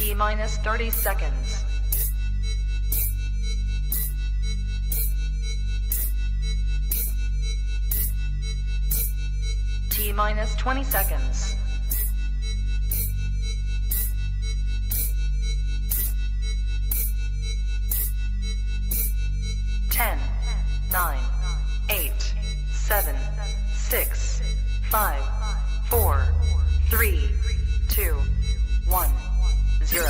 T minus 30 seconds. T minus 20 seconds. Ten, 9, 8, 7, 6, 5, 4, 3, 2, 1, 0.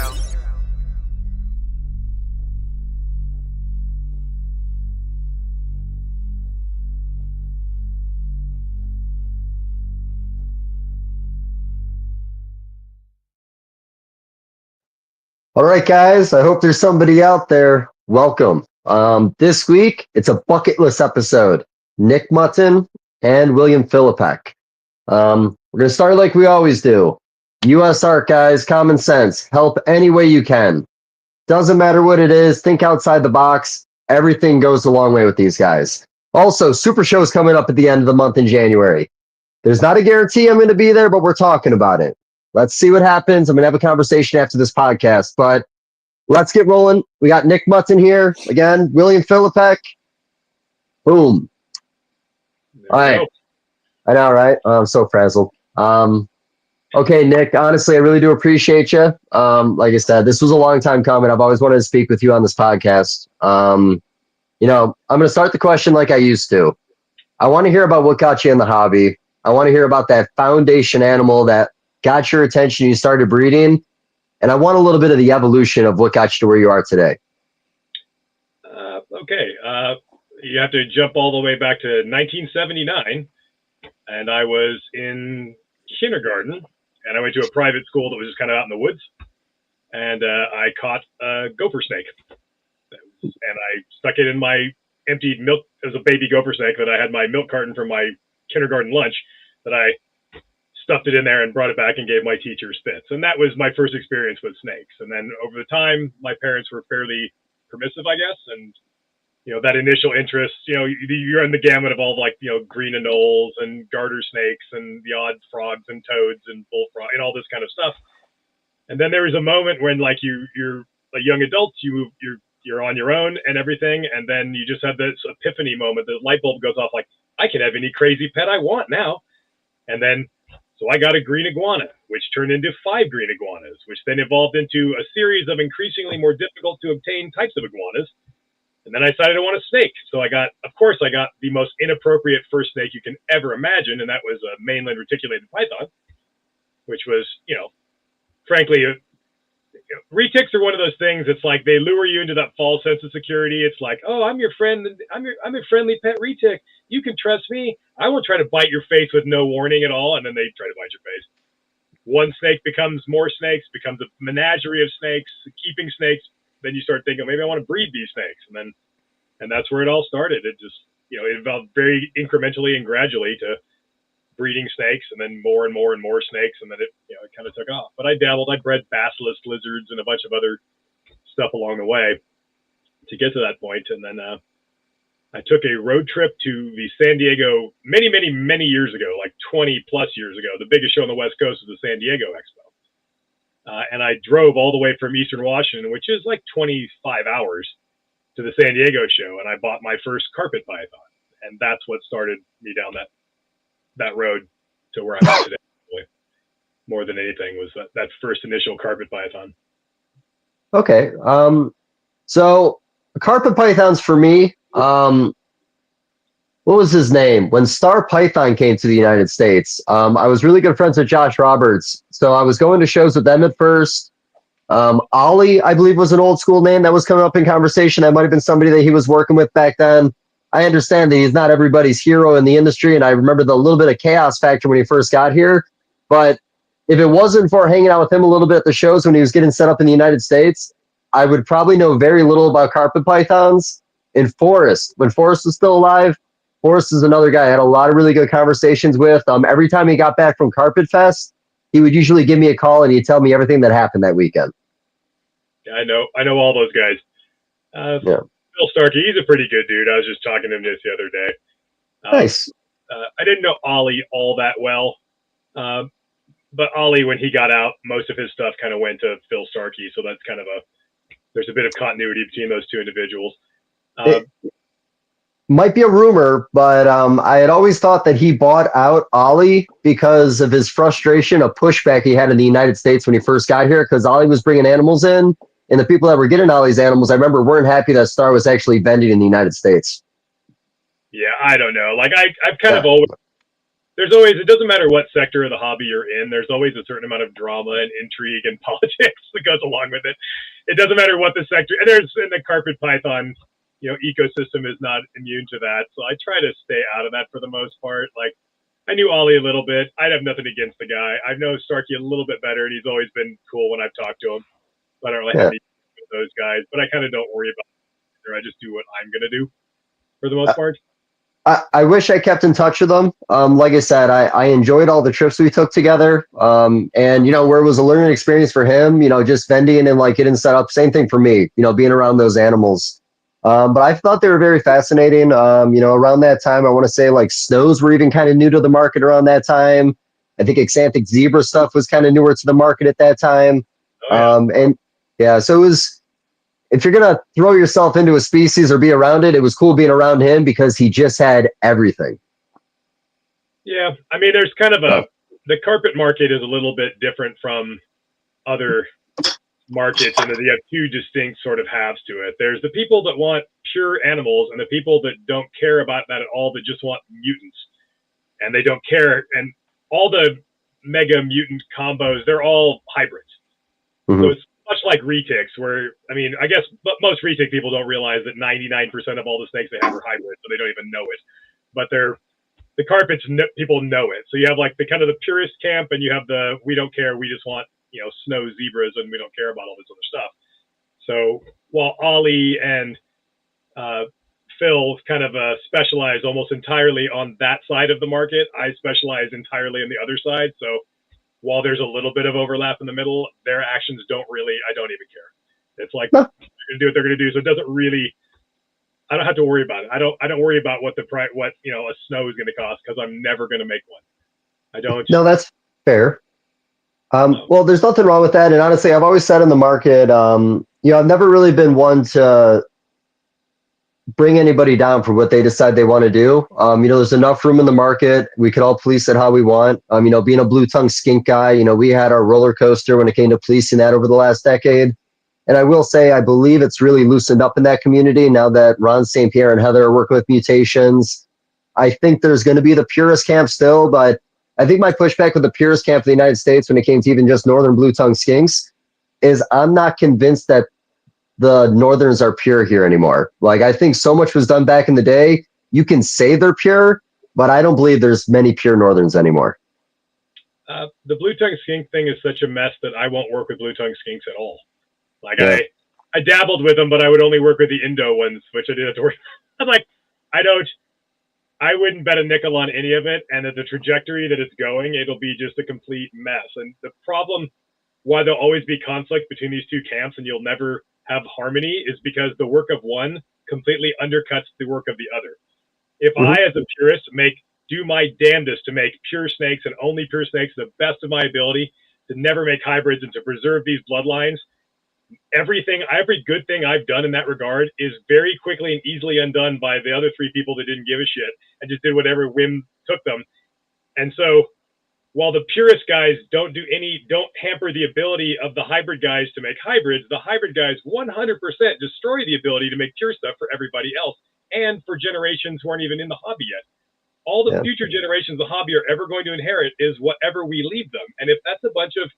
All right, guys, I hope there's somebody out there. Welcome. This week, it's a bucket list episode. Nick Mutton and William Filipek. We're going to start like we always do. U.S. Art, guys, common sense. Help any way you can. Doesn't matter what it is. Think outside the box. Everything goes a long way with these guys. Also, Super Show's coming up at the end of the month in January. There's not a guarantee I'm going to be there, but we're talking about it. Let's see what happens. I'm going to have a conversation after this podcast, but let's get rolling. We got Nick Mutton here. Again, William Filipek. Boom. All right. I know, right? I'm so frazzled. Okay, Nick, honestly, I really do appreciate you. Like I said, this was a long time coming. I've always wanted to speak with you on this podcast. I'm going to start the question like I used to. I want to hear about what got you in the hobby. I want to hear about that foundation animal that got your attention, you started breeding, and I want a little bit of the evolution of what got you to where you are today. You have to jump all the way back to 1979, and I was in kindergarten, and I went to a private school that was just kind of out in the woods, and I caught a gopher snake, and I stuck it in my emptied milk. It was a baby gopher snake that I had my milk carton from my kindergarten lunch that I stuffed it in there and brought it back and gave my teacher spits. And that was my first experience with snakes. And then over the time, my parents were fairly permissive, I guess. And, that initial interest, you're in the gamut of all green anoles and garter snakes and the odd frogs and toads and bullfrog and all this kind of stuff. And then there was a moment when you're a young adult, you're on your own and everything. And then you just have this epiphany moment, the light bulb goes off like, I can have any crazy pet I want now. And then so I got a green iguana, which turned into 5 green iguanas, which then evolved into a series of increasingly more difficult to obtain types of iguanas. And then I decided I want a snake. So I got the most inappropriate first snake you can ever imagine. And that was a mainland reticulated python, which was, frankly, retics are one of those things. It's like they lure you into that false sense of security. It's like, oh, I'm your friend. I'm a friendly pet retic. You can trust me. I won't try to bite your face with no warning at all. And then they try to bite your face. One snake becomes more snakes, becomes a menagerie of snakes, keeping snakes. Then you start thinking, maybe I want to breed these snakes. And that's where it all started. It just, it evolved very incrementally and gradually to breeding snakes, and then more and more and more snakes. And then it kind of took off. But I dabbled. I bred basilisk lizards and a bunch of other stuff along the way to get to that point. And then, I took a road trip to the San Diego many, many, many years ago, like 20 plus years ago. The biggest show on the West Coast was the San Diego Expo. And I drove all the way from Eastern Washington, which is like 25 hours, to the San Diego show. And I bought my first carpet python. And that's what started me down that road to where I'm at today. More than anything was that first initial carpet python. Okay. So carpet pythons for me, what was his name? When Star Python came to the United States, I was really good friends with Josh Roberts. So I was going to shows with them at first. Ollie, I believe, was an old school name that was coming up in conversation. That might have been somebody that he was working with back then. I understand that he's not everybody's hero in the industry, and I remember the little bit of chaos factor when he first got here. But if it wasn't for hanging out with him a little bit at the shows when he was getting set up in the United States, I would probably know very little about carpet pythons. In Forrest, when Forrest was still alive, Forrest is another guy I had a lot of really good conversations with. Every time he got back from Carpet Fest, he would usually give me a call and he'd tell me everything that happened that weekend. Yeah, I know all those guys. Phil Starkey, he's a pretty good dude. I was just talking to him just the other day. Nice. I didn't know Ollie all that well. but Ollie, when he got out, most of his stuff kind of went to Phil Starkey. So that's kind of there's a bit of continuity between those two individuals. It might be a rumor, but I had always thought that he bought out Ollie because of his frustration of pushback he had in the United States when he first got here, because Ollie was bringing animals in, and the people that were getting Ollie's animals, I remember, weren't happy that Star was actually vending in the United States. Yeah, I don't know. Like I've kind of always, it doesn't matter what sector of the hobby you're in, there's always a certain amount of drama and intrigue and politics that goes along with it. It doesn't matter what the sector, and in the carpet python, ecosystem is not immune to that. So I try to stay out of that for the most part. Like, I knew Ollie a little bit. I'd have nothing against the guy. I know Starkey a little bit better, and he's always been cool when I've talked to him. So I don't really have any with those guys, but I kind of don't worry about it, or I just do what I'm going to do for the most part. I wish I kept in touch with them. Like I said, I enjoyed all the trips we took together. And, where it was a learning experience for him, just vending and like getting set up. Same thing for me, being around those animals. But I thought they were very fascinating. Around that time, I want to say like snows were even kind of new to the market around that time. I think axanthic zebra stuff was kind of newer to the market at that time. So it was, if you're going to throw yourself into a species or be around it, it was cool being around him because he just had everything. Yeah. I mean, there's kind of the carpet market is a little bit different from other markets, and you have two distinct sort of halves to it. There's the people that want pure animals and the people that don't care about that at all, that just want mutants, and they don't care. And all the mega mutant combos, they're all hybrids. Mm-hmm. So it's much like Retics, where, I mean, I guess most Retic people don't realize that 99% of all the snakes they have are hybrids, so they don't even know it. But the carpets, people know it. So you have like the kind of the purist camp, and you have the we don't care, we just want snow zebras, and we don't care about all this other stuff. So while Ollie and Phil kind of specialize almost entirely on that side of the market, I specialize entirely on the other side. So while there's a little bit of overlap in the middle, their actions I don't even care. It's like, they're going to do what they're going to do. So it doesn't really, I don't have to worry about it. I don't worry about what a snow is going to cost, because I'm never going to make one. I don't. No, that's fair. Well, there's nothing wrong with that. And honestly, I've always said in the market, I've never really been one to bring anybody down for what they decide they want to do. There's enough room in the market. We could all police it how we want. Being a blue tongue skink guy, we had our roller coaster when it came to policing that over the last decade. And I will say, I believe it's really loosened up in that community now that Ron St. Pierre and Heather are working with mutations. I think there's going to be the purist camp still, but I think my pushback with the purist camp of the United States when it came to even just northern blue tongue skinks is I'm not convinced that the northerns are pure here anymore. Like, I think so much was done back in the day. You can say they're pure, but I don't believe there's many pure northerns anymore. The blue tongue skink thing is such a mess that I won't work with blue tongue skinks at all. Like, I dabbled with them, but I would only work with the Indo ones, which I didn't have to worry. I'm like, I wouldn't bet a nickel on any of it, and at the trajectory that it's going, it'll be just a complete mess. And the problem, why there'll always be conflict between these two camps and you'll never have harmony, is because the work of one completely undercuts the work of the other. If I, as a purist, do my damnedest to make pure snakes and only pure snakes to the best of my ability, to never make hybrids and to preserve these bloodlines, every good thing I've done in that regard is very quickly and easily undone by the other three people that didn't give a shit and just did whatever whim took them. And so while the purist guys don't hamper the ability of the hybrid guys to make hybrids, the hybrid guys 100% destroy the ability to make pure stuff for everybody else and for generations who aren't even in the hobby yet. All the future generations of the hobby are ever going to inherit is whatever we leave them. And if that's a bunch of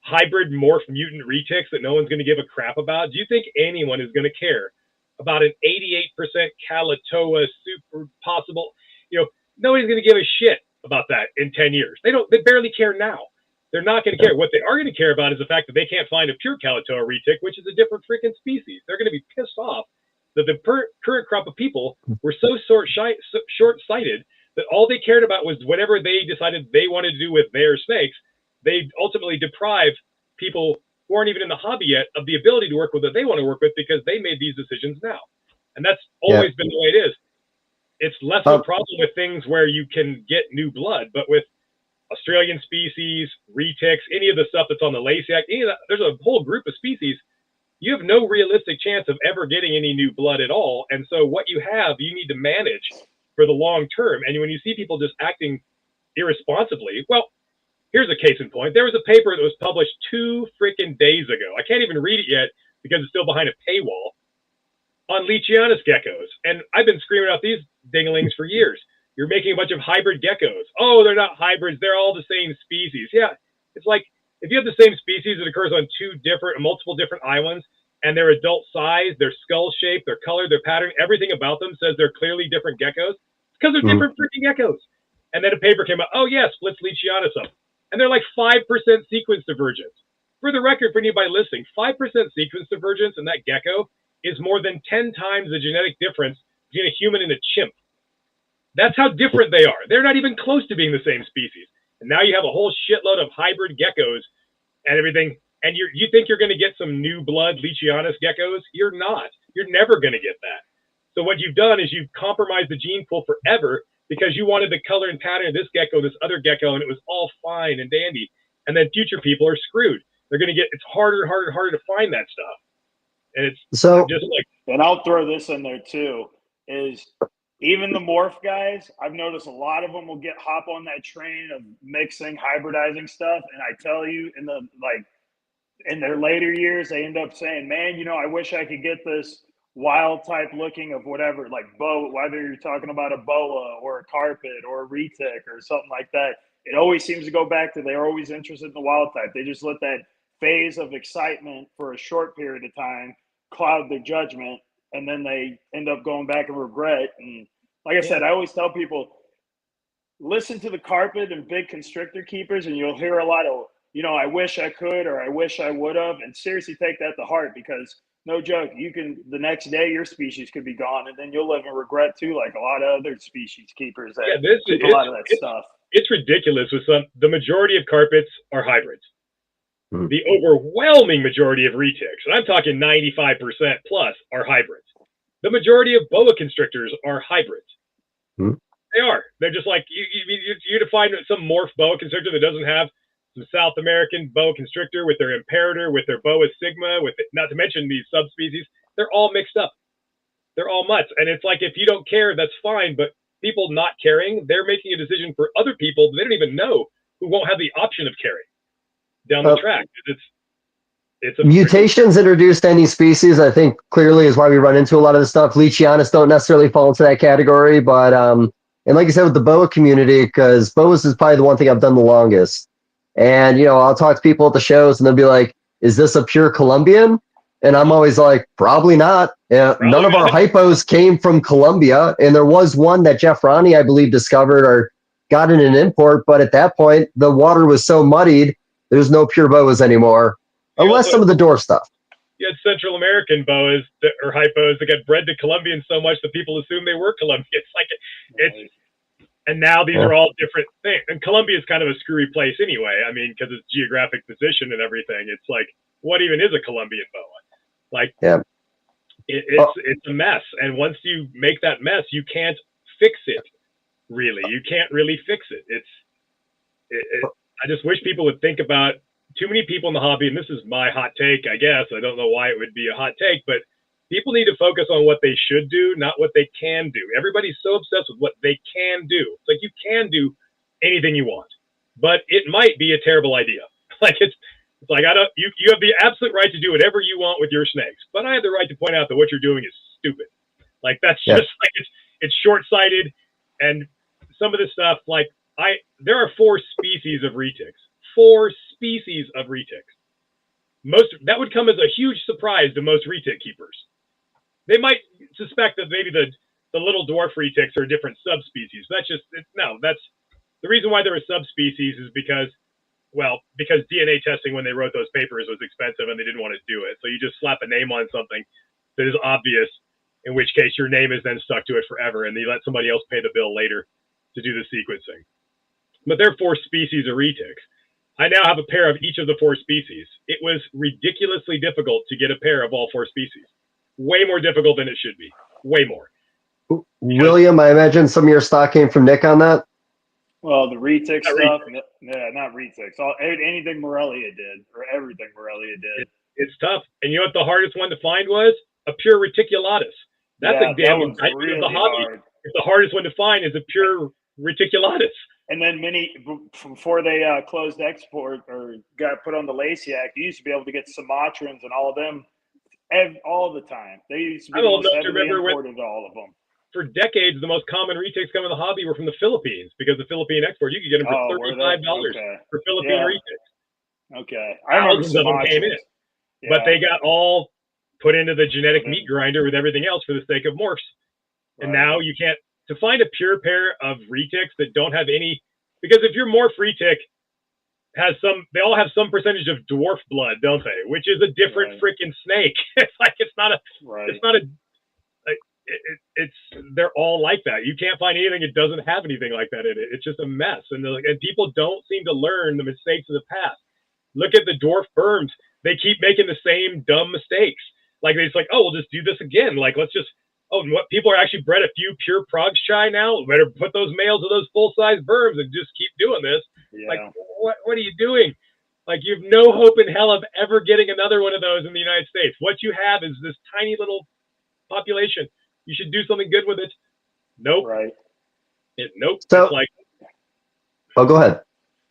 hybrid morph mutant retics that no one's going to give a crap about, do you think anyone is going to care about an 88% Calatoa super possible? Nobody's going to give a shit about that in 10 years. They barely care now. They're not going to care. What they are going to care about is the fact that they can't find a pure Calatoa retic, which is a different freaking species. They're going to be pissed off that the current crop of people were so short-sighted that all they cared about was whatever they decided they wanted to do with their snakes. They ultimately deprive people who aren't even in the hobby yet of the ability to work with what they want to work with because they made these decisions now. And that's always been the way it is. It's less of a problem with things where you can get new blood, but with Australian species, Retics, any of the stuff that's on the Lacey Act, any of that, there's a whole group of species. You have no realistic chance of ever getting any new blood at all. And so what you have, you need to manage for the long term. And when you see people just acting irresponsibly, well, here's a case in point. There was a paper that was published 2 freaking days ago. I can't even read it yet because it's still behind a paywall, on Leachianus geckos. And I've been screaming out these dinglings for years. You're making a bunch of hybrid geckos. Oh, they're not hybrids. They're all the same species. Yeah, it's like if you have the same species that occurs on multiple different islands, and their adult size, their skull shape, their color, their pattern, everything about them says they're clearly different geckos, it's because they're different freaking geckos. And then a paper came out, oh yeah, splits Leachianus up. And they're like 5% sequence divergence. For the record, for anybody listening, 5% sequence divergence in that gecko is more than 10 times the genetic difference between a human and a chimp. That's how different they are. They're not even close to being the same species. And now you have a whole shitload of hybrid geckos and everything. And you think you're going to get some new blood Leachianus geckos? You're not. You're never going to get that. So what you've done is you've compromised the gene pool forever because you wanted the color and pattern of this gecko, this other gecko, and it was all fine and dandy. And then future people are screwed. They're going to get, it's harder and harder and harder to find that stuff. And it's so just like. And I'll throw this in there too, is even the morph guys, I've noticed a lot of them will hop on that train of mixing, hybridizing stuff. And I tell you, in their later years, they end up saying, man, I wish I could get this wild type looking of whatever, like whether you're talking about a boa or a carpet or a retic or something like that. It always seems to go back to they're always interested in the wild type. They just let that phase of excitement for a short period of time cloud their judgment, and then they end up going back and regret. And like I said, I always tell people, listen to the carpet and big constrictor keepers, and you'll hear a lot of, I wish I could, or I wish I would have, and seriously take that to heart, because no joke, the next day your species could be gone, and then you'll live in regret too, like a lot of other species keepers that keep a lot of that stuff. It's ridiculous with the majority of carpets are hybrids. The overwhelming majority of retics, and I'm talking 95% plus, are hybrids. The majority of boa constrictors are hybrids. They are. They're just like, you define some morph boa constrictor that doesn't have some South American boa constrictor with their imperator, with their boa sigma, not to mention these subspecies, they're all mixed up. They're all mutts. And it's like, if you don't care, that's fine. But people not caring, they're making a decision for other people they don't even know, who won't have the option of caring down the track. It's mutations introduced to any species, I think clearly is why we run into a lot of this stuff. Leachianus don't necessarily fall into that category, but and like I said, with the boa community, because boas is probably the one thing I've done the longest. And I'll talk to people at the shows, and they'll be like, "Is this a pure Colombian?" And I'm always like, "Probably not. None of our hypos came from Colombia, and there was one that Jeff Ronnie, I believe, discovered or got in an import, but at that point, the water was so muddied, there's no pure boas anymore." Unless some of the dwarf stuff. You had Central American boas or hypos that got bred to Colombians so much that people assumed they were Colombians. And now these are all different things. And Colombia is kind of a screwy place anyway. I mean, because it's geographic position and everything. It's like, what even is a Colombian boa? It's a mess. And once you make that mess, you can't fix it. Really, you can't really fix it. I just wish people would think about. Too many people in the hobby, and this is my hot take, I guess. I don't know why it would be a hot take, but people need to focus on what they should do, not what they can do. Everybody's so obsessed with what they can do. It's like, you can do anything you want, but it might be a terrible idea. Like it's like, you have the absolute right to do whatever you want with your snakes, but I have the right to point out that what you're doing is stupid. Like that's just like, it's short-sighted. And some of the stuff, there are 4 species of retics. 4 species of retics. That would come as a huge surprise to most retic keepers. They might suspect that maybe the little dwarf retics are different subspecies. That's the reason why there are subspecies is because DNA testing when they wrote those papers was expensive and they didn't want to do it. So you just slap a name on something that is obvious, in which case your name is then stuck to it forever, and you let somebody else pay the bill later to do the sequencing. But there are 4 species of retics. I now have a pair of each of the 4 species. It was ridiculously difficult to get a pair of all 4 species. Way more difficult than it should be. Way more. William, I imagine some of your stock came from Nick on that? Well, the Retics Not stuff, Retics. yeah, not Retics. Anything Morelia did, or everything Morelia did. It's tough. And you know what the hardest one to find was? A pure reticulatus. That's Yeah, a that damn one's indictment of the really hobby. hard. If the hardest one to find is a pure reticulatus. And then before they closed export or got put on the Lasiac, you used to be able to get Sumatrans and all of them all the time. They used to be I'm the old most enough to heavily remember when, imported to all of them. for decades, the most common retics coming to the hobby were from the Philippines because the Philippine export, you could get them for $35 Okay. for Philippine Yeah. retics. Okay. I remember Thousands of them came in, Sumatrans. but Yeah. they got all put into the genetic Put in. meat grinder with everything else for the sake of morphs. And Right. now you can't, to find a pure pair of retics that don't have any, because if your morph retic has some, they all have some percentage of dwarf blood, don't they? Which is a different freaking snake. It's like, it's not a, it's they're all like that. You can't find anything that doesn't have anything like that in it. It's just a mess. And people don't seem to learn the mistakes of the past. Look at the dwarf berms. They keep making the same dumb mistakes. Like they're just like, oh, we'll just do this again. Like, let's just, what people are actually bred a few pure progs shy now. We better put those males of those full size berms and just keep doing this. Yeah. Like, what are you doing? Like, you have no hope in hell of ever getting another one of those in the United States. What you have is this tiny little population. You should do something good with it. Nope. Right. Nope. So, it's like, oh, go ahead.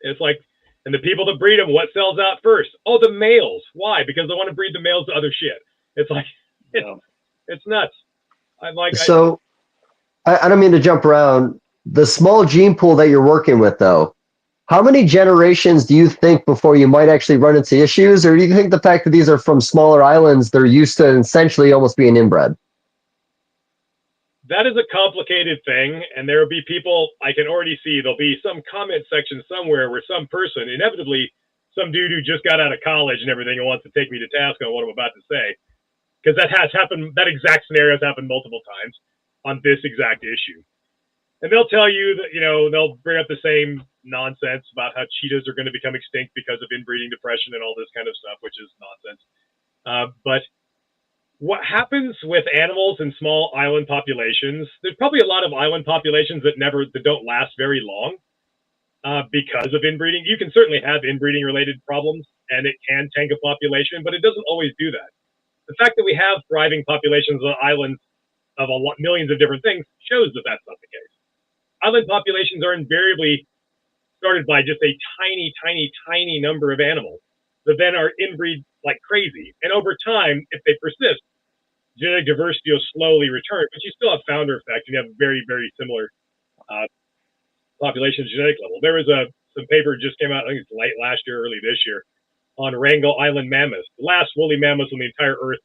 It's like, and the people that breed them, what sells out first? Oh, the males. Why? Because they want to breed the males to other shit. It's like, it's nuts. I don't mean to jump around. The small gene pool that you're working with, though, how many generations do you think before you might actually run into issues? Or do you think the fact that these are from smaller islands, they're used to essentially almost being inbred? That is a complicated thing, and there will be people, I can already see, there'll be some comment section somewhere where some person, inevitably, some dude who just got out of college and everything and wants to take me to task on what I'm about to say, because that has happened, that exact scenario has happened multiple times on this exact issue. And they'll tell you that, they'll bring up the same nonsense about how cheetahs are going to become extinct because of inbreeding depression and all this kind of stuff, which is nonsense. But what happens with animals in small island populations, there's probably a lot of island populations that don't last very long because of inbreeding. You can certainly have inbreeding related problems and it can tank a population, but it doesn't always do that. The fact that we have thriving populations on islands of millions of different things shows that that's not the case. Island populations are invariably started by just a tiny, tiny, tiny number of animals that then are inbreed like crazy. And over time, if they persist, genetic diversity will slowly return, but you still have founder effect and you have very, very similar population genetic level. There was some paper just came out, I think it's late last year, early this year, on Wrangell Island mammoths. The last woolly mammoths on the entire Earth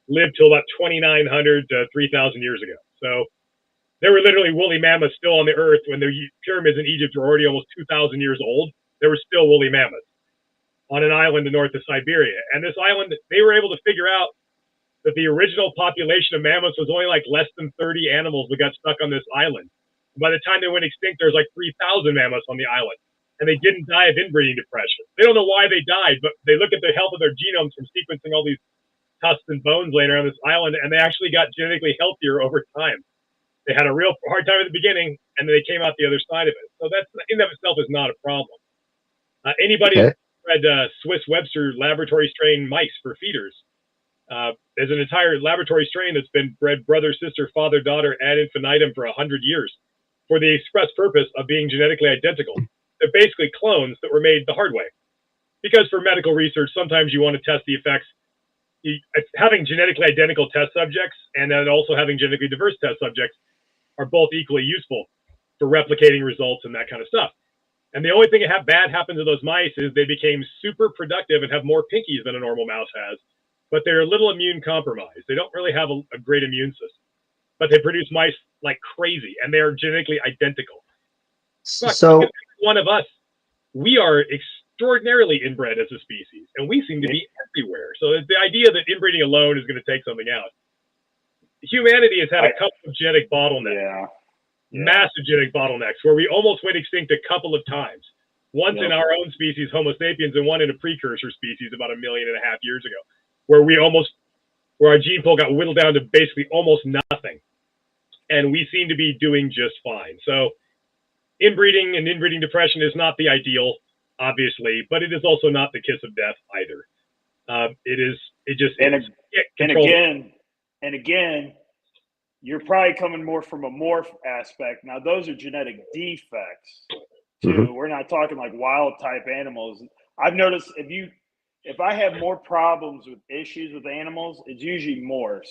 lived till about 2,900 to 3,000 years ago. So there were literally woolly mammoths still on the Earth when the pyramids in Egypt were already almost 2,000 years old. There were still woolly mammoths on an island north of Siberia. And this island, they were able to figure out that the original population of mammoths was only like less than 30 animals that got stuck on this island. By the time they went extinct, there was like 3,000 mammoths on the island. And they didn't die of inbreeding depression. They don't know why they died, but they look at the health of their genomes from sequencing all these tusks and bones laying around this island, and they actually got genetically healthier over time. They had a real hard time at the beginning, and then they came out the other side of it. So that's, in and of itself, is not a problem. Anybody who's read Swiss Webster laboratory strain mice for feeders, there's an entire laboratory strain that's been bred brother, sister, father, daughter, ad infinitum for 100 years for the express purpose of being genetically identical. They're basically clones that were made the hard way. Because for medical research, sometimes you want to test the effects. Having genetically identical test subjects and then also having genetically diverse test subjects are both equally useful for replicating results and that kind of stuff. And the only thing that bad happened to those mice is they became super productive and have more pinkies than a normal mouse has, but they're a little immune compromised. They don't really have a great immune system, but they produce mice like crazy and they are genetically identical. So one of us, we are extraordinarily inbred as a species, and we seem to be everywhere. So the idea that inbreeding alone is going to take something out. Humanity has had a couple of genetic bottlenecks, massive genetic bottlenecks, where we almost went extinct a couple of times. Once in our own species, Homo sapiens, and one in a precursor species about 1.5 million years ago, where our gene pool got whittled down to basically almost nothing. And we seem to be doing just fine. So inbreeding and inbreeding depression is not the ideal, obviously, but it is also not the kiss of death either. And again, you're probably coming more from a morph aspect. Now, those are genetic defects too. Mm-hmm. We're not talking like wild type animals. I've noticed if I have more problems with issues with animals, it's usually morphs,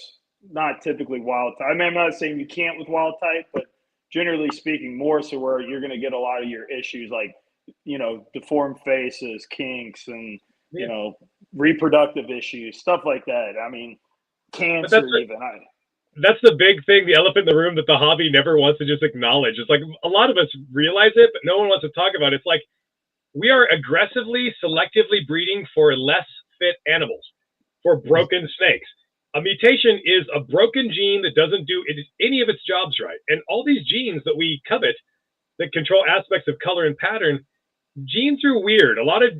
not typically wild type. I mean, I'm not saying you can't with wild type, but generally speaking, morphs are where you're going to get a lot of your issues, like, you know, deformed faces, kinks, and, you know, reproductive issues, stuff like that. I mean, cancer even. That's the big thing, the elephant in the room that the hobby never wants to just acknowledge. It's like a lot of us realize it, but no one wants to talk about it. It's like we are aggressively, selectively breeding for less fit animals, for broken snakes. A mutation is a broken gene that doesn't do any of its jobs right. And all these genes that we covet that control aspects of color and pattern, genes are weird.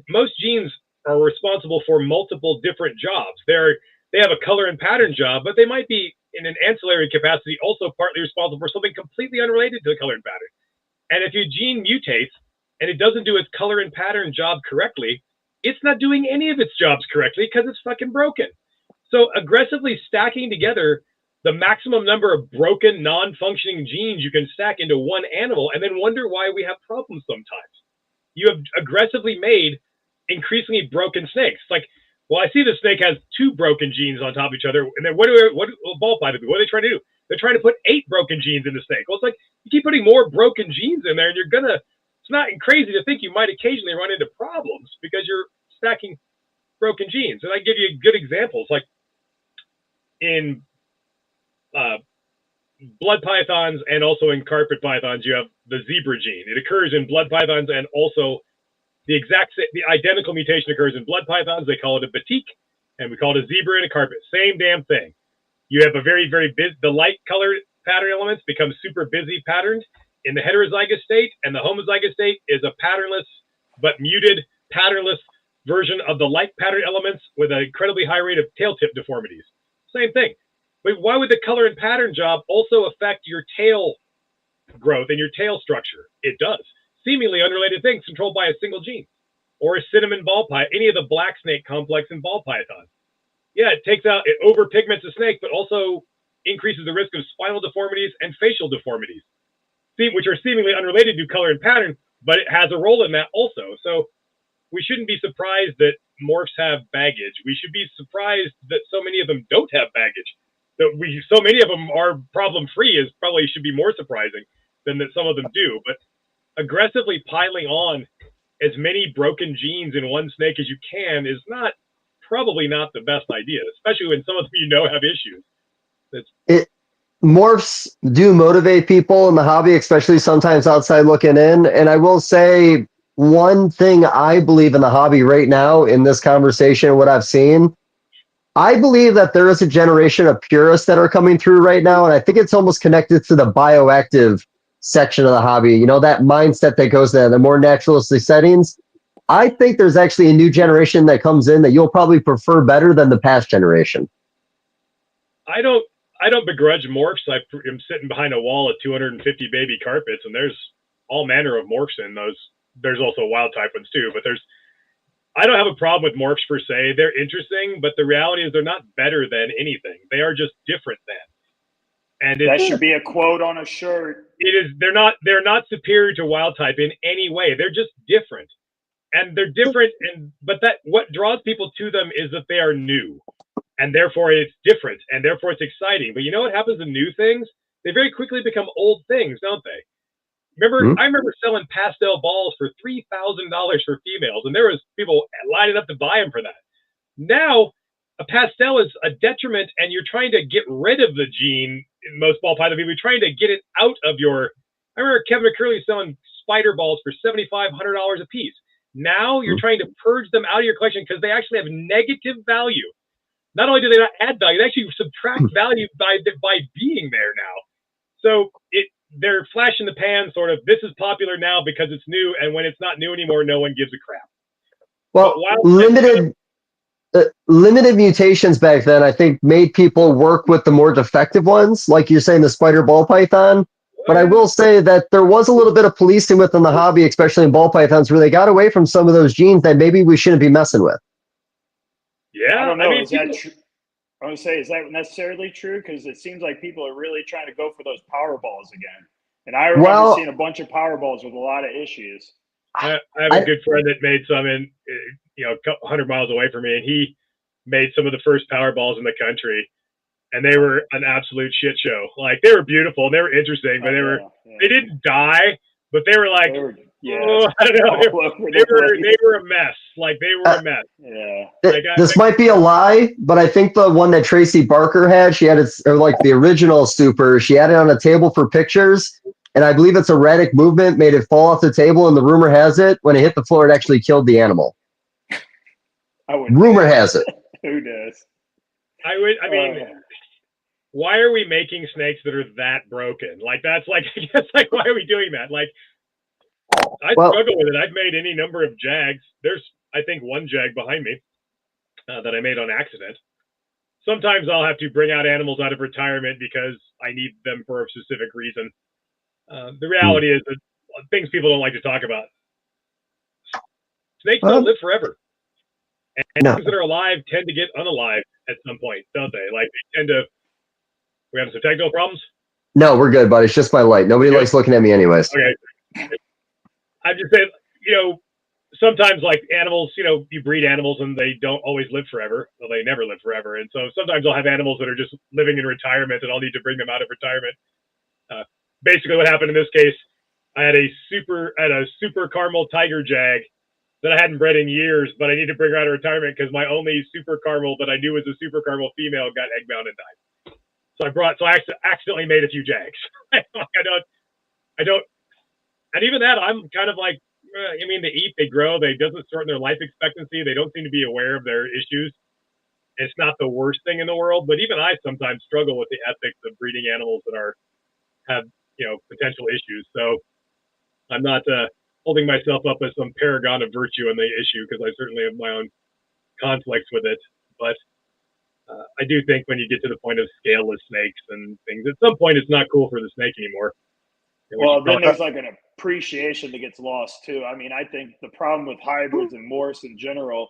Most genes are responsible for multiple different jobs. They have a color and pattern job, but they might be in an ancillary capacity also partly responsible for something completely unrelated to the color and pattern. And if your gene mutates and it doesn't do its color and pattern job correctly, it's not doing any of its jobs correctly because it's fucking broken. So aggressively stacking together the maximum number of broken, non-functioning genes you can stack into one animal and then wonder why we have problems sometimes. You have aggressively made increasingly broken snakes. Like, well, I see the snake has 2 broken genes on top of each other, and then what ball python do? What are they trying to do? They're trying to put 8 broken genes in the snake. Well, it's like you keep putting more broken genes in there, and it's not crazy to think you might occasionally run into problems because you're stacking broken genes. And I give you good examples, like in blood pythons and also in carpet pythons, you have the zebra gene. It occurs in blood pythons, and also the identical mutation occurs in blood pythons. They call it a batik, and we call it a zebra and a carpet. Same damn thing. You have a very, very the light color pattern elements become super busy patterned in the heterozygous state, and the homozygous state is a patternless but muted patternless version of the light pattern elements with an incredibly high rate of tail tip deformities. Same thing. But why would the color and pattern job also affect your tail growth and your tail structure? It does. Seemingly unrelated things controlled by a single gene, or a cinnamon ball python, any of the black snake complex in ball pythons. Yeah, it overpigments the snake, but also increases the risk of spinal deformities and facial deformities, which are seemingly unrelated to color and pattern, but it has a role in that also. So we shouldn't be surprised that morphs have baggage. We should be surprised that so many of them don't have baggage. That so many of them are problem-free is probably should be more surprising than that some of them do. But aggressively piling on as many broken genes in one snake as you can is probably not the best idea, especially when some of them have issues. Morphs do motivate people in the hobby, especially sometimes outside looking in. And I will say one thing I believe in the hobby right now in this conversation, what I've seen, I believe that there is a generation of purists that are coming through right now. And I think it's almost connected to the bioactive section of the hobby, that mindset that goes there, the more naturalistic settings. I think there's actually a new generation that comes in that you'll probably prefer better than the past generation. I don't begrudge morphs. I'm sitting behind a wall of 250 baby carpets, and there's all manner of morphs in those. There's also wild type ones too, but I don't have a problem with morphs per se. They're interesting, but the reality is they're not better than anything. They are just different than. And that should be a quote on a shirt. It is. They're not superior to wild type in any way. They're just different, and they're different. But what draws people to them is that they are new, and therefore it's different, and therefore it's exciting. But you know what happens to new things? They very quickly become old things, don't they? I remember selling pastel balls for $3,000 for females, and there was people lining up to buy them for that. Now, a pastel is a detriment, and you're trying to get rid of the gene. In most ball python people, you're trying to get it out of your. I remember Kevin McCurley selling spider balls for $7,500 a piece. Now you're trying to purge them out of your collection because they actually have negative value. Not only do they not add value, they actually subtract value by being there now. So they're flash in the pan, sort of. This is popular now because it's new, and when it's not new anymore, no one gives a crap. Well, limited mutations back then, I think, made people work with the more defective ones, like you're saying, the spider ball python. But I will say that there was a little bit of policing within the hobby, especially in ball pythons, where they got away from some of those genes that maybe we shouldn't be messing with. Yeah, I don't know. mean, Is that true? I want to say, is that necessarily true? Because it seems like people are really trying to go for those power balls again. And I remember seeing a bunch of power balls with a lot of issues. I have a good friend that made some in, 100 miles away from me, and he made some of the first power balls in the country, and they were an absolute shit show. Like, they were beautiful and they were interesting, but they didn't die, but they were like, I don't know, they were a mess. Like, they were a mess. Yeah. This might be a lie, but I think the one that Tracy Barker had, she had it, or like the original super, she had it on a table for pictures. And I believe its erratic movement made it fall off the table. And the rumor has it, when it hit the floor, it actually killed the animal. Rumor has it. Who does? I mean, why are we making snakes that are that broken? Like, that's like, I guess, like, why are we doing that? Like, I struggle with it. I've made any number of jags. There's, I think, one jag behind me that I made on accident. Sometimes I'll have to bring out animals out of retirement because I need them for a specific reason. The reality is that things people don't like to talk about. Snakes don't live forever. And things that are alive tend to get unalive at some point, don't they? Like, they tend to... We having some technical problems? No, we're good, buddy. It's just my light. Nobody likes looking at me anyways. Okay. I'm just saying, sometimes, like, animals, you breed animals and they don't always live forever. Well, they never live forever. And so sometimes I'll have animals that are just living in retirement and I'll need to bring them out of retirement. Basically what happened in this case, I had a super caramel tiger jag that I hadn't bred in years, but I need to bring her out of retirement because my only super caramel that I knew was a super caramel female got egg bound and died. So I accidentally made a few jags. I don't, and even that, I'm kind of like, they eat, they grow, they doesn't shorten their life expectancy. They don't seem to be aware of their issues. It's not the worst thing in the world, but even I sometimes struggle with the ethics of breeding animals that have potential issues. So I'm not holding myself up as some paragon of virtue in the issue, because I certainly have my own conflicts with it. But I do think when you get to the point of scaleless snakes and things, at some point it's not cool for the snake anymore. Well, then there's like an appreciation that gets lost too. I mean, I think the problem with hybrids and morphs in general,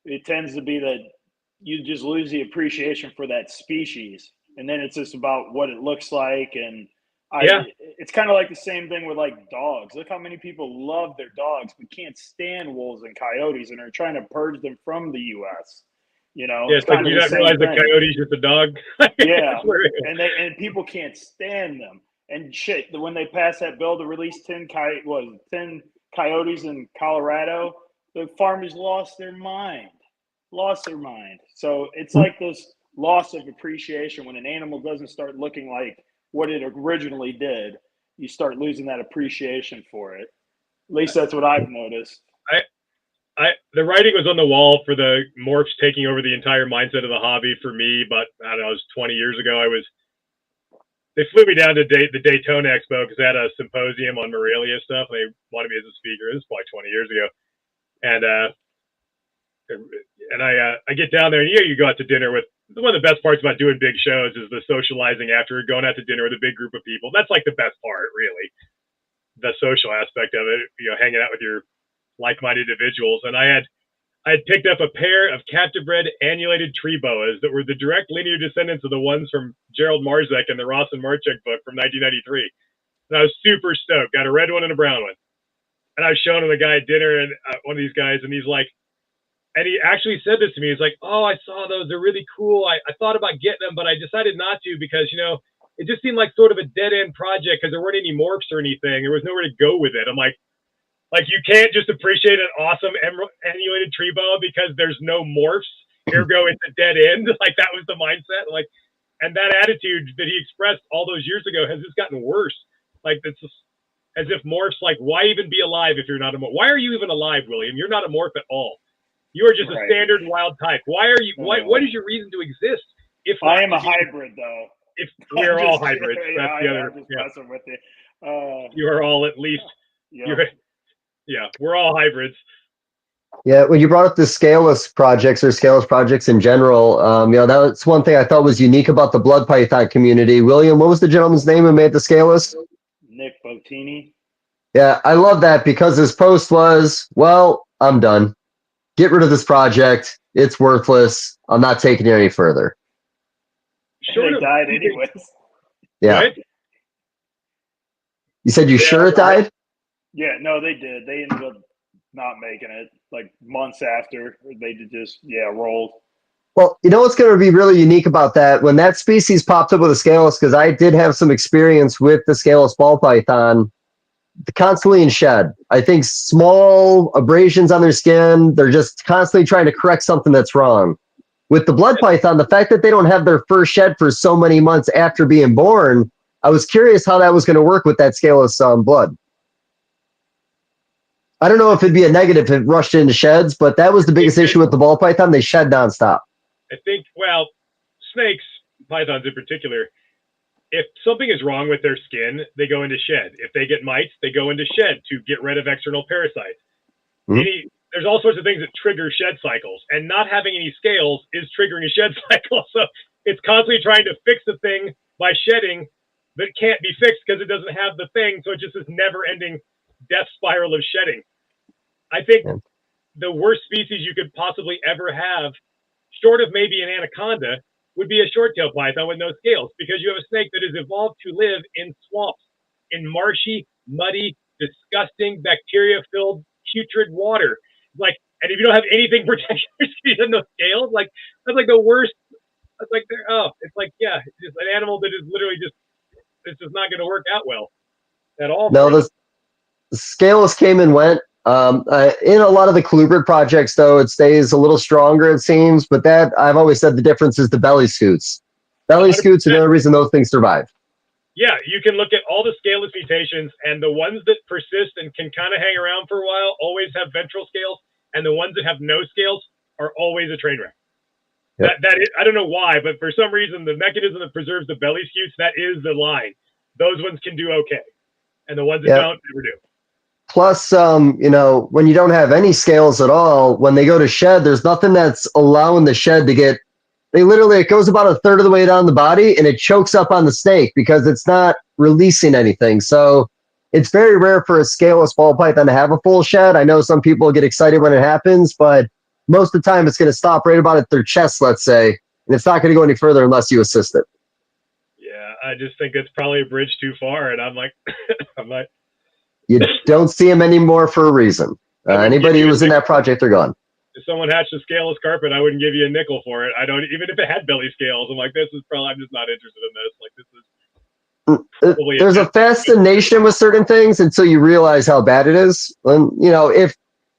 it tends to be that you just lose the appreciation for that species, and then it's just about what it looks like. And it's kind of like the same thing with like dogs. Look how many people love their dogs but can't stand wolves and coyotes and are trying to purge them from the U.S. It's like, you don't realize the coyote's just a dog. Yeah, and people can't stand them. And shit, when they passed that bill to release 10 coyotes in Colorado, the farmers lost their mind. So it's like this loss of appreciation when an animal doesn't start looking like what it originally did. You start losing that appreciation for it. At least that's what I've noticed. The writing was on the wall for the morphs taking over the entire mindset of the hobby for me, but I don't know, it was 20 years ago. They flew me down to the Daytona Expo because they had a symposium on Morelia stuff. They wanted me as a speaker. This was probably 20 years ago. And I get down there, and you go out to dinner with, one of the best parts about doing big shows is the socializing after, going out to dinner with a big group of people. That's like the best part, really. The social aspect of it, hanging out with your like-minded individuals. And I had picked up a pair of captive-bred annulated tree boas that were the direct linear descendants of the ones from Gerald Marzek in the Ross and Marchek book from 1993. And I was super stoked. Got a red one and a brown one. And I was showing him the guy at dinner, and one of these guys, and he's like, and he actually said this to me. He's like, "Oh, I saw those. They're really cool. I thought about getting them, but I decided not to because, it just seemed like sort of a dead-end project because there weren't any morphs or anything. There was nowhere to go with it." I'm like, you can't just appreciate an awesome annulated tree boa because there's no morphs. Ergo, it's a dead end. Like, that was the mindset. Like, and that attitude that he expressed all those years ago has just gotten worse. Like, it's just as if morphs, like, why even be alive if you're not a morph? Why are you even alive, William? You're not a morph at all. You are just a standard wild type. Why are you? What is your reason to exist? If I am a hybrid, though. If we're all hybrids, that's the other. I'm just messing with you. You are all at least. We're all hybrids. Yeah, when you brought up the scaleless projects in general, that's one thing I thought was unique about the blood python community. William, what was the gentleman's name who made the scaleless? Nick Botini. Yeah, I love that because his post was, well, I'm done. Get rid of this project. It's worthless. I'm not taking it any further. They died anyways. Yeah. Right? You said you sure it died? Yeah, no, they did. They ended up not making it like months after. They just, rolled. Well, you know what's going to be really unique about that? When that species popped up with a scaleless, because I did have some experience with the scaleless ball python, constantly in shed. I think small abrasions on their skin, they're just constantly trying to correct something that's wrong. With the blood python, the fact that they don't have their first shed for so many months after being born, I was curious how that was going to work with that scaleless blood. I don't know if it'd be a negative if it rushed into sheds, but that was the biggest issue with the ball python. They shed nonstop. I think, well, snakes, pythons in particular, if something is wrong with their skin, they go into shed. If they get mites, they go into shed to get rid of external parasites. Mm-hmm. There's all sorts of things that trigger shed cycles, and not having any scales is triggering a shed cycle. So it's constantly trying to fix the thing by shedding that can't be fixed because it doesn't have the thing. So it's just this never-ending death spiral of shedding. I think the worst species you could possibly ever have, short of maybe an anaconda, would be a short-tailed python with no scales, because you have a snake that has evolved to live in swamps, in marshy, muddy, disgusting, bacteria-filled, putrid water. Like, and if you don't have anything protecting your skin and no scales, like, that's like the worst. That's like, it's like, yeah, it's just an animal that is literally just, it's just not going to work out well at all. No, the scaleless came and went. In a lot of the colubrid projects, though, it stays a little stronger, it seems. But that, I've always said the difference is the belly scoots. Belly 100%. Scoots are the only reason those things survive. Yeah, you can look at all the scaleless mutations, and the ones that persist and can kind of hang around for a while always have ventral scales, and the ones that have no scales are always a train wreck. Yep. That is, I don't know why, but for some reason, the mechanism that preserves the belly scoots, that is the line. Those ones can do okay, and the ones that don't never do. Plus, when you don't have any scales at all, when they go to shed, there's nothing that's allowing the shed to get, it goes about a third of the way down the body and it chokes up on the snake because it's not releasing anything. So it's very rare for a scaleless ball python to have a full shed. I know some people get excited when it happens, but most of the time it's going to stop right about at their chest, let's say, and it's not going to go any further unless you assist it. Yeah, I just think it's probably a bridge too far. And I'm like, you don't see them anymore for a reason. Anybody who was in that project, they're gone. If someone hatched a scaleless carpet, I wouldn't give you a nickel for it. I don't, even if it had belly scales. I'm like, I'm just not interested in this. Like, this is there's a fascination with certain things until you realize how bad it is. And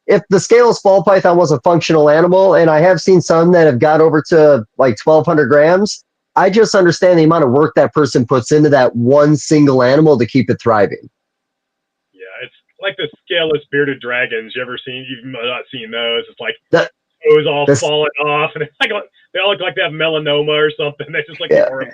if the scaleless ball python was a functional animal, and I have seen some that have got over to like 1,200 grams, I just understand the amount of work that person puts into that one single animal to keep it thriving. It's like the scaleless bearded dragons. You've not seen those. It's like toes all falling off, and it's like they all look like they have melanoma or something. They just look horrible.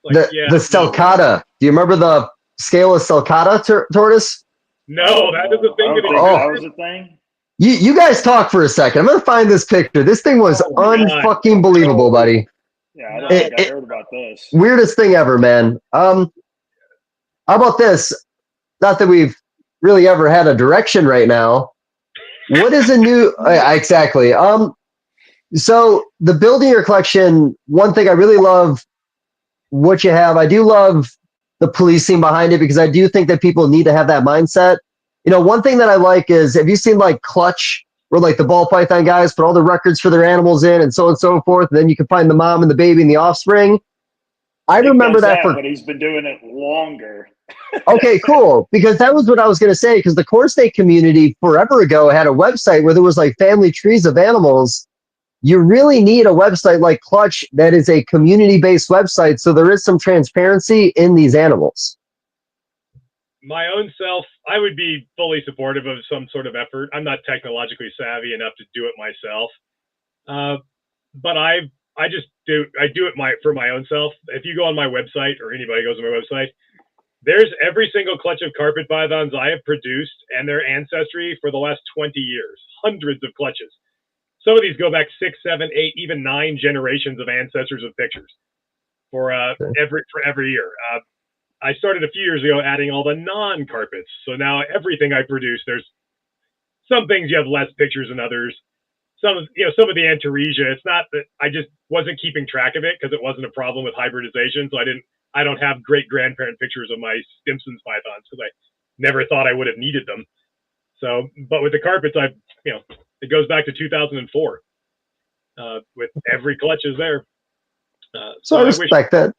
Like, the sulcata. Do you remember the scaleless sulcata tortoise? No, that is a thing. That was a thing. You guys talk for a second. I'm gonna find this picture. This thing was unfucking believable, buddy. Yeah, I don't think I heard about this. Weirdest thing ever, man. How about this? Not that we've really ever had a direction right now. What is a new exactly? So the building your collection, one thing I really love what you have. I do love the policing behind it because I do think that people need to have that mindset. One thing that I like is, have you seen like Clutch, where like the ball python guys put all the records for their animals in and so on and so forth, and then you can find the mom and the baby and the offspring. I remember that, but he's been doing it longer. Okay, cool. Because that was what I was going to say. Because the corn snake community forever ago had a website where there was like family trees of animals. You really need a website like Clutch that is a community-based website, so there is some transparency in these animals. My own self, I would be fully supportive of some sort of effort. I'm not technologically savvy enough to do it myself, but I do it for my own self. If you go on my website, or anybody goes on my website, there's every single clutch of carpet pythons I have produced and their ancestry for the last 20 years. Hundreds of clutches. Some of these go back 6, 7, 8, even 9 generations of ancestors with pictures for every year. I started a few years ago adding all the non-carpets. So now everything I produce, there's some things you have less pictures than others. Some of the Antaresia, it's not that I just wasn't keeping track of it because it wasn't a problem with hybridization. So I don't have great grandparent pictures of my Stimson's pythons because I never thought I would have needed them. So, but with the carpets, it goes back to 2004 with every clutch is there. So I respect that.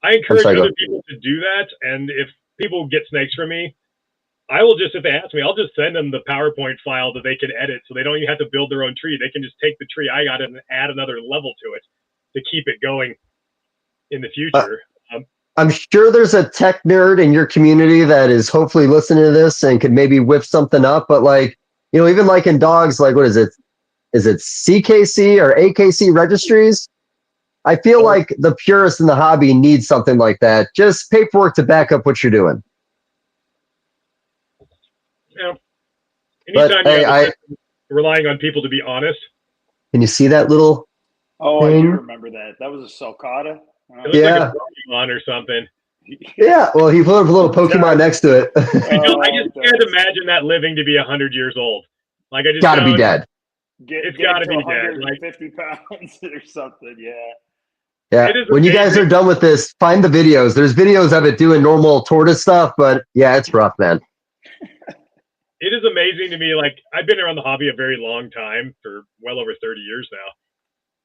I encourage other people to do that. And if people get snakes from me, I will just, if they ask me, I'll just send them the PowerPoint file that they can edit so they don't even have to build their own tree. They can just take the tree I got and add another level to it to keep it going in the future. I'm sure there's a tech nerd in your community that is hopefully listening to this and could maybe whip something up. But like, even like in dogs, like what is it? Is it CKC or AKC registries? I feel like the purists in the hobby need something like that. Just paperwork to back up what you're doing. Yeah. Anytime relying on people to be honest. Can you see that little Oh, thing? I do remember that. That was a sulcata. It looks like a Pokemon or something. Yeah, well, he put a little Pokemon next to it. I just can't imagine that living to be 100 years old. Like I just gotta be dead. It's gotta be dead. Like 50 pounds or something. Yeah. Yeah. When you guys are done with this, find the videos. There's videos of it doing normal tortoise stuff, but yeah, it's rough, man. It is amazing to me. Like I've been around the hobby a very long time, for well over 30 years now.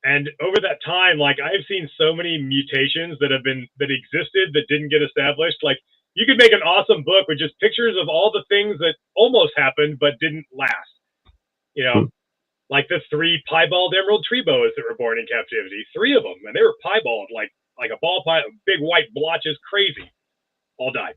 And over that time, like I've seen so many mutations that existed that didn't get established. Like you could make an awesome book with just pictures of all the things that almost happened but didn't last. Like the 3 piebald emerald tree boas that were born in captivity. 3 of them, and they were piebald, like a ball pie, big white blotches, crazy. All died.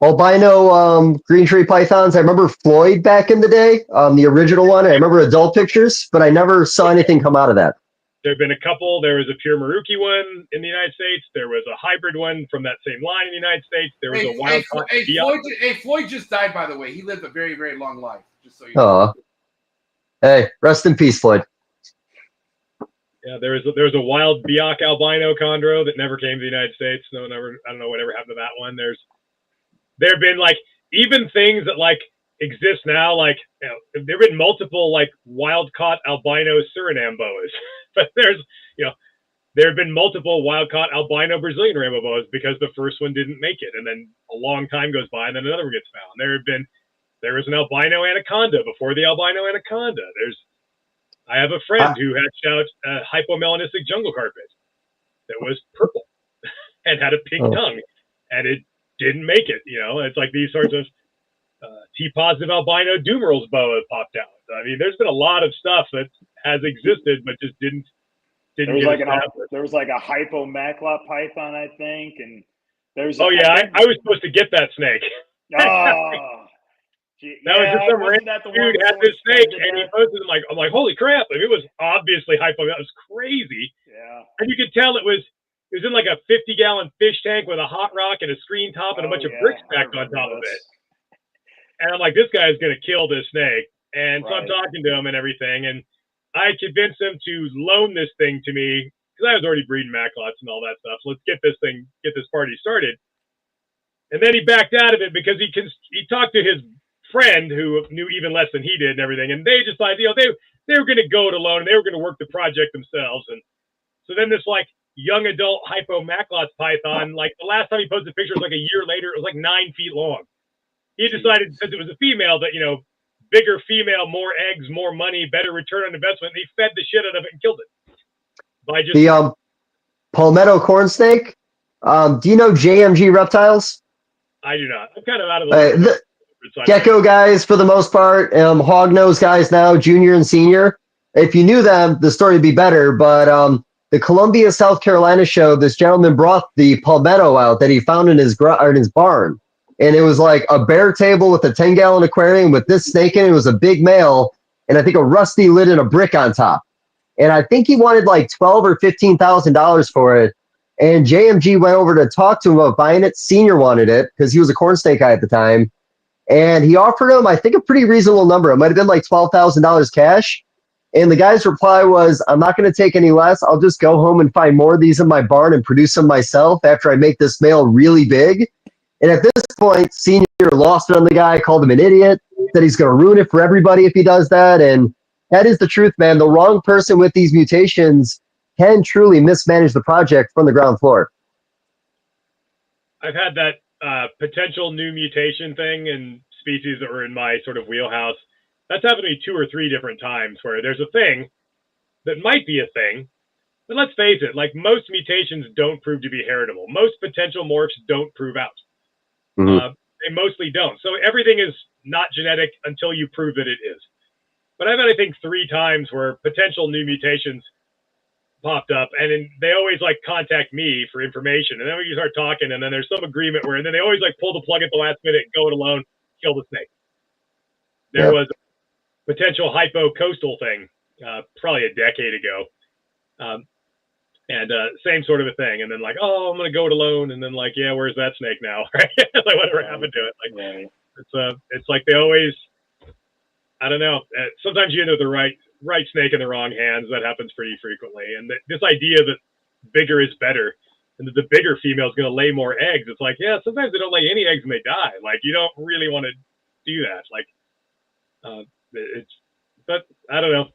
Albino green tree pythons. I remember Floyd back in the day, the original one. I remember adult pictures, but I never saw anything come out of that. There have been a couple. There was a pure Maruki one in the United States. There was a hybrid one from that same line in the United States. There was a wild Floyd just died, by the way. He lived a very, very long life. Just so you know. Hey, rest in peace, Floyd. Yeah, there was a wild Biak albino chondro that never came to the United States. I don't know whatever happened to that one. There have been like even things that like exist now, like there have been multiple like wild caught albino Suriname boas, but there have been multiple wild caught albino Brazilian rainbow boas because the first one didn't make it, and then a long time goes by and then another one gets found. There was an albino anaconda before the albino anaconda. I have a friend who hatched out a hypomelanistic jungle carpet that was purple and had a pink tongue, and it didn't make it. It's like these sorts of T-positive albino Dumeral's boa popped out. I mean, there's been a lot of stuff that has existed but just didn't. There was like a hypomaclot python, I think, and there's. I was supposed to get that snake. That was just some random dude had this snake, and he posted it. I'm like, holy crap! I mean, it was obviously hypo. That was crazy. Yeah. And you could tell it was in like a 50-gallon fish tank with a hot rock and a screen top and a bunch of bricks stacked on top of it. And I'm like, this guy's gonna kill this snake. And so I'm talking to him and everything, and I convinced him to loan this thing to me because I was already breeding maclots and all that stuff. So let's get this party started. And then he backed out of it because he talked to his friend who knew even less than he did and everything, and they decided they were going to go it alone and they were going to work the project themselves. And so then this like young adult hypomaclots python, like the last time he posted a picture was like a year later, it was like 9 feet long. He decided, since it was a female, that bigger female, more eggs, more money, better return on investment, and he fed the shit out of it and killed it by just the palmetto corn snake. Do you know JMG reptiles? I do not. I'm kind of out of the gecko guys for the most part, hognose guys now, junior and senior. If you knew them, the story would be better. But the Columbia, South Carolina show, this gentleman brought the palmetto out that he found in his barn, and it was like a bare table with a 10-gallon aquarium with this snake in it. It was a big male, and I think a rusty lid and a brick on top. And I think he wanted like $12,000 or $15,000 for it. And JMG went over to talk to him about buying it. Senior wanted it because he was a corn snake guy at the time. And he offered him, I think, a pretty reasonable number. It might have been like $12,000 cash. And the guy's reply was, I'm not going to take any less. I'll just go home and find more of these in my barn and produce them myself after I make this male really big. And at this point, Senior lost it on the guy, called him an idiot, said he's going to ruin it for everybody if he does that. And that is the truth, man. The wrong person with these mutations can truly mismanage the project from the ground floor. I've had that potential new mutation thing in species that were in my sort of wheelhouse. That's happened to me 2 or 3 different times where there's a thing that might be a thing, but let's face it, like most mutations don't prove to be heritable. Most potential morphs don't prove out. They mostly don't. So everything is not genetic until you prove that it is. But I've had, I think, 3 times where potential new mutations popped up, and then they always like contact me for information, and then we start talking, and then there's some agreement where, and then they always like pull the plug at the last minute, go it alone, kill the snake. There was a potential hypo-coastal thing probably a decade ago, and same sort of a thing, and then like, oh, I'm gonna go it alone, and then like, yeah, where's that snake now? Right? Like whatever happened to it? Like it's like they always, I don't know. Sometimes you end up with the right snake in the wrong hands. That happens pretty frequently. And this idea that bigger is better and that the bigger female is going to lay more eggs. It's like, yeah, sometimes they don't lay any eggs and they die. Like, you don't really want to do that. Like, but I don't know.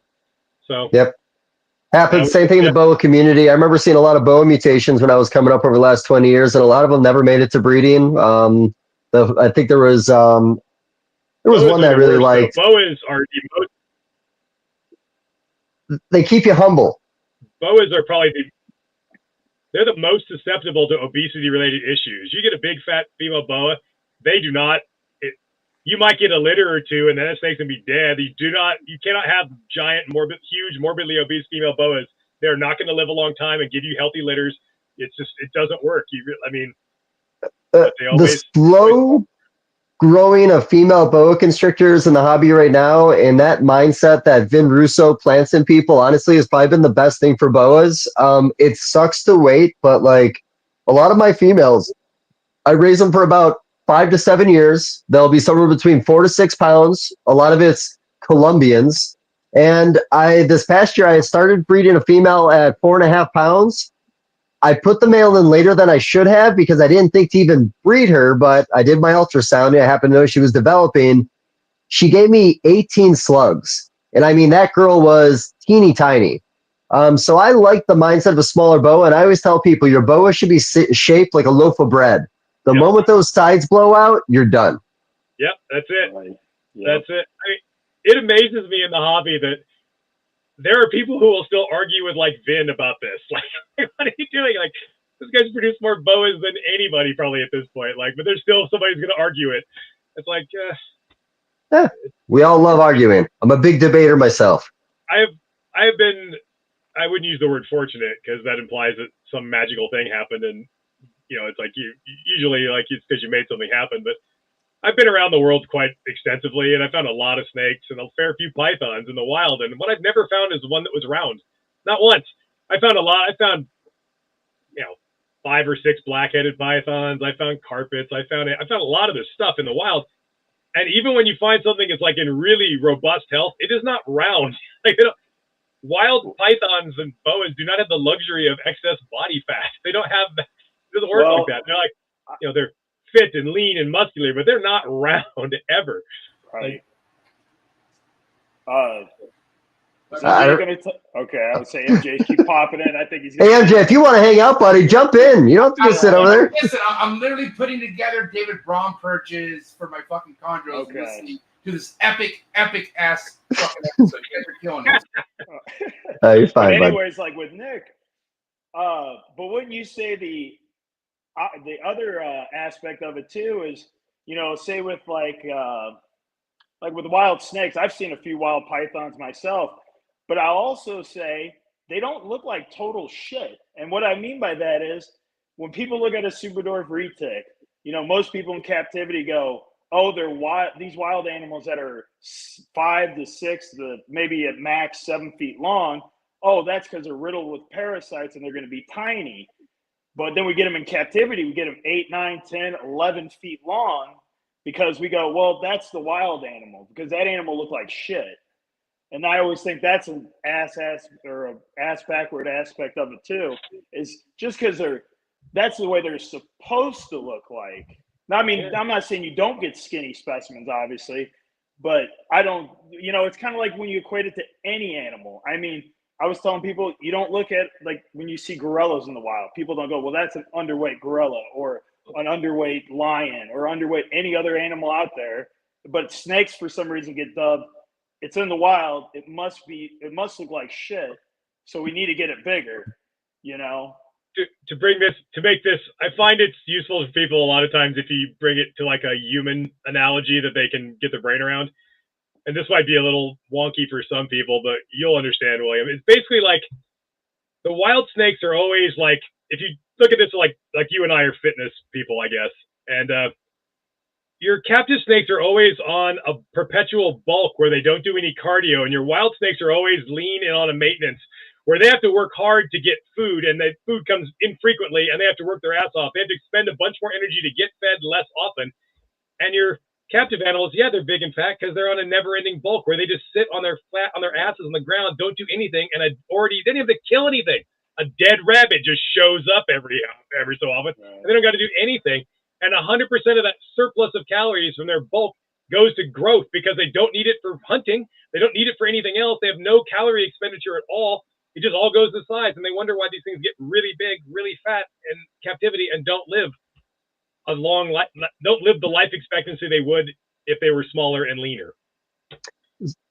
So. Yep. Happens. Same thing in the boa community. I remember seeing a lot of boa mutations when I was coming up over the last 20 years, and a lot of them never made it to breeding. I think there was one that I really liked. Boas are the most. They keep you humble. Boas are probably they're the most susceptible to obesity-related issues. You get a big fat female boa, they do not. You might get a litter or 2, and then that snake's gonna be dead. You cannot have giant, huge, morbidly obese female boas. They're not going to live a long time and give you healthy litters. It's just, it doesn't work. The slow growing of female boa constrictors in the hobby right now, and that mindset that Vin Russo plants in people, honestly, has probably been the best thing for boas. It sucks to wait, but like a lot of my females, I raise them for about 5 to 7 years. They'll be somewhere between 4 to 6 pounds. A lot of it's Colombians. And this past year, I started breeding a female at 4.5 pounds. I put the male in later than I should have because I didn't think to even breed her, but I did my ultrasound and I happened to know she was developing. She gave me 18 slugs. And I mean, that girl was teeny tiny. So I like the mindset of a smaller boa. And I always tell people your boa should be shaped like a loaf of bread. The moment those sides blow out, you're done. Yep, that's it. That's it. It amazes me in the hobby that there are people who will still argue with like Vin about this. Like, what are you doing? Like, this guy's produced more boas than anybody probably at this point. Like, but there's still somebody's going to argue it. It's like, we all love arguing. I'm a big debater myself. I wouldn't use the word fortunate because that implies that some magical thing happened, and it's like you usually like it's because you made something happen. But I've been around the world quite extensively, and I found a lot of snakes and a fair few pythons in the wild. And what I've never found is one that was round. Not once. I found a lot. I found, 5 or 6 black-headed pythons. I found carpets. I found a lot of this stuff in the wild. And even when you find something that's like in really robust health, it is not round. Like wild pythons and boas do not have the luxury of excess body fat. They don't have that. It doesn't work like that. They're like, they're fit and lean and muscular, but they're not round ever. Right. Okay, I would say MJ keep popping in. I think he's. Hey MJ, if you want to hang out, buddy, jump in. You don't have to just sit over there. Listen, I'm literally putting together David Braun perches for my fucking chondros. Okay. Listening to this epic ass fucking episode. You guys are killing it. You're fine, but anyways, like with Nick, but wouldn't you say the other aspect of it too is, say with like with wild snakes, I've seen a few wild pythons myself, but I'll also say they don't look like total shit. And what I mean by that is when people look at a Superdorf retic, most people in captivity go, oh, they're wild. These wild animals that are 5 to 6, maybe at max 7 feet long. Oh, that's because they're riddled with parasites and they're going to be tiny. But then we get them in captivity. We get them 8, 9, 10, 11 feet long because we go, well, that's the wild animal because that animal looked like shit. And I always think that's an ass or a ass backward aspect of it too, is just because that's the way they're supposed to look like. Now, I mean, I'm not saying you don't get skinny specimens, obviously, but I don't, it's kind of like when you equate it to any animal. I mean, I was telling people, you don't look at, like, when you see gorillas in the wild, people don't go, well, that's an underweight gorilla or an underweight lion or underweight any other animal out there. But snakes, for some reason, get dubbed, it's in the wild, it must look like shit, so we need to get it bigger, To make this, I find it's useful for people a lot of times if you bring it to like a human analogy that they can get their brain around. And this might be a little wonky for some people, but you'll understand, William. It's basically like the wild snakes are always like, if you look at this like you and I are fitness people, I guess, and your captive snakes are always on a perpetual bulk where they don't do any cardio, and your wild snakes are always lean and on a maintenance where they have to work hard to get food, and the food comes infrequently, and they have to work their ass off. They have to expend a bunch more energy to get fed less often. And your captive animals, yeah, they're big and fat because they're on a never-ending bulk where they just sit on their asses on the ground, don't do anything, and they didn't have to kill anything. A dead rabbit just shows up every so often, and they don't got to do anything. And 100% of that surplus of calories from their bulk goes to growth because they don't need it for hunting. They don't need it for anything else. They have no calorie expenditure at all. It just all goes to size, and they wonder why these things get really big, really fat in captivity, and don't live the life expectancy they would if they were smaller and leaner.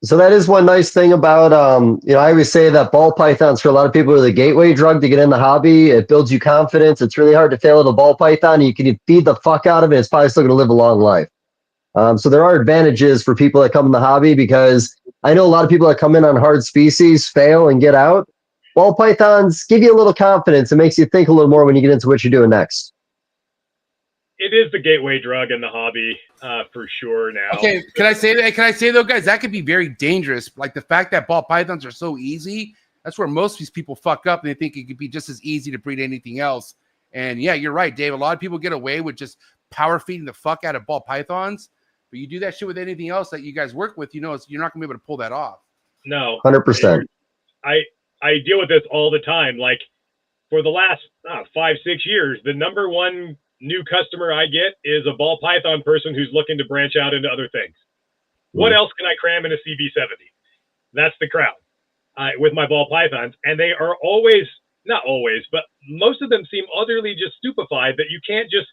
So that is one nice thing about, I always say that ball pythons for a lot of people are the gateway drug to get in the hobby. It builds you confidence. It's really hard to fail at a ball python. You can feed the fuck out of it. It's probably still going to live a long life. So there are advantages for people that come in the hobby, because I know a lot of people that come in on hard species fail and get out. Ball pythons give you a little confidence. It makes you think a little more when you get into what you're doing next. It is the gateway drug in the hobby, for sure now. Okay, can I say that? Can I say though, guys, that could be very dangerous. Like the fact that ball pythons are so easy, that's where most of these people fuck up, and they think it could be just as easy to breed anything else. And yeah, you're right, Dave. A lot of people get away with just power feeding the fuck out of ball pythons, but you do that shit with anything else that you guys work with, you're not gonna be able to pull that off. No, 100%. I deal with this all the time. Like for the last 5-6 years, the number one new customer I get is a ball python person who's looking to branch out into other things. What else can I cram in a CB70? That's the crowd with my ball pythons. And they are always, not always, but most of them seem utterly just stupefied that you can't just,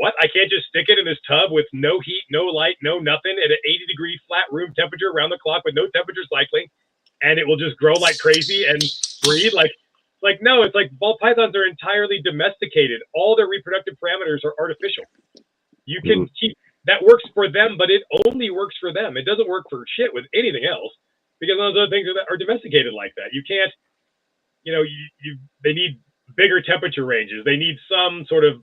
I can't just stick it in this tub with no heat, no light, no nothing at an 80-degree flat room temperature around the clock with no temperature cycling, and it will just grow like crazy and breed like no, it's like ball pythons are entirely domesticated. All their reproductive parameters are artificial. You can keep that works for them, but it only works for them. It doesn't work for shit with anything else because those other things are domesticated like that. You can't, they need bigger temperature ranges. They need some sort of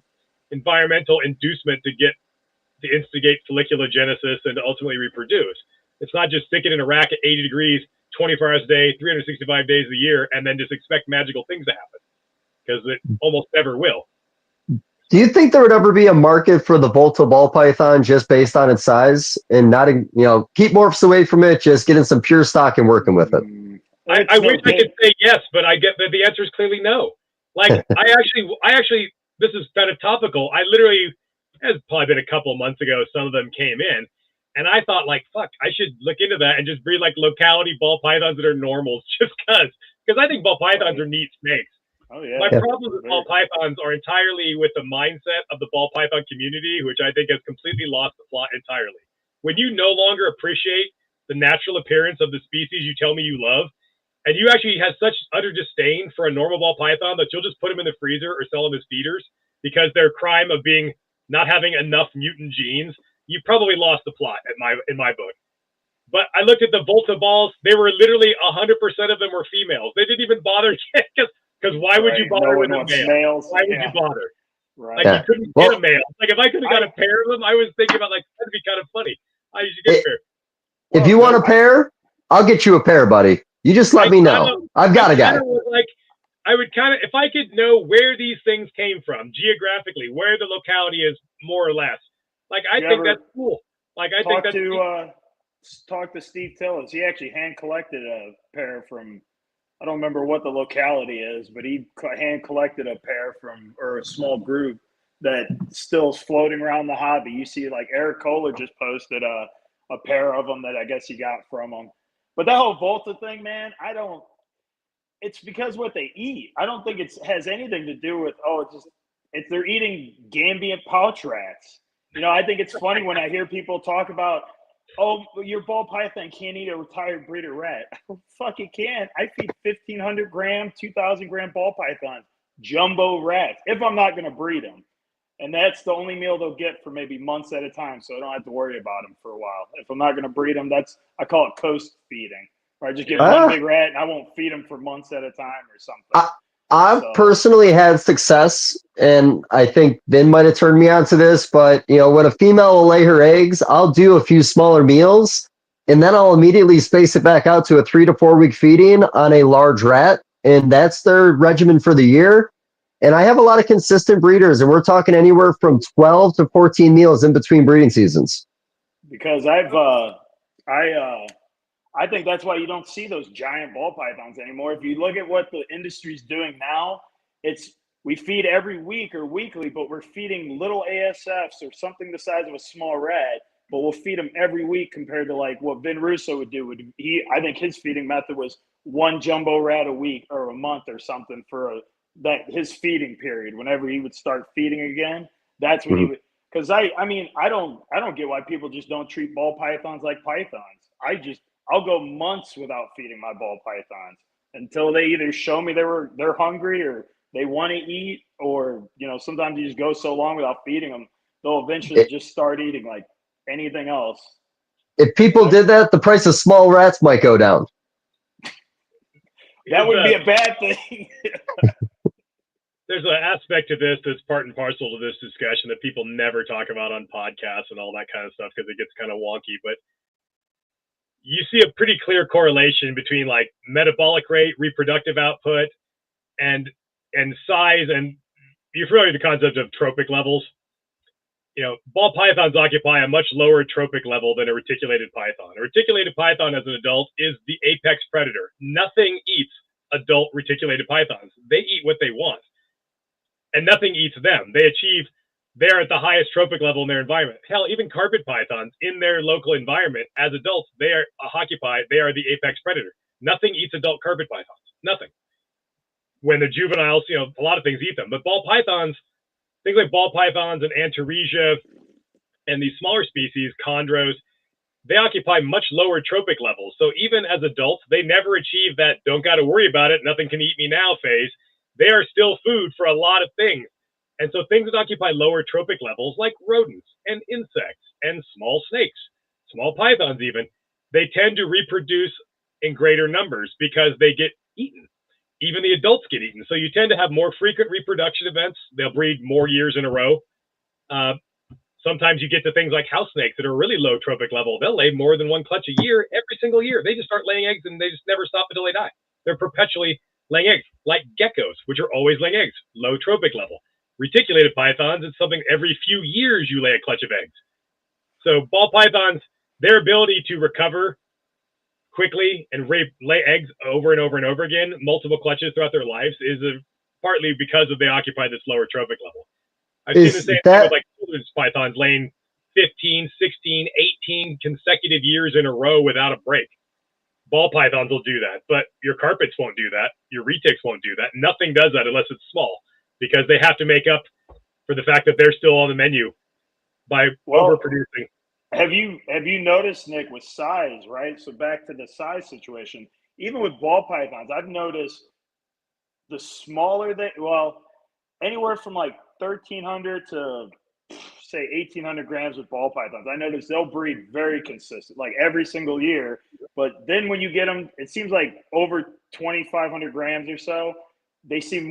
environmental inducement to instigate folliculogenesis and to ultimately reproduce. It's not just stick it in a rack at 80 degrees, 24 hours a day, 365 days a year, and then just expect magical things to happen, because it almost never will. Do you think there would ever be a market for the Volta ball python just based on its size, and not, keep morphs away from it, just getting some pure stock and working with it? I wish I could say yes, but I get that the answer is clearly no. Like I actually, this is kind of topical. It's probably been a couple of months ago, some of them came in. And I thought, like, fuck, I should look into that and just breed like locality ball pythons that are normals, just because I think ball pythons are neat snakes. Oh yeah. My problems with ball pythons are entirely with the mindset of the ball python community, which I think has completely lost the plot entirely. When you no longer appreciate the natural appearance of the species you tell me you love, and you actually have such utter disdain for a normal ball python that you'll just put them in the freezer or sell them as feeders because their crime of not having enough mutant genes, you probably lost the plot in my book. But I looked at the Volta balls; they were literally 100% of them were females. They didn't even bother because why would you bother with a male? Males. Why would you bother? Right. Like you couldn't get a male. Like if I could have got a pair of them, I was thinking about that'd be kind of funny. I should get a pair. If you want a pair, I'll get you a pair, buddy. You just let me know. I've got a guy. I would if I could know where these things came from geographically, where the locality is more or less. Like I think that's cool. Like I think that's talked to Steve Tillis. He actually hand collected a pair from, I don't remember what the locality is, but he hand collected a pair from, or a small group that still is floating around the hobby. You see, like Eric Kohler just posted a pair of them that I guess he got from him. But that whole Volta thing, man, it's because what they eat. I don't think it has anything to do with, it's they're eating Gambian pouch rats. You know, I think it's funny when I hear people talk about, oh, your ball python can't eat a retired breeder rat. Fuck, it can. I feed 1,500 gram, 2,000 gram ball pythons, jumbo rats, if I'm not going to breed them. And that's the only meal they'll get for maybe months at a time, so I don't have to worry about them for a while. If I'm not going to breed them, I call it coast feeding. Or I just get one big rat and I won't feed them for months at a time or something. I've personally had success, and I think Vin might have turned me on to this, but you know, when a female will lay her eggs, I'll do a few smaller meals, and then I'll immediately space it back out to a 3 to 4 week feeding on a large rat, and that's their regimen for the year. And I have a lot of consistent breeders, and we're talking anywhere from 12 to 14 meals in between breeding seasons. Because I think that's why you don't see those giant ball pythons anymore. If you look at what the industry's doing now, we feed every week or weekly, but we're feeding little ASFs or something the size of a small rat, but we'll feed them every week compared to like what Vin Russo would do. I think his feeding method was one jumbo rat a week or a month or something for his feeding period. Whenever he would start feeding again, that's when he would. Because I don't get why people just don't treat ball pythons like pythons. I'll go months without feeding my ball pythons until they either show me they're hungry or they want to eat, or you know, sometimes you just go so long without feeding them, they'll eventually just start eating like anything else. If people did that, the price of small rats might go down. That would be a bad thing. There's an aspect to this that's part and parcel to this discussion that people never talk about on podcasts and all that kind of stuff because it gets kind of wonky. But you see a pretty clear correlation between like metabolic rate, reproductive output, and size. And you're familiar with the concept of trophic levels. You know, ball pythons occupy a much lower trophic level than a reticulated python. A reticulated python as an adult is the apex predator. Nothing eats adult reticulated pythons. They eat what they want. And nothing eats them. They're at the highest trophic level in their environment. Hell, even carpet pythons in their local environment as adults, they are the apex predator. Nothing eats adult carpet pythons. Nothing. When they're juveniles, you know, a lot of things eat them. But ball pythons, things like ball pythons and Antaresia and these smaller species, chondros, they occupy much lower trophic levels. So even as adults, they never achieve that don't got to worry about it, nothing can eat me now phase. They are still food for a lot of things. And so things that occupy lower trophic levels like rodents and insects and small snakes, small pythons even, they tend to reproduce in greater numbers because they get eaten. Even the adults get eaten. So you tend to have more frequent reproduction events. They'll breed more years in a row. Sometimes you get to things like house snakes that are really low trophic level. They'll lay more than one clutch a year, every single year. They just start laying eggs and they just never stop until they die. They're perpetually laying eggs, like geckos, which are always laying eggs, low trophic level. Reticulated pythons, it's something every few years you lay a clutch of eggs. So ball pythons, their ability to recover quickly and lay eggs over and over and over again, multiple clutches throughout their lives, is partly because they occupy this lower trophic level. I've seen the same thing with like children's pythons laying 15, 16, 18 consecutive years in a row without a break. Ball pythons will do that, but your carpets won't do that. Your retics won't do that. Nothing does that unless it's small, because they have to make up for the fact that they're still on the menu by overproducing. Have you noticed, Nick, with size, right? So back to the size situation, even with ball pythons, I've noticed the smaller anywhere from like 1,300 to say 1,800 grams with ball pythons. I noticed they'll breed very consistent, like every single year. But then when you get them, it seems like over 2,500 grams or so, I think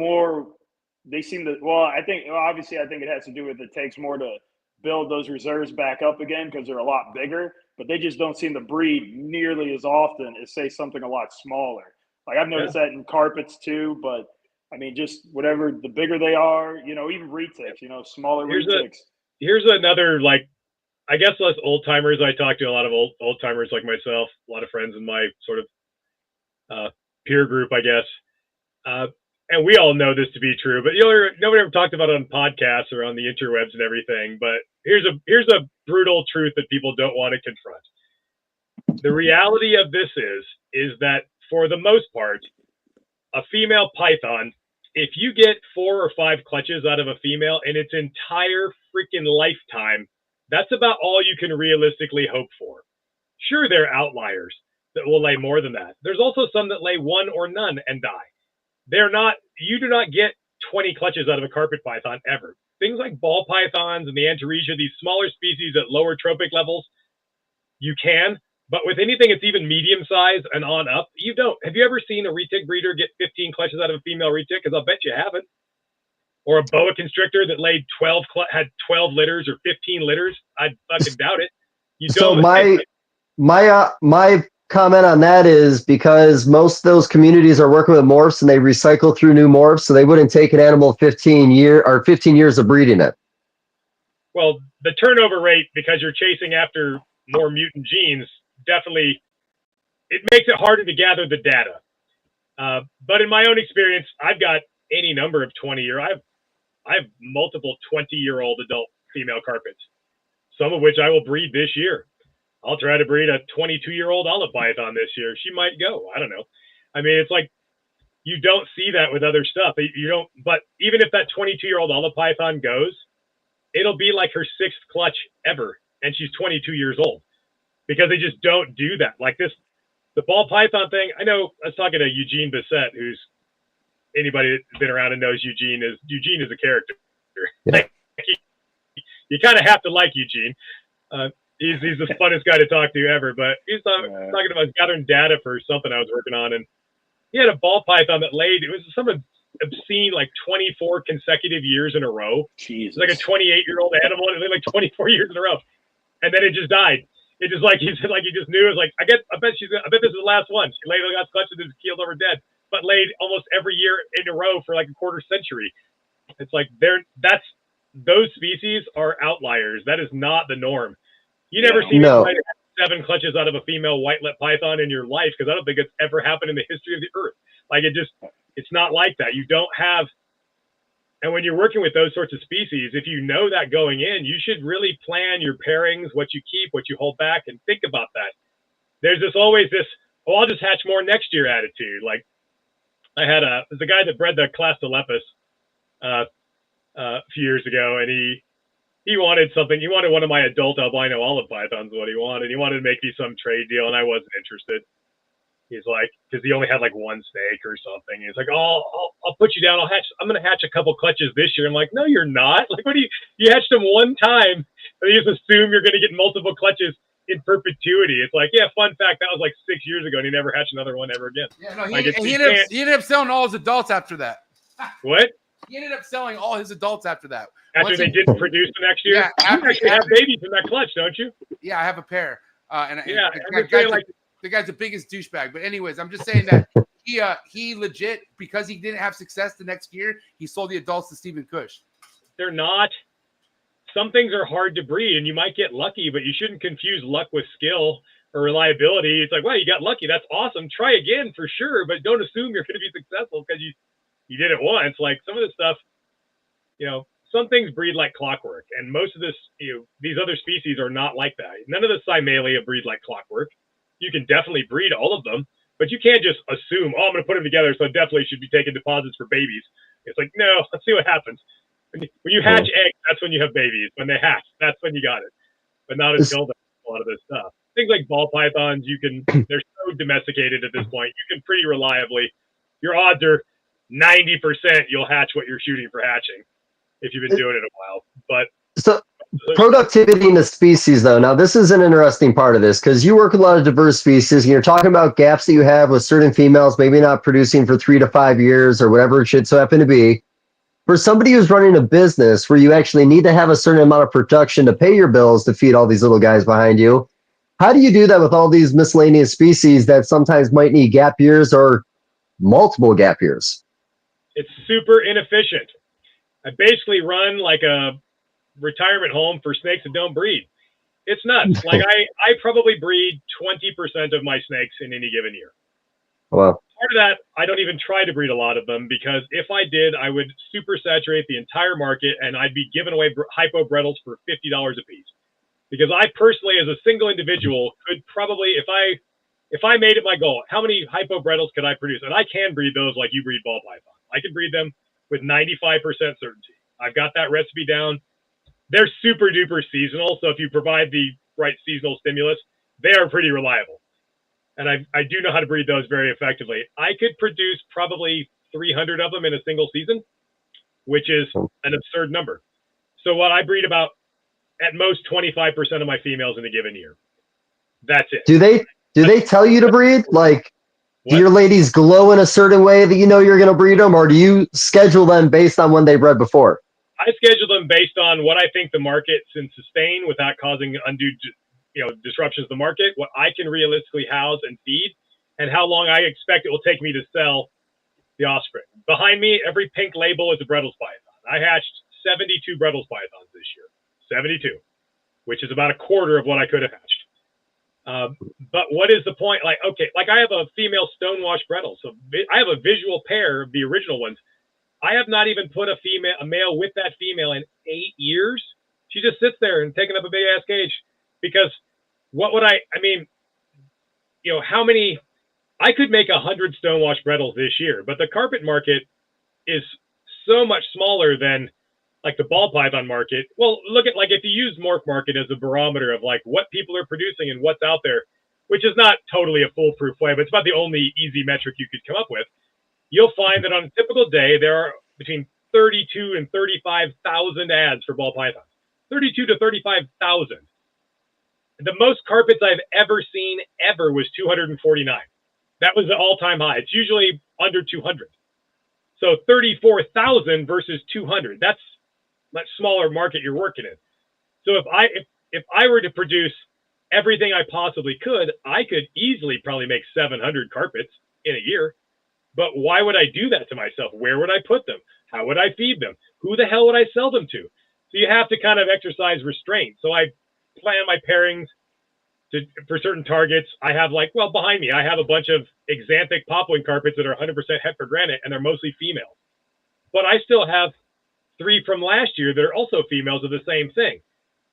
it has to do with it takes more to build those reserves back up again because they're a lot bigger, but they just don't seem to breed nearly as often as say something a lot smaller. Like I've noticed that in carpets too, but I mean, just whatever, the bigger they are, you know, even retics, you know, smaller retics. Here's another like I guess us old timers, I talk to a lot of old timers like myself, a lot of friends in my sort of peer group, I guess. And we all know this to be true, but nobody ever talked about it on podcasts or on the interwebs and everything. But here's a brutal truth that people don't want to confront. The reality of this is that for the most part, a female python, if you get 4 or 5 clutches out of a female in its entire freaking lifetime, that's about all you can realistically hope for. Sure, there are outliers that will lay more than that. There's also some that lay 1 or none and die. You do not get 20 clutches out of a carpet python ever. Things like ball pythons and the Antaresia, these smaller species at lower trophic levels, you can, but with anything that's even medium size and on up, you don't. Have you ever seen a retic breeder get 15 clutches out of a female retic? Because I'll bet you haven't. Or a boa constrictor that laid had 12 litters or 15 litters? I fucking doubt it. You don't. So my comment on that is because most of those communities are working with morphs and they recycle through new morphs, so they wouldn't take an animal 15 years of breeding it. Well, the turnover rate, because you're chasing after more mutant genes, definitely it makes it harder to gather the data. But in my own experience, I've got any number of 20-year. I have multiple 20-year-old adult female carpets, some of which I will breed this year. I'll try to breed a 22-year-old olive python this year. She might go. I don't know. I mean, it's like you don't see that with other stuff. You don't. But even if that 22-year-old olive python goes, it'll be like her 6th clutch ever, and she's 22 years old, because they just don't do that. Like the ball python thing. I know. I was talking to Eugene Bissett, who's anybody that's been around and knows Eugene is a character. Yeah. Like, you kind of have to like Eugene. He's the funnest guy to talk to ever, but he's talking about gathering data for something I was working on, and he had a ball python that laid, it was some obscene, like 24 consecutive years in a row. Jesus. It was like a 28-year-old animal, and it laid like 24 years in a row, and then it just died. It just like he said, like he just knew. It was like, I bet this is the last one. She laid, got clutched, and just keeled over dead, but laid almost every year in a row for like a quarter century. It's like those species are outliers. That is not the norm. You never see me try to have 7 clutches out of a female white-lip python in your life, because I don't think it's ever happened in the history of the earth. Like it's not like that. You don't have, and when you're working with those sorts of species, if you know that going in, you should really plan your pairings, what you keep, what you hold back, and think about that. There's always this, oh, I'll just hatch more next year attitude. Like there's a guy that bred the Clastolepis a few years ago, and he wanted something. He wanted one of my adult albino olive pythons. What he wanted. He wanted to make me some trade deal, and I wasn't interested. He's like, because he only had like 1 snake or something. He's like, oh, I'll put you down. I'm going to hatch a couple clutches this year. I'm like, no, you're not. Like, what you hatched them one time, and you just assume you're going to get multiple clutches in perpetuity. It's like, yeah, fun fact, that was like 6 years ago, and he never hatched another one ever again. Yeah, no, he ended up selling all his adults after that. What? He ended up selling all his adults after that. After they didn't produce the next year? Yeah, you actually have babies in that clutch, don't you? Yeah, I have a pair. The guy's the biggest douchebag. But anyways, I'm just saying that he legit, because he didn't have success the next year, he sold the adults to Stephen Cush. They're not. Some things are hard to breed, and you might get lucky, but you shouldn't confuse luck with skill or reliability. It's like, well, you got lucky. That's awesome. Try again for sure, but don't assume you're going to be successful because you did it once. Like some of the stuff, some things breed like clockwork, and most of this, these other species are not like that. None of the Cymalia breed like clockwork. You can definitely breed all of them, but you can't just assume, oh, I'm going to put them together, so I definitely should be taking deposits for babies. It's like, no, let's see what happens. When you hatch eggs, that's when you have babies. When they hatch, that's when you got it. But not until then, a lot of this stuff. Things like ball pythons, they're so domesticated at this point. You can pretty reliably, your odds are 90% you'll hatch what you're shooting for hatching if you've been doing it a while. But so productivity in the species, though. Now, this is an interesting part of this because you work with a lot of diverse species, and you're talking about gaps that you have with certain females, maybe not producing for 3 to 5 years or whatever it should so happen to be. For somebody who's running a business where you actually need to have a certain amount of production to pay your bills to feed all these little guys behind you, how do you do that with all these miscellaneous species that sometimes might need gap years or multiple gap years? It's super inefficient. I basically run like a retirement home for snakes that don't breed. It's nuts. Like I probably breed 20% of my snakes in any given year. Well, Part of that, I don't even try to breed a lot of them, because if I did, I would super saturate the entire market and I'd be giving away hypo brettles for $50 a piece. Because I personally, as a single individual, could probably, if I made it my goal, how many hypo brettles could I produce? And I can breed those like you breed ball python. I can breed them with 95% certainty. I've got that recipe down. They're super duper seasonal. So if you provide the right seasonal stimulus, they are pretty reliable. And I do know how to breed those very effectively. I could produce probably 300 of them in a single season, which is an absurd number. So what I breed about at most 25% of my females in a given year. That's it. do they tell you to breed? Like, do What? your ladies glow in a certain way that you know you're going to breed them, or do you schedule them based on when they bred before? I schedule them based on what I think the market can sustain without causing undue, disruptions to the market, what I can realistically house and feed, and how long I expect it will take me to sell the offspring. Behind me, every pink label is a Brettles python. I hatched 72 Brettles pythons this year, 72, which is about a quarter of what I could have hatched. But what is the point? Like, okay, like I have a female stonewash Brettles, so I have a visual pair of the original ones. I have not even put a male with that female in 8 years. She just sits there and taking up a big ass cage. Because what would how many, I could make 100 stonewash Brettles this year, but the carpet market is so much smaller than like the ball python market. Well, look at, like, if you use MORPH market as a barometer of like what people are producing and what's out there, which is not totally a foolproof way, but it's about the only easy metric you could come up with. You'll find that on a typical day, there are between 32 and 35,000 ads for ball pythons. 32 to 35,000. The most carpets I've ever seen ever was 249. That was the all-time high. It's usually under 200. So 34,000 versus 200. That's much smaller market you're working in. So if I were to produce everything I possibly could, I could easily probably make 700 carpets in a year. But why would I do that to myself? Where would I put them? How would I feed them? Who the hell would I sell them to? So you have to kind of exercise restraint. So I plan my pairings for certain targets. I have behind me, I have a bunch of Xanthic popwing carpets that are 100% het for granite, and they're mostly females. But I still have 3 from last year that are also females of the same thing.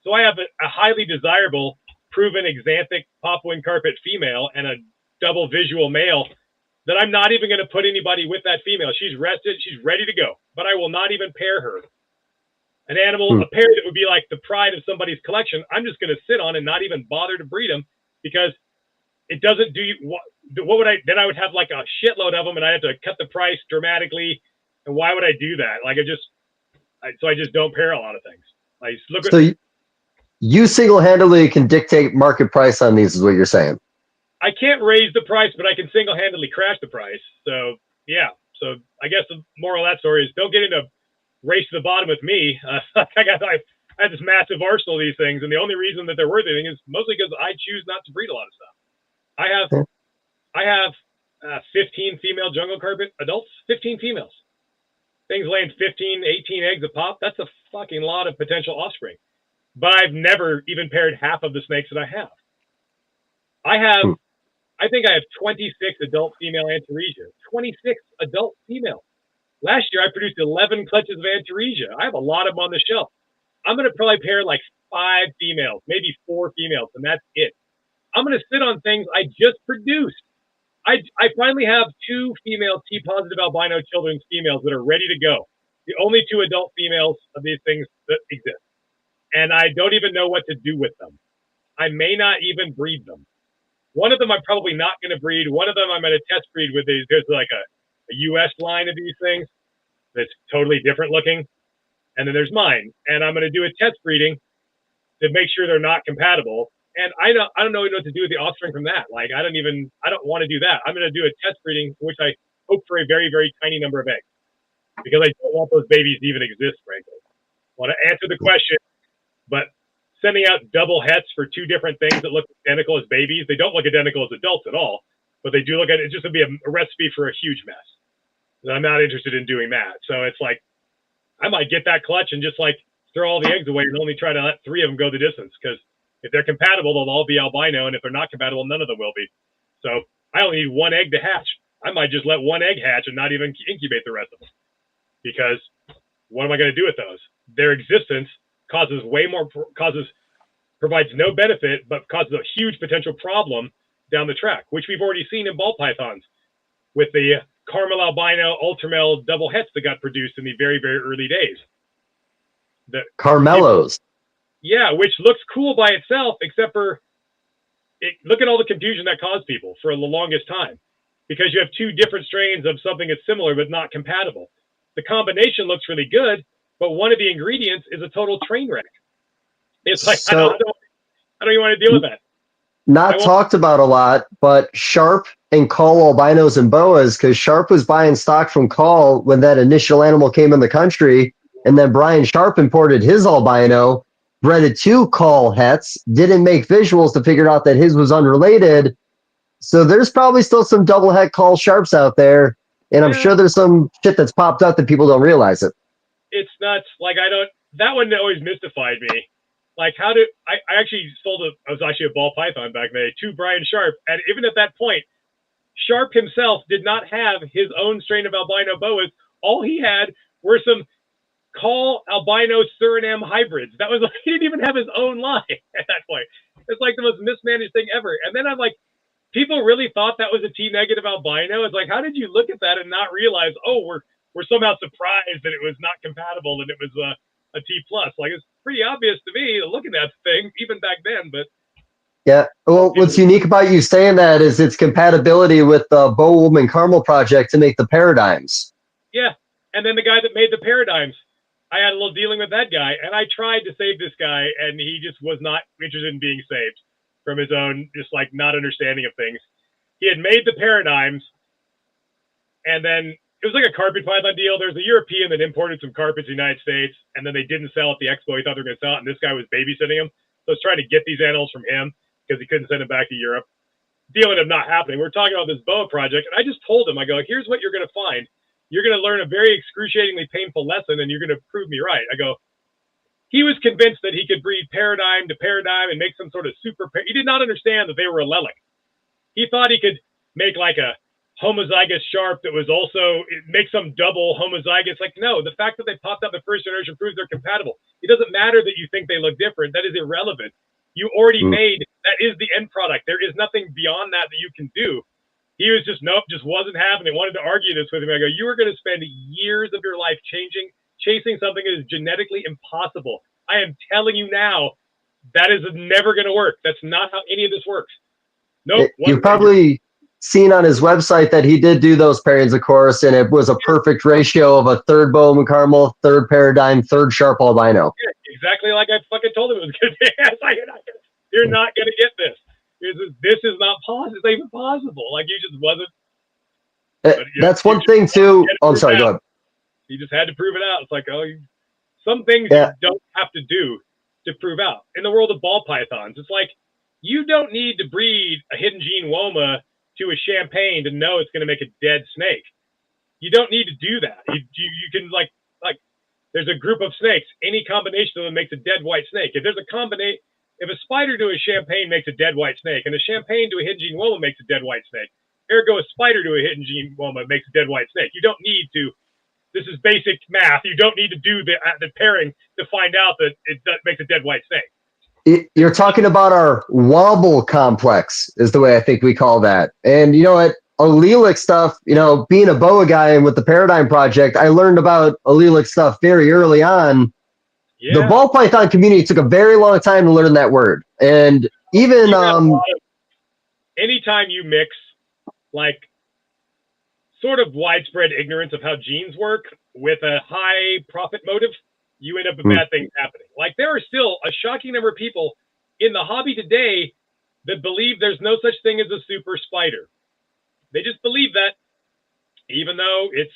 So I have a highly desirable, proven Xanthic popwing carpet female and a double visual male that I'm not even going to put anybody with that female. She's rested. She's ready to go, but I will not even pair her. An animal, a pair that would be like the pride of somebody's collection, I'm just going to sit on and not even bother to breed them, because it doesn't do you, what would I, then I would have like a shitload of them and I have to cut the price dramatically. And why would I do that? Like so I just don't pair a lot of things. Like look at. You single-handedly can dictate market price on these, is what you're saying. I can't raise the price, but I can single-handedly crash the price. So yeah. So I guess the moral of that story is don't get into race to the bottom with me. I had this massive arsenal of these things, and the only reason that they're worth anything is mostly because I choose not to breed a lot of stuff. I have 15 female jungle carpet adults, 15 females. Things laying 15, 18 eggs a pop. That's a fucking lot of potential offspring. But I've never even paired half of the snakes that I have. I think I have 26 adult female Antaresia. 26 adult females. Last year, I produced 11 clutches of Antaresia. I have a lot of them on the shelf. I'm going to probably pair like 5 females, maybe 4 females, and that's it. I'm going to sit on things I just produced. I finally have 2 female T-positive albino children's females that are ready to go. The only 2 adult females of these things that exist. And I don't even know what to do with them. I may not even breed them. One of them I'm probably not going to breed. One of them I'm going to test breed with these. There's like a US line of these things that's totally different looking. And then there's mine. And I'm going to do a test breeding to make sure they're not compatible. And I don't know what to do with the offspring from that. Like, I don't want to do that. I'm going to do a test breeding, which I hope for a very, very tiny number of eggs, because I don't want those babies to even exist, frankly. I want to answer the question, but sending out double hets for 2 different things that look identical as babies, they don't look identical as adults at all, but they do look at it. It's just going to be a recipe for a huge mess. And I'm not interested in doing that. So it's like, I might get that clutch and just like throw all the eggs away and only try to let 3 of them go the distance, because If they're compatible, they'll all be albino, and if they're not compatible, none of them will be. So I only need one egg to hatch. I might just let one egg hatch and not even incubate the rest of them, because what am I going to do with those? Their existence provides no benefit, but causes a huge potential problem down the track, which we've already seen in ball pythons with the caramel albino ultramel double hets that got produced in the very, very early days. The Carmelos. Yeah, which looks cool by itself, except for look at all the confusion that caused people for the longest time, because you have two different strains of something that's similar but not compatible. The combination looks really good, but one of the ingredients is a total train wreck. It's like, So, I don't even want to deal with that. Not talked about a lot, but Sharp and Call albinos and boas, because Sharp was buying stock from Call when that initial animal came in the country, and then Brian Sharp imported his albino, bred it to Call hets, didn't make visuals to figure out that his was unrelated. So there's probably still some double het Call Sharps out there, and I'm sure there's some shit that's popped up that people don't realize it. It's nuts. Like, that one always mystified me. Like, I actually I was actually a ball python back then, to Brian Sharp. And even at that point, Sharp himself did not have his own strain of albino boas. All he had were some Call albino Suriname hybrids. That was like, he didn't even have his own line at that point. It's like the most mismanaged thing ever. And then I'm like, people really thought that was a T negative albino. It's like, how did you look at that and not realize, oh, we're somehow surprised that it was not compatible and it was a T plus? Like, it's pretty obvious to me looking at the thing even back then. But yeah, well, what's unique about you saying that is its compatibility with the Bo Woman Carmel project to make the paradigms. Yeah, and then the guy that made the paradigms, I had a little dealing with that guy, and I tried to save this guy, and he just was not interested in being saved from his own just like not understanding of things. He had made the paradigms, and then it was like a carpet python deal. There's a European that imported some carpets in the United States, and then they didn't sell at the expo. He thought they were going to sell it, and this guy was babysitting him. So I was trying to get these animals from him because he couldn't send them back to Europe. Deal ended up not happening. We're talking about this boa project, and I just told him, I go, here's what you're going to find. You're going to learn a very excruciatingly painful lesson, and you're going to prove me right. I go, he was convinced that he could breed paradigm to paradigm and make some sort of super. He did not understand that they were allelic. He thought he could make like a homozygous Sharp that was also make some double homozygous. Like, no, the fact that they popped up the first generation proves they're compatible. It doesn't matter that you think they look different. That is irrelevant. You already made, that is the end product. There is nothing beyond that you can do. He was just, nope, just wasn't having it. Wanted to argue this with him. I go, you are going to spend years of your life chasing something that is genetically impossible. I am telling you now, that is never going to work. That's not how any of this works. Nope. You've probably seen on his website that he did do those pairings, of course, and it was a perfect ratio of a third Bowman Carmel, third paradigm, third Sharp albino. Yeah, exactly like I fucking told him it was going to be. You're not going to get this. This is not possible. It's not even possible. Like, you just wasn't. But, that's one thing too. Oh, I'm sorry. Go ahead. You just had to prove it out. It's like, some things you don't have to do to prove out. In the world of ball pythons, it's like you don't need to breed a hidden gene woma to a champagne to know it's going to make a dead snake. You don't need to do that. You can like there's a group of snakes. Any combination of them makes a dead white snake. If there's if a spider to a champagne makes a dead white snake, and a champagne to a hidden gene woma makes a dead white snake, ergo a spider to a hidden gene woma makes a dead white snake. You don't need to. This is basic math. You don't need to do the pairing to find out that it makes a dead white snake. You're talking about our Wobble complex is the way I think we call that. And you know what? Allelic stuff, being a boa guy and with the Paradigm Project, I learned about allelic stuff very early on. Yeah. The ball python community took a very long time to learn that word. And even anytime you mix like sort of widespread ignorance of how genes work with a high profit motive, you end up with bad things happening. Like, there are still a shocking number of people in the hobby today that believe there's no such thing as a super spider. They just believe that, even though it's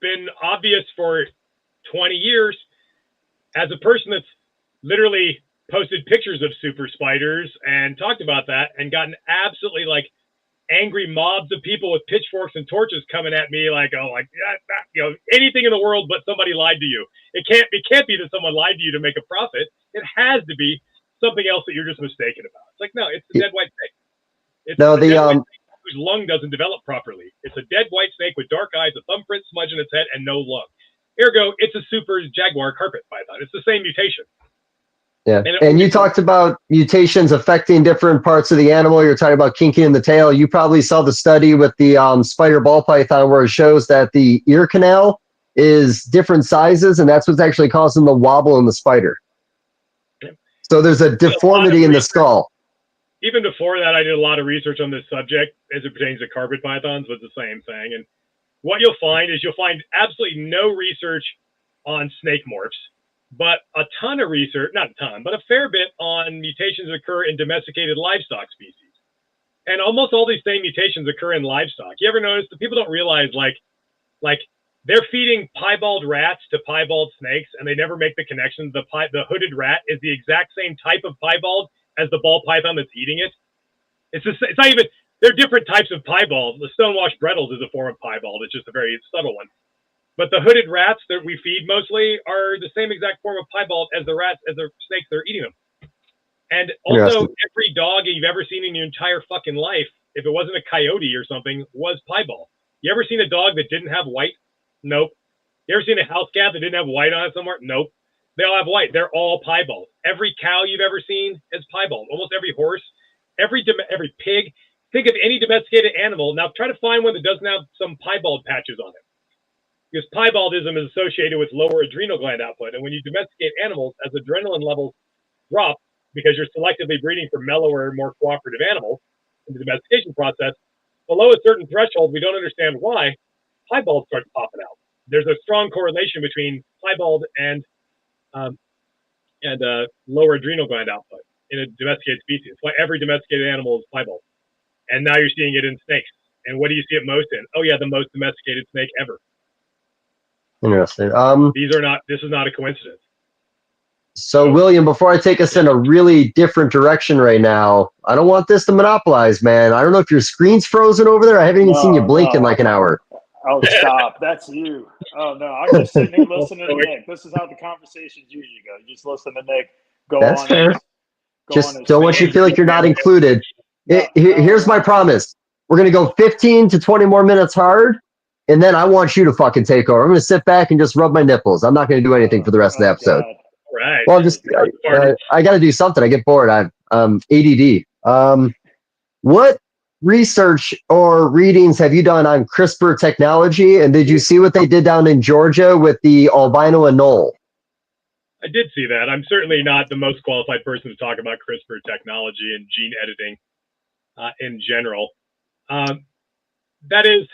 been obvious for 20 years. As a person that's literally posted pictures of super spiders and talked about that and gotten absolutely like angry mobs of people with pitchforks and torches coming at me like, anything in the world but somebody lied to you. It can't be that someone lied to you to make a profit. It has to be something else that you're just mistaken about. It's like, no, it's the dead white snake. It's No, a dead white snake whose lung doesn't develop properly. It's a dead white snake with dark eyes, a thumbprint smudge in its head, and no lung. Ergo, it's a super jaguar carpet python. It's the same mutation. Yeah, and you talked about mutations affecting different parts of the animal. You're talking about kinking in the tail. You probably saw the study with the spider ball python where it shows that the ear canal is different sizes, and that's what's actually causing the wobble in the spider. So there's a deformity in the skull. Even before that, I did a lot of research on this subject as it pertains to carpet pythons, but it's the same thing. And what you'll find is you'll find absolutely no research on snake morphs, but a ton of research, not a ton, but a fair bit on mutations that occur in domesticated livestock species. And almost all these same mutations occur in livestock. You ever notice that people don't realize, like they're feeding piebald rats to piebald snakes, and they never make the connection. The hooded rat is the exact same type of piebald as the ball python that's eating it. It's not even, they're different types of piebald. The stonewashed Brettles is a form of piebald. It's just a very subtle one. But the hooded rats that we feed mostly are the same exact form of piebald as the rats, as the snakes that are eating them. And also, every dog you've ever seen in your entire fucking life, if it wasn't a coyote or something, was piebald. You ever seen a dog that didn't have white? Nope. You ever seen a house cat that didn't have white on it somewhere? Nope. They all have white. They're all piebald. Every cow you've ever seen is piebald. Almost every horse, every pig. Think of any domesticated animal. Now try to find one that doesn't have some piebald patches on it. Because piebaldism is associated with lower adrenal gland output. And when you domesticate animals, as adrenaline levels drop, because you're selectively breeding for mellower, more cooperative animals in the domestication process, below a certain threshold, we don't understand why, piebald starts popping out. There's a strong correlation between piebald and lower adrenal gland output in a domesticated species. That's why every domesticated animal is piebald. And now you're seeing it in snakes. And what do you see it most in? Oh yeah, the most domesticated snake ever. Interesting. This is not a coincidence. So William, before I take us in a really different direction right now, I don't want this to monopolize, man. I don't know if your screen's frozen over there. I haven't even seen you blink in like an hour. Oh, stop. That's you. Oh, no. I'm just sitting here listening to Nick. This is how the conversations usually go. You just listen to Nick. That's fair. Just don't want you to feel like you're not included. Here's my promise. We're going to go 15 to 20 more minutes hard, and then I want you to fucking take over. I'm going to sit back and just rub my nipples. I'm not going to do anything for the rest of the episode. God. Right. Well, I got to do something. I get bored. I'm ADD. What research or readings have you done on CRISPR technology? And did you see what they did down in Georgia with the albino anole? I did see that. I'm certainly not the most qualified person to talk about CRISPR technology and gene editing in general. That is,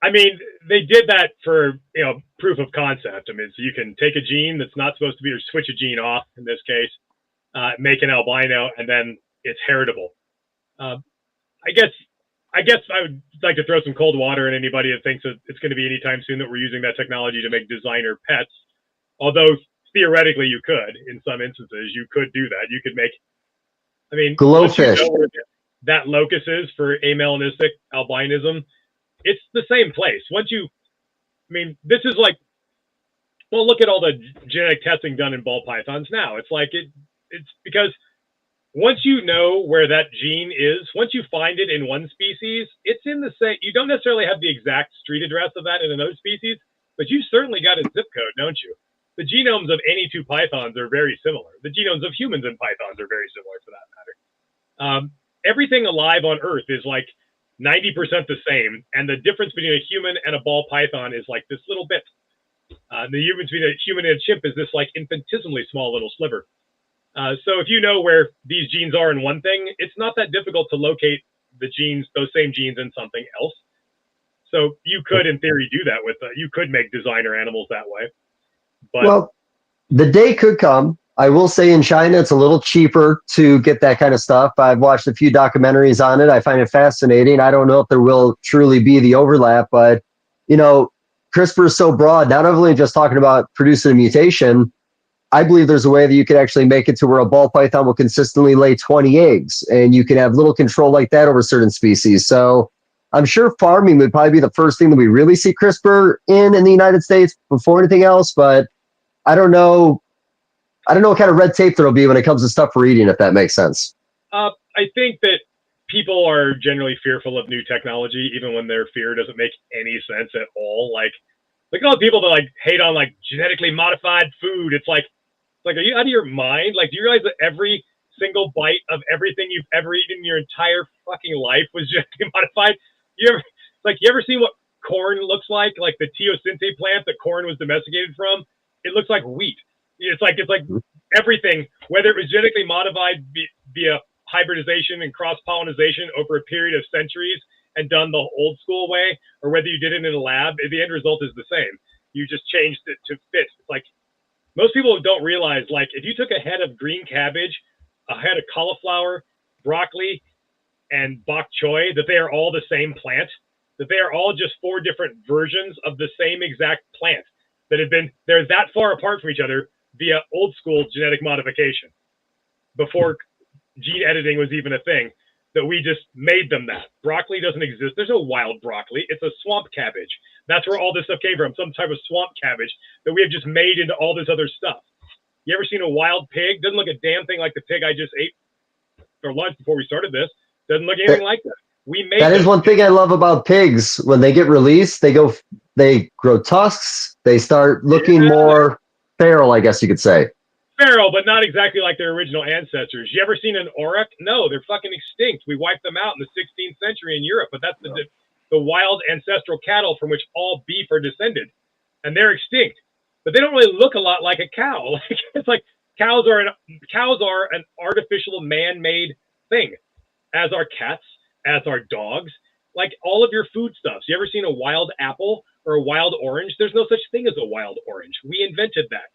I mean, they did that for, proof of concept. I mean, so you can take a gene that's not supposed to be, or switch a gene off, in this case, make an albino, and then it's heritable. I guess I would like to throw some cold water at anybody that thinks that it's going to be anytime soon that we're using that technology to make designer pets. Although theoretically you could, in some instances, you could do that. You could make, glowfish. You know where that locus is for amelanistic albinism, it's the same place. This is like, well, look at all the genetic testing done in ball pythons now. It's like it's because once you know where that gene is, once you find it in one species, it's in the same, you don't necessarily have the exact street address of that in another species, but you certainly got a zip code, don't you? The genomes of any two pythons are very similar. The genomes of humans and pythons are very similar, for that matter. Everything alive on Earth is like 90% the same, and the difference between a human and a ball python is like this little bit. The difference between a human and a chimp is this like infinitesimally small little sliver. So if you know where these genes are in one thing, it's not that difficult to locate the genes, those same genes, in something else. So you could, in theory, do that with, you could make designer animals that way. But, well, the day could come. I will say in China, it's a little cheaper to get that kind of stuff. I've watched a few documentaries on it. I find it fascinating. I don't know if there will truly be the overlap, but, CRISPR is so broad, not only just talking about producing a mutation. I believe there's a way that you could actually make it to where a ball python will consistently lay 20 eggs, and you can have little control like that over certain species. So I'm sure farming would probably be the first thing that we really see CRISPR in the United States before anything else, but I don't know I don't know what kind of red tape there'll be when it comes to stuff we're eating, if that makes sense. I think that people are generally fearful of new technology, even when their fear doesn't make any sense at all. Like all the people that like hate on like genetically modified food. It's like, are you out of your mind? Like, do you realize that every single bite of everything you've ever eaten in your entire fucking life was genetically modified? You ever seen what corn looks like the teosinte plant that corn was domesticated from? It looks like wheat. It's like everything, whether it was genetically modified via hybridization and cross-pollination over a period of centuries and done the old school way, or whether you did it in a lab, the end result is the same. You just changed it to fit. It's like, most people don't realize, like, if you took a head of green cabbage, a head of cauliflower, broccoli, and bok choy, that they are all the same plant, that they are all just 4 different versions of the same exact plant that they're that far apart from each other via old school genetic modification before gene editing was even a thing, that we just made them that. Broccoli doesn't exist. There's no wild broccoli. It's a swamp cabbage. That's where all this stuff came from, some type of swamp cabbage that we have just made into all this other stuff. You ever seen a wild pig? Doesn't look a damn thing like the pig I just ate for lunch before we started this. Doesn't look anything like that. We made that. Is one thing I love about pigs. When they get released, they grow tusks. They start looking more feral, I guess you could say. Feral, but not exactly like their original ancestors. You ever seen an auroch? No, they're fucking extinct. We wiped them out in the 16th century in Europe, but that's the wild ancestral cattle from which all beef are descended, and they're extinct. But they don't really look a lot like a cow. It's like cows are an artificial man-made thing, as are cats, as are dogs. Like all of your foodstuffs. You ever seen a wild apple or a wild orange? There's no such thing as a wild orange. We invented that.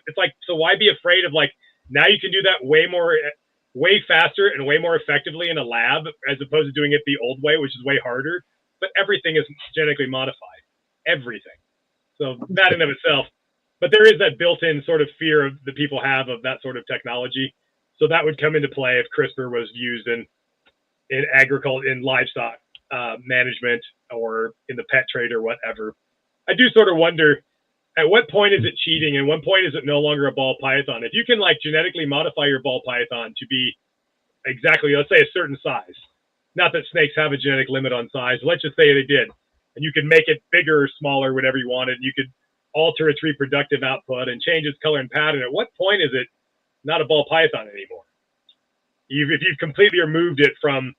It's like, so why be afraid of, like, now you can do that way faster and way more effectively in a lab as opposed to doing it the old way, which is way harder. But everything is genetically modified. Everything. So that in of itself. But there is that built-in sort of fear of the people have of that sort of technology. So that would come into play if CRISPR was used in agriculture, in livestock management, or in the pet trade or whatever. I do sort of wonder, at what point is it cheating and what point is it no longer a ball python? If you can like genetically modify your ball python to be exactly, let's say, a certain size, not that snakes have a genetic limit on size, let's just say they did, and you could make it bigger or smaller, whatever you wanted, you could alter its reproductive output and change its color and pattern, at what point is it not a ball python anymore? If you've completely removed it from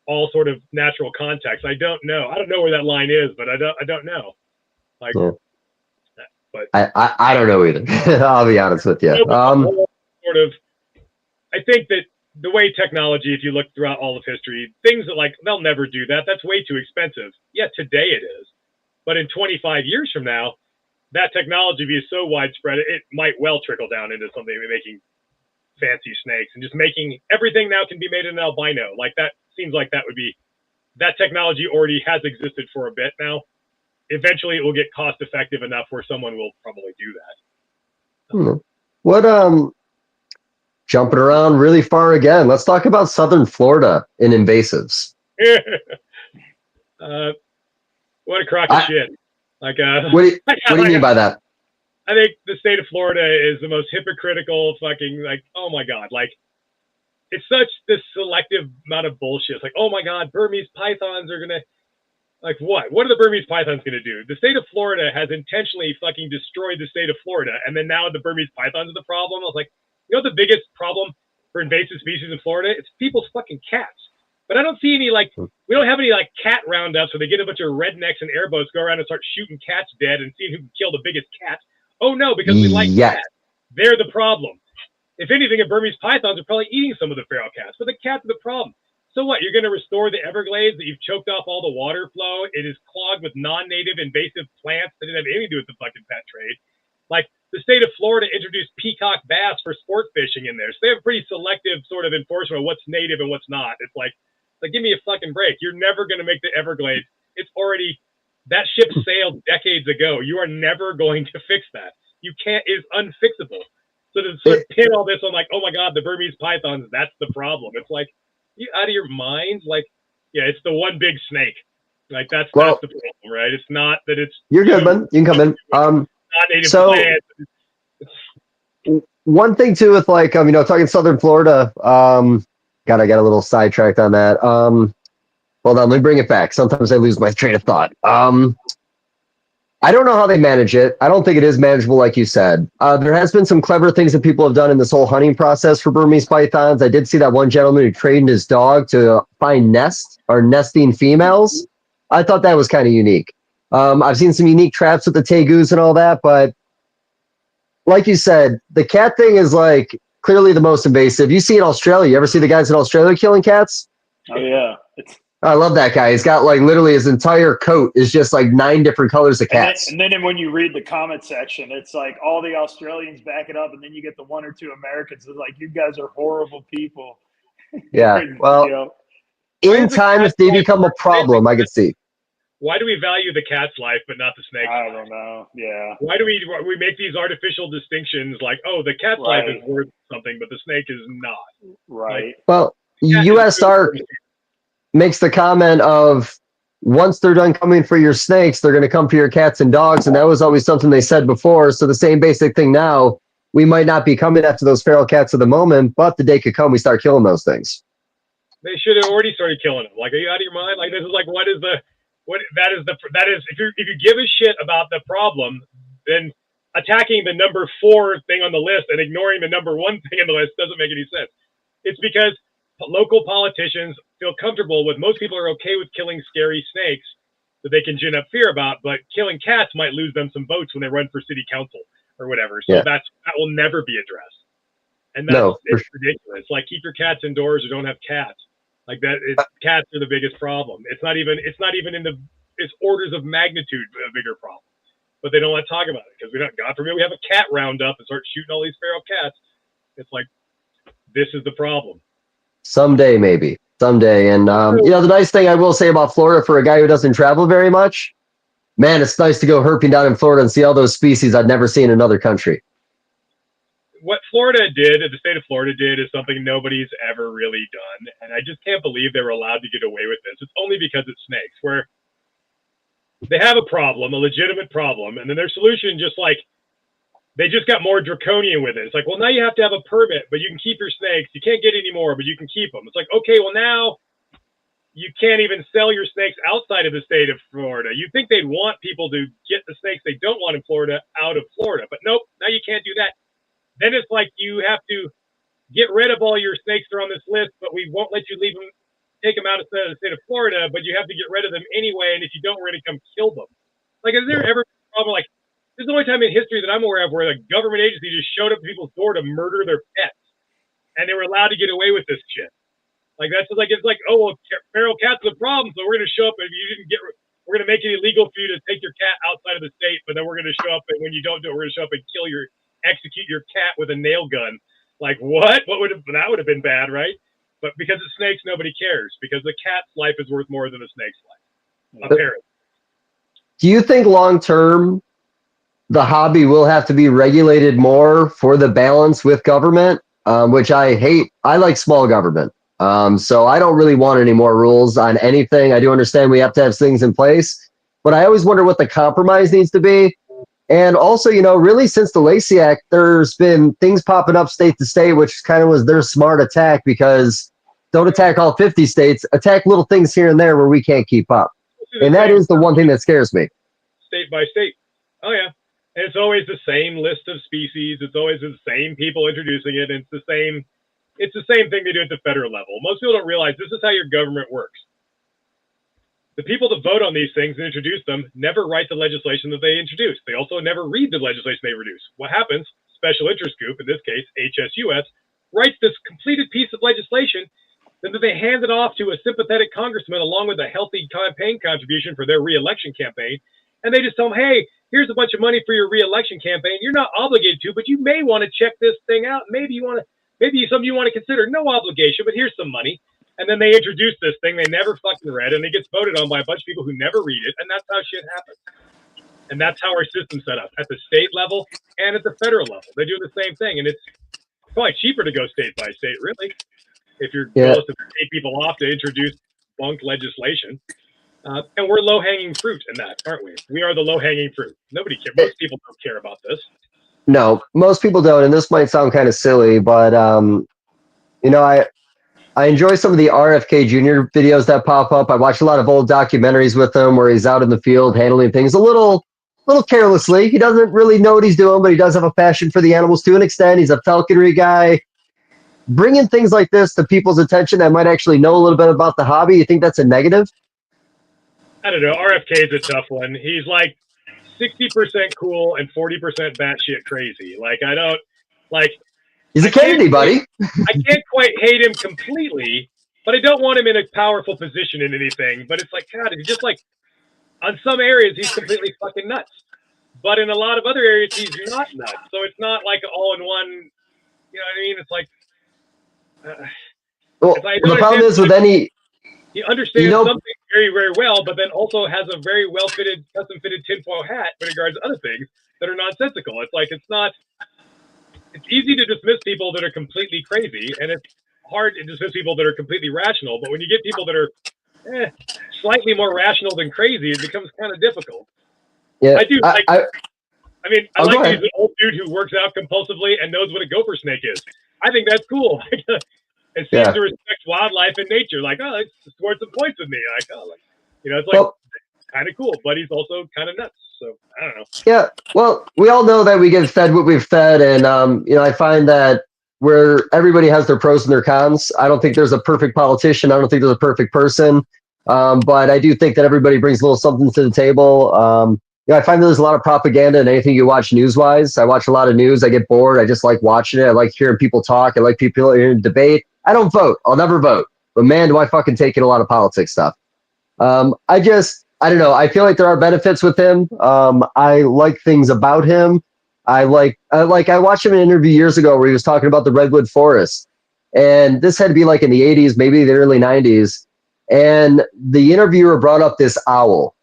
all sort of natural context, I don't know. I don't know where that line is, but I don't know. Like, yeah. But I don't know either. I'll be honest with you. Sort of, I think that the way technology, if you look throughout all of history, things that like, they'll never do that. That's way too expensive. Yeah, today it is. But in 25 years from now, that technology be so widespread, it might well trickle down into something making fancy snakes and just making everything now can be made in an albino. Like that seems like that would be, that technology already has existed for a bit now. Eventually it will get cost effective enough where someone will probably do that. What, jumping around really far again, let's talk about Southern Florida in invasives. What a crock of shit. Like, what do you mean by that? I think the state of Florida is the most hypocritical fucking, like, oh my God, like, it's such this selective amount of bullshit. It's like, oh my God, Burmese pythons are gonna, like, what? What are the Burmese pythons gonna do? The state of Florida has intentionally fucking destroyed the state of Florida, and then now the Burmese pythons are the problem. I was like, you know what the biggest problem for invasive species in Florida? It's people's fucking cats. But I don't see any, like, we don't have any, like, cat roundups where they get a bunch of rednecks and airboats, go around and start shooting cats dead and seeing who can kill the biggest cat. Oh, no, because we like cats. They're the problem. If anything, the Burmese pythons are probably eating some of the feral cats, but the cats are the problem. So what? You're going to restore the Everglades that you've choked off all the water flow? It is clogged with non-native invasive plants that didn't have anything to do with the fucking pet trade. Like, the state of Florida introduced peacock bass for sport fishing in there. So they have pretty selective sort of enforcement of what's native and what's not. It's like, give me a fucking break. You're never going to make the Everglades. It's already, that ship sailed decades ago. You are never going to fix that. You can't, it's unfixable. So to sort of pin all this on like, oh my God, the Burmese pythons, that's the problem. It's like, you out of your mind? Like, yeah, it's the one big snake. Like that's the problem, right? It's not that it's. You're good, man. You can come in. Non-native plants. one thing too with like, talking Southern Florida, God, I got a little sidetracked on that. Hold on, let me bring it back. Sometimes I lose my train of thought. I don't know how they manage it. I don't think it is manageable, like you said. There has been some clever things that people have done in this whole hunting process for Burmese pythons. I did see that one gentleman who trained his dog to find nesting females. I thought that was kind of unique. I've seen some unique traps with the tegus and all that, but like you said, the cat thing is like clearly the most invasive. You see in Australia, you ever see the guys in Australia killing cats? Oh yeah, I love that guy. He's got like literally his entire coat is just like 9 different colors of cats. And then when you read the comment section, it's like all the Australians back it up, and then you get the 1 or 2 Americans. It's like, you guys are horrible people. Yeah. Well, in time, if they become a problem, I could see. Why do we value the cat's life but not the snake's life? I don't know. Yeah. Why do we make these artificial distinctions like, oh, the cat's life is worth something, but the snake is not? Right. Like, well, USARK makes the comment of once they're done coming for your snakes, they're going to come for your cats and dogs. And that was always something they said before. So the same basic thing now, we might not be coming after those feral cats at the moment, but the day could come, we start killing those things. They should have already started killing them. Like, are you out of your mind? Like, this is like, that is if you give a shit about the problem, then attacking the number 4 thing on the list and ignoring the number 1 thing on the list doesn't make any sense. It's because local politicians feel comfortable with, most people are okay with killing scary snakes that they can gin up fear about, but killing cats might lose them some votes when they run for city council or whatever. So that will never be addressed. And it's ridiculous. Like, keep your cats indoors or don't have cats. Like that, cats are the biggest problem. It's not even in it's orders of magnitude a bigger problem. But they don't want to talk about it because God forbid, we have a cat roundup and start shooting all these feral cats. It's like, this is the problem. Someday, maybe. Someday. And, the nice thing I will say about Florida for a guy who doesn't travel very much, man, it's nice to go herping down in Florida and see all those species I'd never seen in another country. What Florida did, the state of Florida did, is something nobody's ever really done. And I just can't believe they were allowed to get away with this. It's only because it's snakes, where they have a problem, a legitimate problem, and then their solution they just got more draconian with it. It's like, well, now you have to have a permit, but you can keep your snakes. You can't get any more, but you can keep them. It's like, okay, well, now you can't even sell your snakes outside of the state of Florida. You'd think they'd want people to get the snakes they don't want in Florida out of Florida, but nope, now you can't do that. Then it's like you have to get rid of all your snakes that are on this list, but we won't let you take them out of the state of Florida, but you have to get rid of them anyway, and if you don't, we're going to come kill them. Like, has there ever been a problem? Like, this is the only time in history that I'm aware of where the government agency just showed up to people's door to murder their pets, and they were allowed to get away with this shit. Like, it's like, oh, well, feral cats are the problem, so we're going to show up, and if you didn't we're going to make it illegal for you to take your cat outside of the state, but then we're going to show up, and when you don't do it, we're going to show up and execute your cat with a nail gun. Like, what? That would have been bad, right? But because it's snakes, nobody cares, because the cat's life is worth more than the snake's life, apparently. Do you think long-term the hobby will have to be regulated more for the balance with government, which I hate? I like small government. So I don't really want any more rules on anything. I do understand we have to have things in place, but I always wonder what the compromise needs to be. And also, really since the Lacey Act, there's been things popping up state to state, which kind of was their smart attack, because don't attack all 50 states, attack little things here and there where we can't keep up. And that is the one thing that scares me. State by state. Oh, yeah. And it's always the same list of species. It's always the same people introducing it. And it's the same thing they do at the federal level. Most people don't realize this is how your government works. The people that vote on these things and introduce them never write the legislation that they introduce. They also never read the legislation they produce. What happens? Special interest group, in this case, HSUS, writes this completed piece of legislation, then they hand it off to a sympathetic congressman along with a healthy campaign contribution for their re-election campaign. And they just tell them, hey, here's a bunch of money for your re-election campaign. You're not obligated to, but you may want to check this thing out. Maybe something you want to consider. No obligation, but here's some money. And then they introduce this thing they never fucking read, and it gets voted on by a bunch of people who never read it, and that's how shit happens. And that's how our system's set up at the state level and at the federal level. They do the same thing, and it's probably cheaper to go state by state, really, if your goal is to pay people off to introduce bunk legislation. And we're low-hanging fruit in that, aren't we? We are the low-hanging fruit. Nobody cares. Most people don't care about this. No, most people don't, and this might sound kind of silly, but you know, I enjoy some of the RFK Jr. videos that pop up. I watch a lot of old documentaries with him where he's out in the field handling things a little carelessly. He doesn't really know what he's doing, but he does have a passion for the animals to an extent. He's a falconry guy. Bringing things like this to people's attention that might actually know a little bit about the hobby, you think that's a negative? I don't know. RFK is a tough one. He's like 60% cool and 40% batshit crazy. Like I don't like. He's a Kennedy, buddy. I can't quite hate him completely, but I don't want him in a powerful position in anything. But it's like, God, he's just like, on some areas, he's completely fucking nuts. But in a lot of other areas, he's not nuts. So it's not like all in one, you know what I mean? It's like, well, the problem is with any... He understands something very, very well, but then also has a very well-fitted, custom-fitted tinfoil hat with regards to other things that are nonsensical. It's like, it's not... It's easy to dismiss people that are completely crazy, and it's hard to dismiss people that are completely rational. But when you get people that are slightly more rational than crazy, it becomes kind of difficult. Yeah, I do. I mean, I like the old dude who works out compulsively and knows what a gopher snake is. I think that's cool. It seems to respect wildlife and nature. Like, oh, it scored some points with me. Like, oh, like, you know, it's like kind of cool, but he's also kind of nuts. So I don't know. Yeah, well, we all know that we get fed what we've fed, and you know, I find that where everybody has their pros and their cons. I don't think there's a perfect politician. I don't think there's a perfect person, but I do think that everybody brings a little something to the table. You know, I find that there's a lot of propaganda in anything you watch news-wise. I watch a lot of news. I get bored. I just like watching it. I like hearing people talk. I like people hearing debate. I don't vote. I'll never vote. But man, do I fucking take in a lot of politics stuff. I don't know. I feel like there are benefits with him. I like things about him. I watched him in an interview years ago where he was talking about the redwood forest, and this had to be like in the 80s, maybe the early 90s. And the interviewer brought up this owl,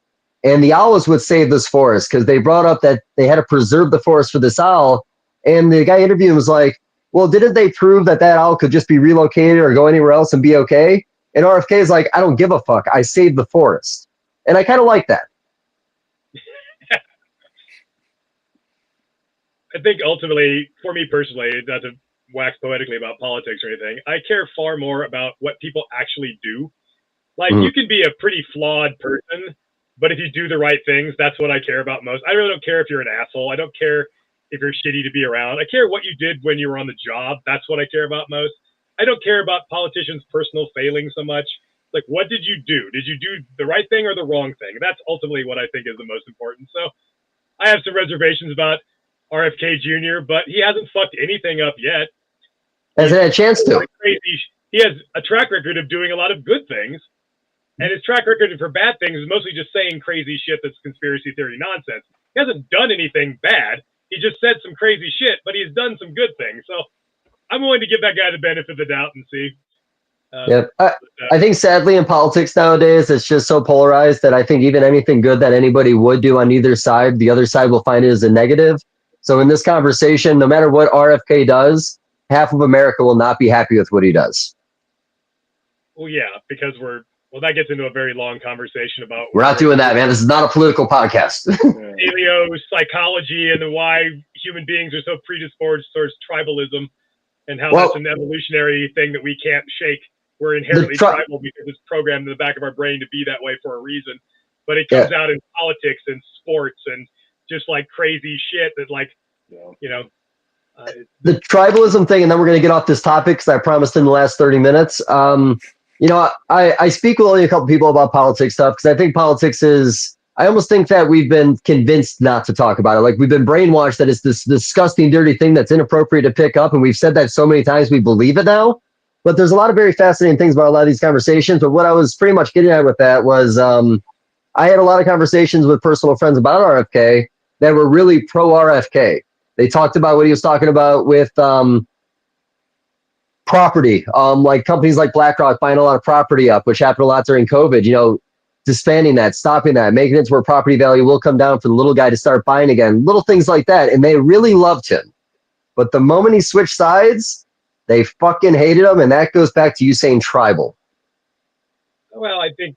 and the owls would save this forest because they brought up that they had to preserve the forest for this owl. And the guy interviewing was like, well, didn't they prove that owl could just be relocated or go anywhere else and be okay? And RFK is like, I don't give a fuck. I saved the forest. And I kind of like that. I think ultimately, for me personally, not to wax poetically about politics or anything, I care far more about what people actually do. Like, you can be a pretty flawed person, but if you do the right things, that's what I care about most. I really don't care if you're an asshole. I don't care if you're shitty to be around. I care what you did when you were on the job. That's what I care about most. I don't care about politicians' personal failings so much. Like, what did you do? Did you do the right thing or the wrong thing? That's ultimately what I think is the most important. So I have some reservations about RFK Jr., but he hasn't fucked anything up yet. Hasn't had a chance to. He has a track record of doing a lot of good things, and his track record for bad things is mostly just saying crazy shit that's conspiracy theory nonsense. He hasn't done anything bad. He just said some crazy shit, but he's done some good things. So I'm willing to give that guy the benefit of the doubt and see. I think sadly in politics nowadays, it's just so polarized that I think even anything good that anybody would do on either side, the other side will find it as a negative. So in this conversation, no matter what RFK does, half of America will not be happy with what he does. Well, yeah, because that gets into a very long conversation about... We're not doing that, man. This is not a political podcast. Paleo psychology and why human beings are so predisposed towards tribalism and how that's an evolutionary thing that we can't shake. We're inherently tribal because it's programmed in the back of our brain to be that way for a reason. But it comes out in politics and sports and just like crazy shit that like, you know... the tribalism thing, and then we're going to get off this topic because I promised in the last 30 minutes. You know, I speak with only a couple people about politics stuff because I think politics is, I almost think that we've been convinced not to talk about it. Like we've been brainwashed that it's this disgusting, dirty thing that's inappropriate to pick up. And we've said that so many times, we believe it now. But there's a lot of very fascinating things about a lot of these conversations. But what I was pretty much getting at with that was I had a lot of conversations with personal friends about RFK that were really pro RFK. They talked about what he was talking about with property, like companies like BlackRock buying a lot of property up, which happened a lot during COVID, you know, disbanding that, stopping that, making it to where property value will come down for the little guy to start buying again, little things like that. And they really loved him. But the moment he switched sides, they fucking hated him. And that goes back to you saying tribal. Well, I think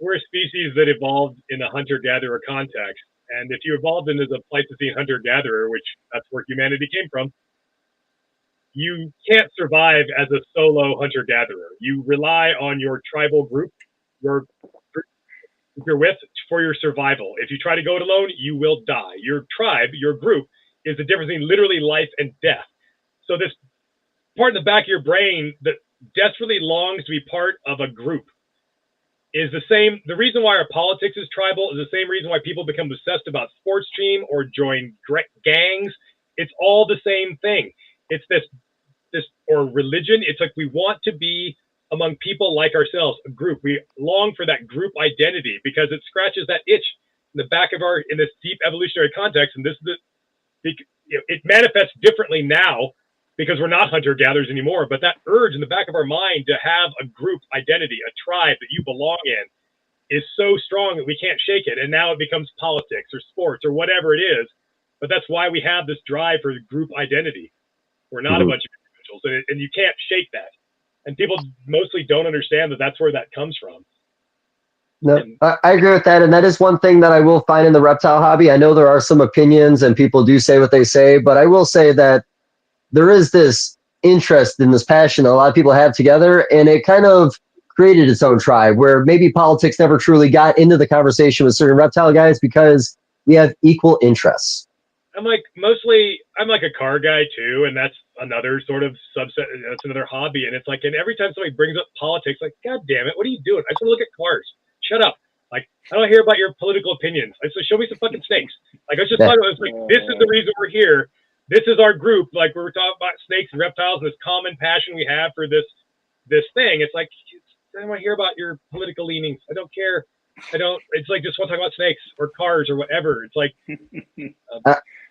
we're a species that evolved in a hunter-gatherer context. And if you evolved into the Pleistocene hunter-gatherer, which that's where humanity came from, you can't survive as a solo hunter-gatherer. You rely on your tribal group, your you're with, for your survival. If you try to go it alone, you will die. Your tribe, your group, is the difference between literally life and death. So this part in the back of your brain that desperately longs to be part of a group is the same. The reason why our politics is tribal is the same reason why people become obsessed about sports team or join gangs. It's all the same thing. It's this or religion. It's like we want to be among people like ourselves, a group. We long for that group identity because it scratches that itch in the back of in this deep evolutionary context. And this is it manifests differently now because we're not hunter-gatherers anymore. But that urge in the back of our mind to have a group identity, a tribe that you belong in, is so strong that we can't shake it. And now it becomes politics or sports or whatever it is. But that's why we have this drive for group identity. We're not a bunch of individuals, and you can't shake that. And people mostly don't understand that that's where that comes from. No, I agree with that. And that is one thing that I will find in the reptile hobby. I know there are some opinions and people do say what they say, but I will say that there is this interest in this passion that a lot of people have together, and it kind of created its own tribe where maybe politics never truly got into the conversation with certain reptile guys because we have equal interests. I'm like a car guy too, and that's another sort of subset. That's another hobby, and it's like, and every time somebody brings up politics, like, God damn it, what are you doing? I just want to look at cars. Shut up. Like, I don't hear about your political opinions. I said, show me some fucking snakes. Like, I was just talking about, like, this is the reason we're here. This is our group. Like, we were talking about snakes and reptiles and this common passion we have for this thing. It's like, I don't want to hear about your political leanings. I don't care. It's like, just want to talk about snakes or cars or whatever. It's like,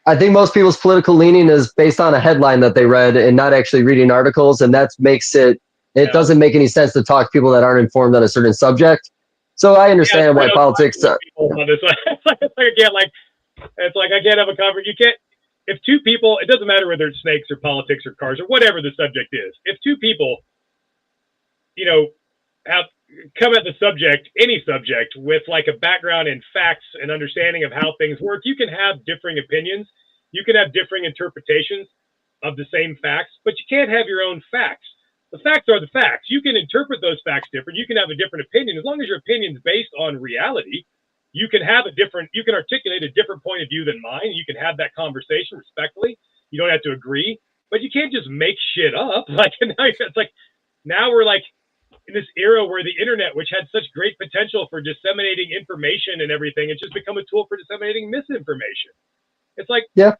I think most people's political leaning is based on a headline that they read and not actually reading articles. And that makes it doesn't make any sense to talk to people that aren't informed on a certain subject. So I understand why politics. It's like I can't have a conversation. You can't. If two people, it doesn't matter whether it's snakes or politics or cars or whatever the subject is. If two people, have come at the subject, any subject, with like a background in facts and understanding of how things work, you can have differing opinions. You can have differing interpretations of the same facts, but you can't have your own facts. The facts are the facts. You can interpret those facts different. You can have a different opinion. As long as your opinion is based on reality, you can articulate a different point of view than mine. You can have that conversation respectfully. You don't have to agree, but you can't just make shit up. Like, now we're like in this era where the internet, which had such great potential for disseminating information and everything, it's just become a tool for disseminating misinformation. It's like, yeah,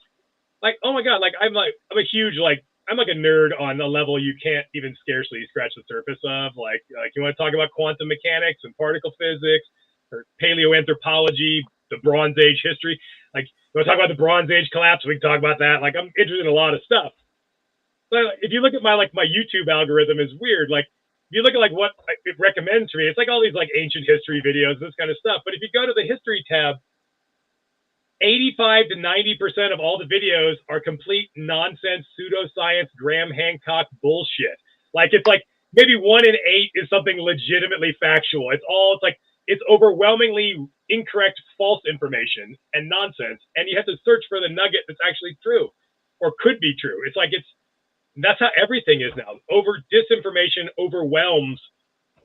like, oh my God, like I'm a huge, like, I'm like a nerd on a level you can't even scarcely scratch the surface of. Like you want to talk about quantum mechanics and particle physics or paleoanthropology, the Bronze Age history. Like, you want to talk about the Bronze Age collapse? We can talk about that. Like, I'm interested in a lot of stuff. But if you look at my YouTube algorithm is weird. Like, if you look at like what it recommends for me, it's like all these like ancient history videos, this kind of stuff. But if you go to the history tab, 85 to 90% of all the videos are complete nonsense, pseudoscience, Graham Hancock bullshit. Like, it's like maybe 1 in 8 is something legitimately factual. It's overwhelmingly incorrect, false information and nonsense. And you have to search for the nugget that's actually true or could be true. That's how everything is now. Disinformation overwhelms.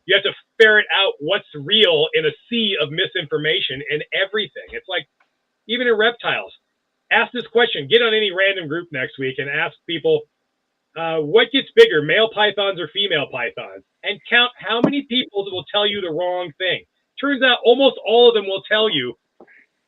You have to ferret out what's real in a sea of misinformation and everything. It's like, even in reptiles, ask this question. Get on any random group next week and ask people, what gets bigger, male pythons or female pythons? And count how many people will tell you the wrong thing. Turns out almost all of them will tell you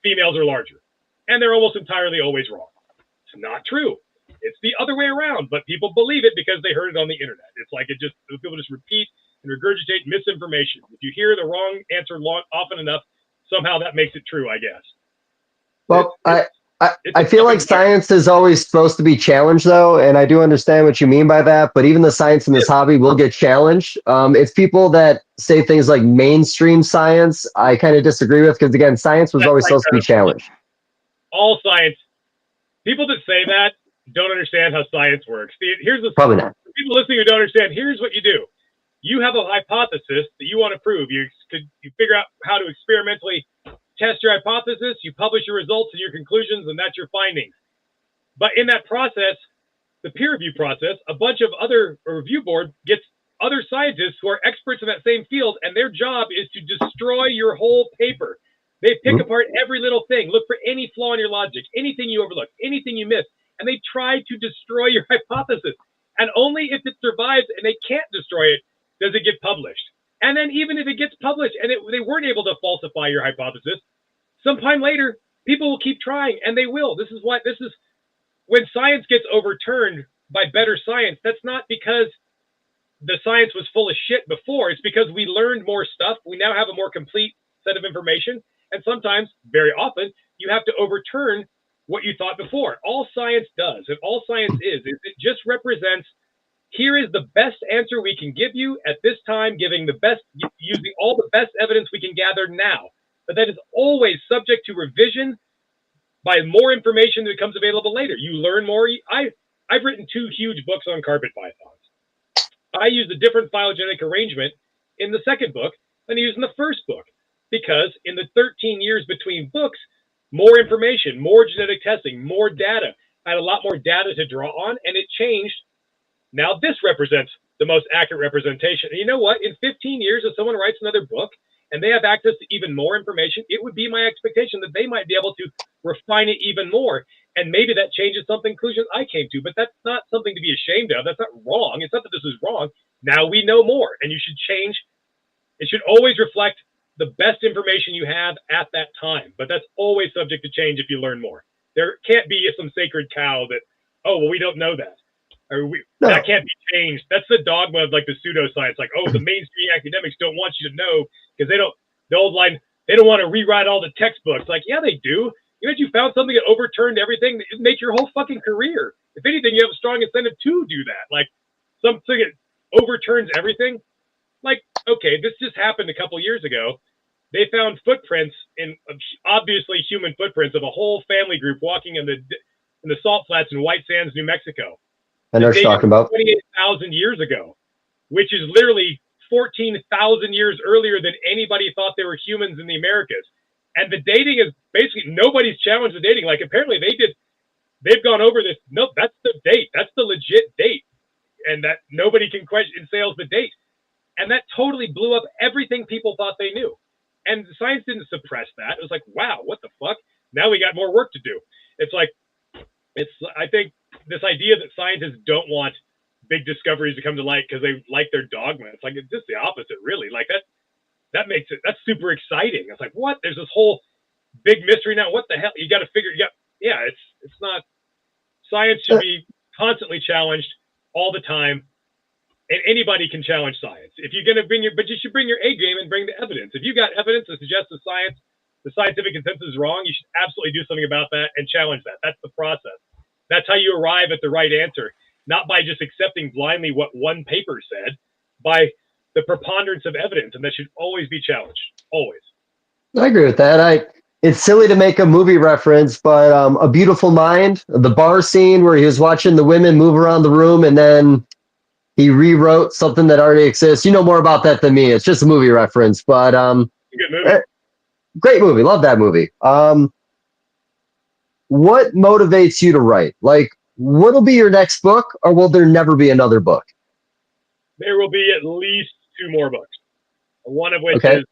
females are larger. And they're almost entirely always wrong. It's not true. It's the other way around, but people believe it because they heard it on the internet. It's like people just repeat and regurgitate misinformation. If you hear the wrong answer often enough, somehow that makes it true, I guess. Well, I feel like science is always supposed to be challenged, though, and I do understand what you mean by that. But even the science in this hobby will get challenged. It's people that say things like mainstream science I kind of disagree with because, again, science was always supposed to be challenged. All science. People that say that don't understand how science works. Here's the probably not. For people listening who don't understand, here's what you do. You have a hypothesis that you want to prove. You figure out how to experimentally test your hypothesis, you publish your results and your conclusions, and that's your findings. But in that process, the peer review process, a bunch of other review board gets other scientists who are experts in that same field, and their job is to destroy your whole paper. They pick apart every little thing, look for any flaw in your logic, anything you overlooked, anything you missed, and they try to destroy your hypothesis. And only if it survives and they can't destroy it does it get published. And then even if it gets published and they weren't able to falsify your hypothesis, sometime later, people will keep trying, and they will. This is when science gets overturned by better science, that's not because the science was full of shit before. It's because we learned more stuff. We now have a more complete set of information. And sometimes, very often, you have to overturn what you thought before. All science does, and all science is it just represents, here is the best answer we can give you at this time, using all the best evidence we can gather now. But that is always subject to revision by more information that becomes available later. You learn more. I've written 2 huge books on carpet pythons. I used a different phylogenetic arrangement in the second book than I used in the first book, because in the 13 years between books, more information, more genetic testing, more data. I had a lot more data to draw on, and it changed. Now this represents the most accurate representation. And you know what? In 15 years, if someone writes another book and they have access to even more information, it would be my expectation that they might be able to refine it even more. And maybe that changes some conclusions I came to, but that's not something to be ashamed of. That's not wrong. It's not that this is wrong. Now we know more, and you should change. It should always reflect the best information you have at that time, but that's always subject to change if you learn more. There can't be some sacred cow that, oh, well, we don't know that. That can't be changed. That's the dogma of like the pseudoscience. Like, oh, the mainstream academics don't want you to know because the old line, they don't want to rewrite all the textbooks. Like, yeah, they do. You found something that overturned everything that made your whole fucking career. If anything, you have a strong incentive to do that. Like something that overturns everything. Like, okay, this just happened a couple years ago. They found footprints obviously human footprints of a whole family group walking in the salt flats in White Sands, New Mexico. And they're talking about 28,000 years ago, which is literally 14,000 years earlier than anybody thought they were humans in the Americas. And the dating is basically, nobody's challenged the dating. Like apparently they've gone over this. Nope, that's the date. That's the legit date. And that nobody can question sales the date. And that totally blew up everything people thought they knew. And science didn't suppress that. It was like, wow, what the fuck? Now we got more work to do. I think this idea that scientists don't want big discoveries to come to light because they like their dogma. It's like, it's just the opposite, really. Like that makes it, that's super exciting. It's like, what? There's this whole big mystery now. What the hell? You got to figure, it's not, science should be constantly challenged all the time. And anybody can challenge science. If you're going to but you should bring your A game and bring the evidence. If you got evidence that suggests the scientific consensus is wrong, you should absolutely do something about that and challenge that. That's the process. That's how you arrive at the right answer, not by just accepting blindly what one paper said, by the preponderance of evidence, and that should always be challenged. Always. I agree with that. It's silly to make a movie reference, but A Beautiful Mind, the bar scene where he was watching the women move around the room and then he rewrote something that already exists. You know more about that than me. It's just a movie reference, but good movie. Great movie. Love that movie. What motivates you to write? Like, what'll be your next book, or will there never be another book? There will be at least 2 more books. One of which is,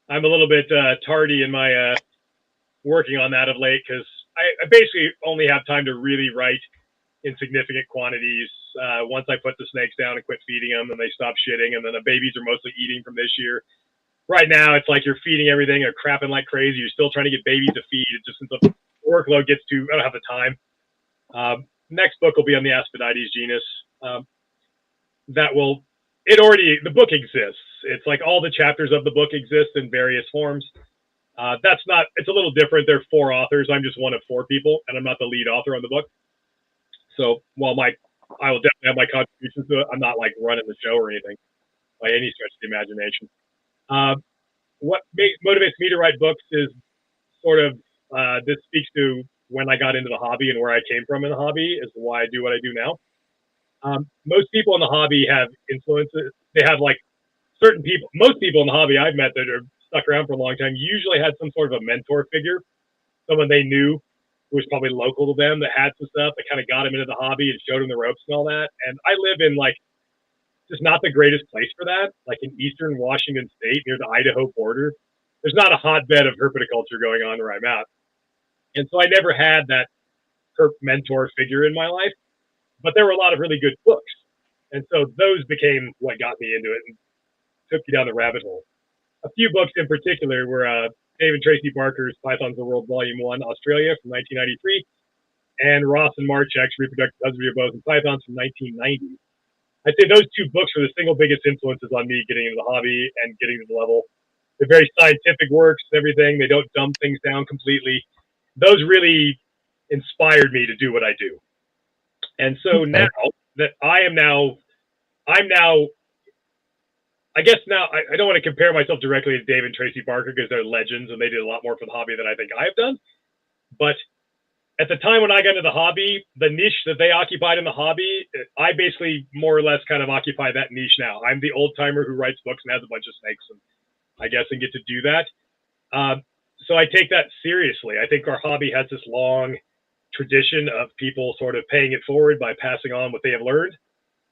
I'm a little bit tardy in my working on that of late, because I basically only have time to really write in significant quantities. Once I put the snakes down and quit feeding them and they stop shitting, and then the babies are mostly eating from this year. Right now, it's like you're feeding everything, they're crapping like crazy. You're still trying to get babies to feed. It's just since the workload gets too, I don't have the time. Next book will be on the Aspideides genus. The book exists. It's like all the chapters of the book exist in various forms. It's a little different. There are 4 authors. I'm just one of 4 people, and I'm not the lead author on the book. So while I will definitely have my contributions to it, I'm not like running the show or anything by any stretch of the imagination. What motivates me to write books is sort of, this speaks to when I got into the hobby and where I came from in the hobby is why I do what I do now. Most people in the hobby have influences. They have like certain people, most people in the hobby I've met that are stuck around for a long time usually had some sort of a mentor figure, someone they knew who was probably local to them that had some stuff that kind of got them into the hobby and showed them the ropes and all that. And I live in like just not the greatest place for that, like in eastern Washington State near the Idaho border. There's not a hotbed of herpetoculture going on where I'm at. And so I never had that herp mentor figure in my life, but there were a lot of really good books. And so those became what got me into it and took me down the rabbit hole. A few books in particular were Dave and Tracy Barker's Pythons of the World Volume 1, Australia from 1993, and Ross and Marchek's Reproductive Husbandry of Bows and Pythons from 1990. I'd say those two books were the single biggest influences on me getting into the hobby and getting to the level. They're very scientific works and everything. They don't dumb things down completely. Those really inspired me to do what I do. And so now that I'm now, I guess now, I don't want to compare myself directly to Dave and Tracy Barker because they're legends and they did a lot more for the hobby than I think I've done. But at the time when I got into the hobby, the niche that they occupied in the hobby, I basically more or less kind of occupy that niche now. I'm the old timer who writes books and has a bunch of snakes, and I guess, and get to do that. So I take that seriously. I think our hobby has this long tradition of people sort of paying it forward by passing on what they have learned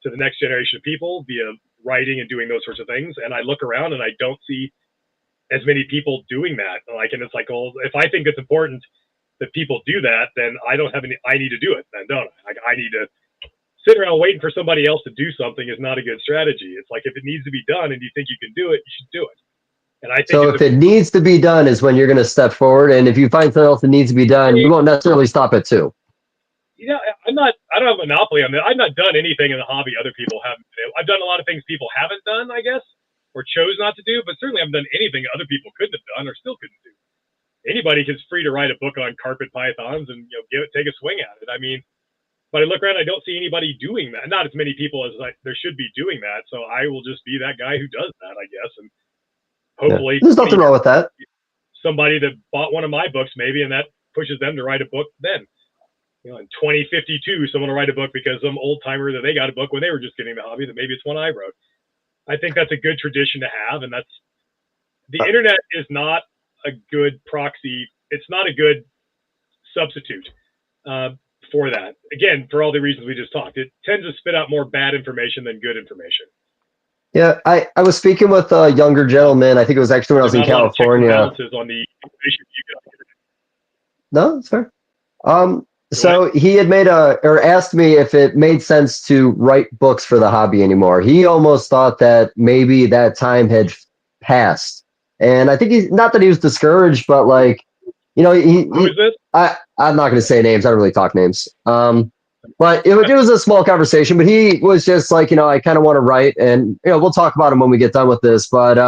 to the next generation of people via writing and doing those sorts of things. And I look around and I don't see as many people doing that. Like, and it's like, well, if I think it's important that people do that, then I don't have any, I need to do it then, don't I? Like, I need to sit around waiting for somebody else to do something is not a good strategy. It's like, if it needs to be done and you think you can do it, you should do it. And I think so if it needs to be done is when you're going to step forward. And if you find something else that needs to be done, you won't necessarily stop at two. You know, I don't have a monopoly on that. I've not done anything in the hobby other people haven't. I've done a lot of things people haven't done, I guess, or chose not to do, but certainly I haven't done anything other people couldn't have done or still couldn't do. Anybody is free to write a book on carpet pythons and, you know, take a swing at it. I mean, but I look around, I don't see anybody doing that. Not as many people as there should be doing that. So I will just be that guy who does that, I guess. And hopefully there's nothing wrong with that. Somebody that bought one of my books maybe, and that pushes them to write a book then. You know, in 2052, someone will write a book because some old timer that they got a book when they were just getting the hobby that maybe it's one I wrote. I think that's a good tradition to have. And that's, the internet is not a good proxy. It's not a good substitute for that. Again, for all the reasons we just talked, it tends to spit out more bad information than good information. Yeah, I was speaking with a younger gentleman. I think it was actually when I was in California. On the information you get. No, that's fair. So he had asked me if it made sense to write books for the hobby anymore. He almost thought that maybe that time had passed. And I think not that he was discouraged, but like, you know, who is this? I'm not going to say names. I don't really talk names. But it was a small conversation, but he was just like, you know, I kind of want to write, and, you know, we'll talk about him when we get done with this, but,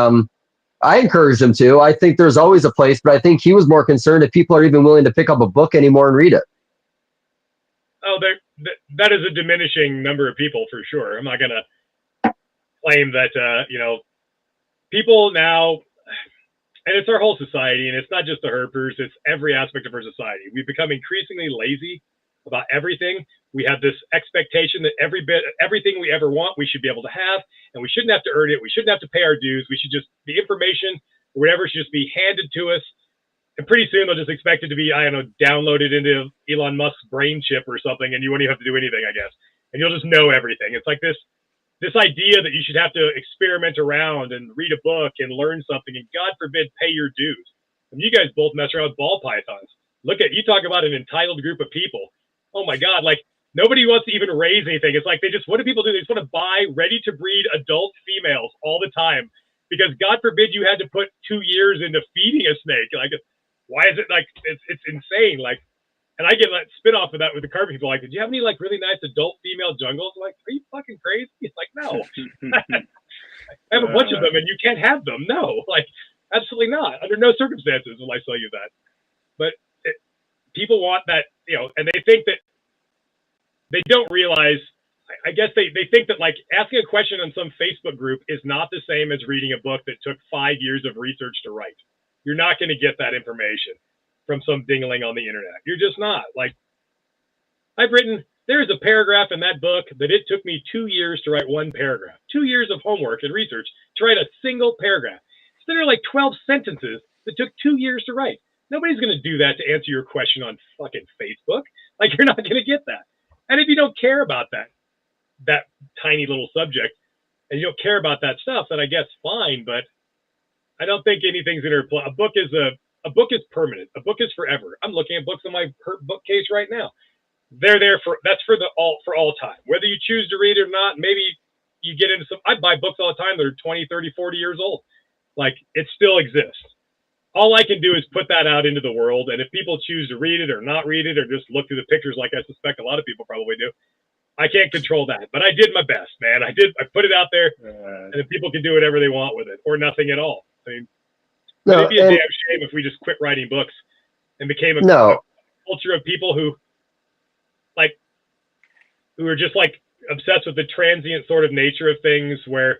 I encouraged him to. I think there's always a place, but I think he was more concerned if people are even willing to pick up a book anymore and read it. Oh, that is a diminishing number of people for sure. I'm not going to claim that, you know, people now, and it's our whole society, and it's not just the herpers, it's every aspect of our society. We've become increasingly lazy about everything. We have this expectation that everything we ever want, we should be able to have, and we shouldn't have to earn it. We shouldn't have to pay our dues. We should just, the information, whatever, should just be handed to us. And pretty soon they'll just expect it to be, I don't know, downloaded into Elon Musk's brain chip or something, and you won't even have to do anything, I guess. And you'll just know everything. It's like this idea that you should have to experiment around and read a book and learn something, and God forbid, pay your dues. And you guys both mess around with ball pythons. You talk about an entitled group of people. Oh my God, like nobody wants to even raise anything. It's like what do people do? They just want to buy ready to breed adult females all the time because God forbid you had to put 2 years into feeding a snake. Like, why is it like, it's insane. Like, and I get that spin off of that with the carpet people. Like, did you have any like really nice adult female jungles? I'm like, are you fucking crazy? It's like, no, I have a bunch of them and you can't have them. No, like absolutely not. Under no circumstances will I sell you that. But people want that, you know, and they think that they don't realize, I guess they think that like asking a question on some Facebook group is not the same as reading a book that took 5 years of research to write. You're not going to get that information from some dingling on the internet. You're just not. Like, there's a paragraph in that book that it took me 2 years to write one paragraph. 2 years of homework and research to write a single paragraph. So there are like 12 sentences that took 2 years to write. Nobody's going to do that to answer your question on fucking Facebook. Like, you're not going to get that. And if you don't care about that tiny little subject, and you don't care about that stuff, then I guess fine. But I don't think anything's going to replace. A book is permanent. A book is forever. I'm looking at books on my bookcase right now. They're there for all time. Whether you choose to read it or not, maybe you get into some. I buy books all the time that are 20, 30, 40 years old. Like, it still exists. All I can do is put that out into the world, and if people choose to read it or not read it or just look through the pictures like I suspect a lot of people probably do, I can't control that. But I did my best, man. I put it out there, and if people can do whatever they want with it or nothing at all. I mean, it'd be a damn shame if we just quit writing books and became a culture of people who are just like obsessed with the transient sort of nature of things where,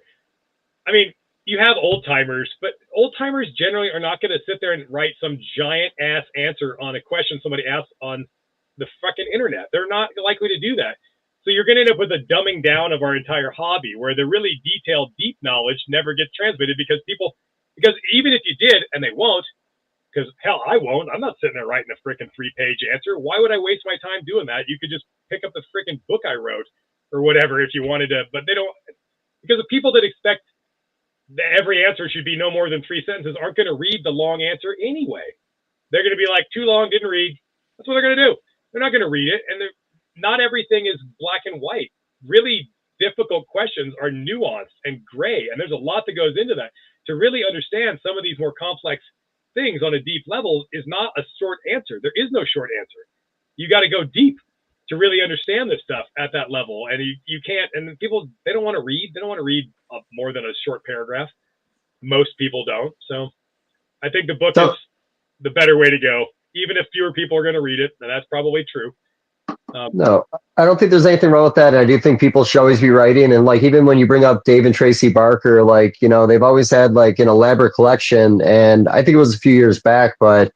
I mean, you have old timers, but old timers generally are not going to sit there and write some giant ass answer on a question somebody asks on the fucking internet. They're not likely to do that. So you're going to end up with a dumbing down of our entire hobby where the really detailed, deep knowledge never gets transmitted because even if you did, and they won't, because hell, I won't. I'm not sitting there writing a freaking 3-page answer. Why would I waste my time doing that? You could just pick up the freaking book I wrote or whatever if you wanted to, but they don't, because the people that expect that every answer should be no more than 3 sentences aren't going to read the long answer anyway. They're going to be like, too long, didn't read. That's what they're going to do. They're not going to read it. And not everything is black and white. Really difficult questions are nuanced and gray. And there's a lot that goes into that. To really understand some of these more complex things on a deep level is not a short answer. There is no short answer. You got to go deep to really understand this stuff at that level. And you can't, and people, they don't want to read. They don't want to read more than a short paragraph. Most people don't. So I think the book is the better way to go, even if fewer people are going to read it. And that's probably true. No, I don't think there's anything wrong with that. And I do think people should always be writing. And like, even when you bring up Dave and Tracy Barker, like, you know, they've always had like an elaborate collection. And I think it was a few years back, but,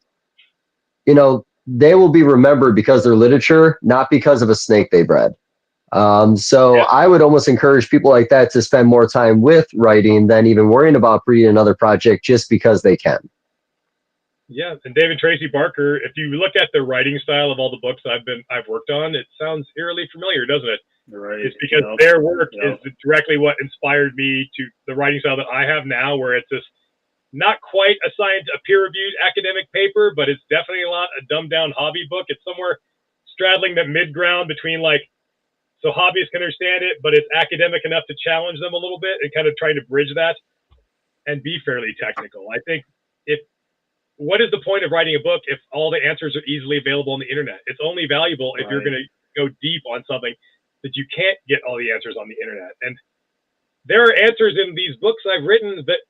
you know, they will be remembered because they're literature, not because of a snake they bred. So I would almost encourage people like that to spend more time with writing than even worrying about breeding another project just because they can. Yeah, and David Tracy Barker, if you look at the writing style of all the books I've worked on, it sounds eerily familiar, doesn't it? Right. It's because their work is directly what inspired me to the writing style that I have now, where it's this not quite a peer-reviewed academic paper, but it's definitely a dumbed-down hobby book. It's somewhere straddling that mid-ground between like, so hobbyists can understand it, but it's academic enough to challenge them a little bit and kind of trying to bridge that and be fairly technical. I think what is the point of writing a book if all the answers are easily available on the internet? It's only valuable if you're going to go deep on something that you can't get all the answers on the internet. And there are answers in these books I've written that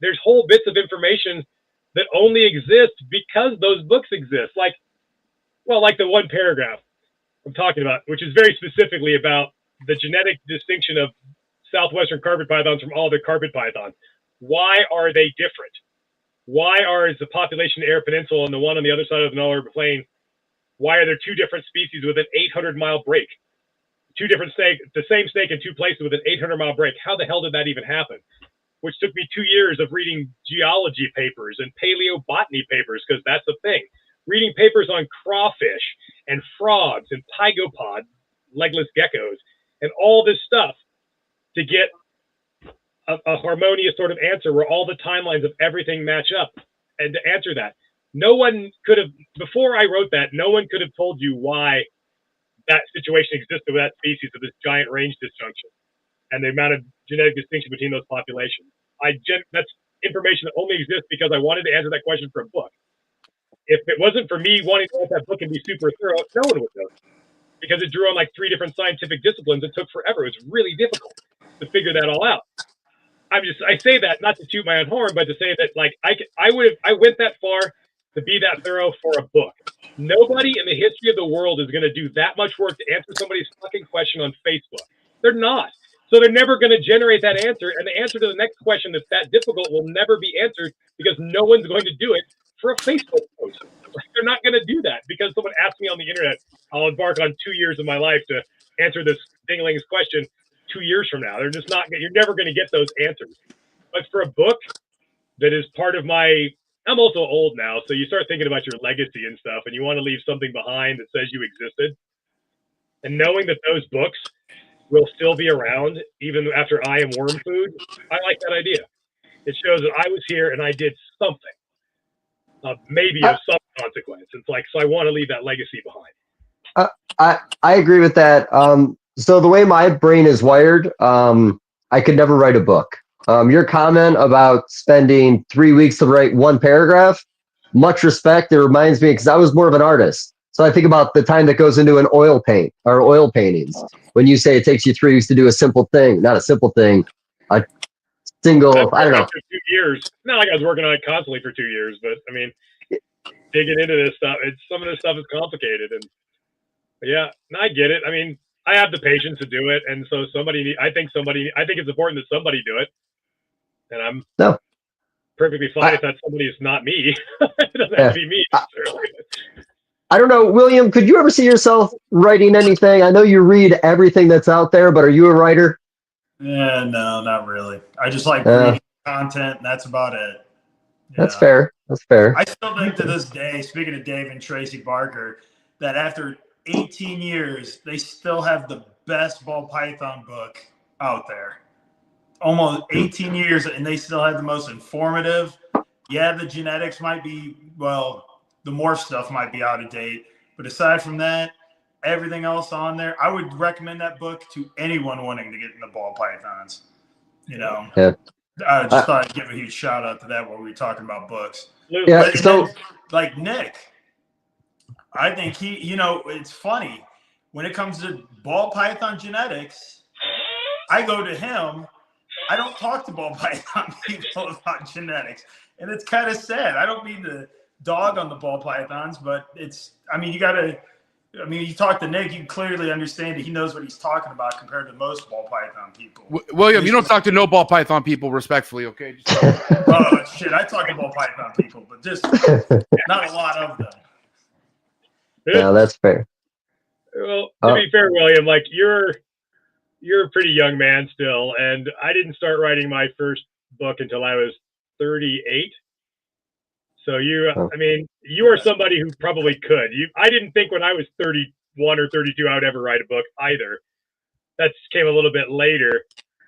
there's whole bits of information that only exist because those books exist. Like the one paragraph I'm talking about, which is very specifically about the genetic distinction of southwestern carpet pythons from all other carpet pythons. Why are they different? Why is the population of Eyre Peninsula and the one on the other side of the Null River Plain, why are there two different species with an 800-mile break? Two different snakes, the same snake in two places with an 800-mile break. How the hell did that even happen? Which took me 2 years of reading geology papers and paleobotany papers, because that's the thing. Reading papers on crawfish and frogs and pygopod, legless geckos, and all this stuff to get a harmonious sort of answer where all the timelines of everything match up. And to answer that, no one could have, before I wrote that, no one could have told you why that situation existed with that species of this giant range disjunction and the amount of genetic distinction between those populations. That's information that only exists because I wanted to answer that question for a book. If it wasn't for me wanting to write that book and be super thorough, no one would know, because it drew on like 3 different scientific disciplines. It took forever. It was really difficult to figure that all out. I say that not to toot my own horn, but to say that like I went that far to be that thorough for a book. Nobody in the history of the world is going to do that much work to answer somebody's fucking question on Facebook. They're not. So they're never going to generate that answer. And the answer to the next question that's that difficult will never be answered because no one's going to do it for a Facebook post. They're not going to do that because someone asked me on the internet. I'll embark on 2 years of my life to answer this dingling's question 2 years from now. They're just not, you're never going to get those answers. But for a book, that is part of my. I'm also old now, so you start thinking about your legacy and stuff, and you want to leave something behind that says you existed. And knowing that those books will still be around even after I am worm food, I like that idea. It shows that I was here and I did something, maybe of some consequence. It's like, so I want to leave that legacy behind. I agree with that. So the way my brain is wired, I could never write a book. Your comment about spending 3 weeks to write one paragraph, much respect. It reminds me because I was more of an artist. So I think about the time that goes into an oil paint or oil paintings. When you say it takes you 3 weeks to do a simple thing, not a simple thing, a single, I don't know. 2 years. Not like I was working on it constantly for 2 years, but I mean, digging into this stuff, some of this stuff is complicated. And yeah, I get it. I mean, I have the patience to do it. And so I think it's important that somebody do it. And I'm perfectly fine if that somebody is not me. It doesn't have to be me necessarily. I don't know, William, could you ever see yourself writing anything? I know you read everything that's out there, but are you a writer? Yeah, no, not really. I just like reading content, and that's about it. That's fair. That's fair. I still think to this day, speaking of Dave and Tracy Barker, that after 18 years, they still have the best ball python book out there. Almost 18 years, and they still have the most informative. Yeah, the genetics might be, the morph stuff might be out of date. But aside from that, everything else on there, I would recommend that book to anyone wanting to get into ball pythons. I just thought I'd give a huge shout out to that while we were talking about books. Yeah, so like Nick, I think it's funny when it comes to ball python genetics, I go to him. I don't talk to ball python people about genetics. And it's kind of sad. I don't mean to dog on the ball pythons, but you talk to Nick, you clearly understand that he knows what he's talking about compared to most ball python people. William, you don't talk to no ball python people respectfully, okay? Oh, shit. I talk to ball python people, but just not a lot of them. Yeah, that's fair. Well, to be fair, William, like you're a pretty young man still, and I didn't start writing my first book until I was 38. So you are somebody who probably could. I didn't think when I was 31 or 32 I would ever write a book either. That came a little bit later.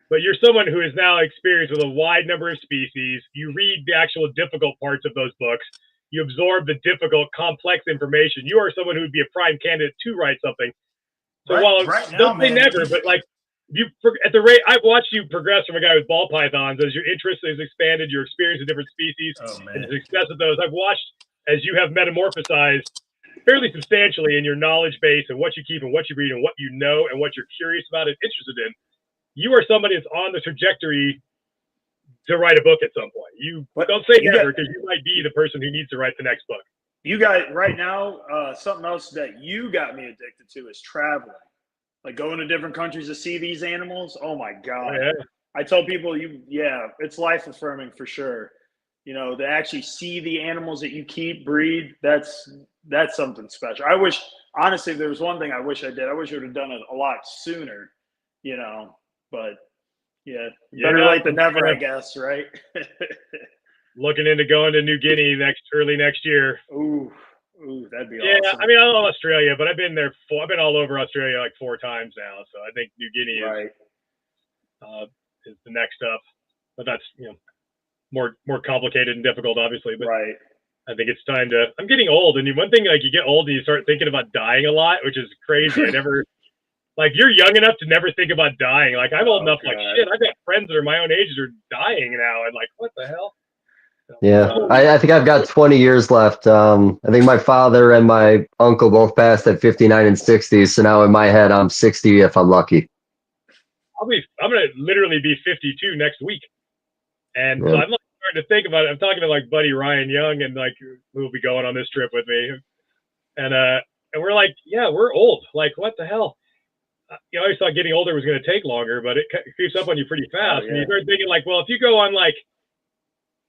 But you're someone who is now experienced with a wide number of species. You read the actual difficult parts of those books. You absorb the difficult, complex information. You are someone who would be a prime candidate to write something. So don't say never, but like at the rate I've watched you progress from a guy with ball pythons as your interest has expanded, your experience with different species, and the success of those. I've watched as you have metamorphosized fairly substantially in your knowledge base and what you keep and what you read and what you know and what you're curious about and interested in. You are somebody that's on the trajectory to write a book at some point. Don't say never, because you might be the person who needs to write the next book. You got right now, something else that you got me addicted to is traveling. Like going to different countries to see these animals. Oh my God. Yeah. I tell people it's life affirming for sure. To actually see the animals that you keep, breed, that's something special. I wish, honestly, if there was one thing I wish I did, I wish I would have done it a lot sooner, but better late than never, I guess. Right. Looking into going to New Guinea early next year. Ooh, that'd be awesome. Yeah, I mean, I love Australia, but I've been all over Australia like 4 times now. So I think New Guinea is the next up. But that's more complicated and difficult, obviously. But I think it's time to. I'm getting old, and one thing, like, you get old and you start thinking about dying a lot, which is crazy. I never like you're young enough to never think about dying. Like I'm old enough, like shit. I've got friends that are my own age that are dying now, and like what the hell. Yeah, I think I've got 20 years left. I think my father and my uncle both passed at 59 and 60. So now in my head, I'm 60 if I'm lucky. I'm going to literally be 52 next week. And so I'm like starting to think about it. I'm talking to like buddy Ryan Young and like who will be going on this trip with me. And we're like, yeah, we're old. Like, what the hell? I always thought getting older was going to take longer, but it creeps up on you pretty fast. And you start thinking like, well, if you go on like,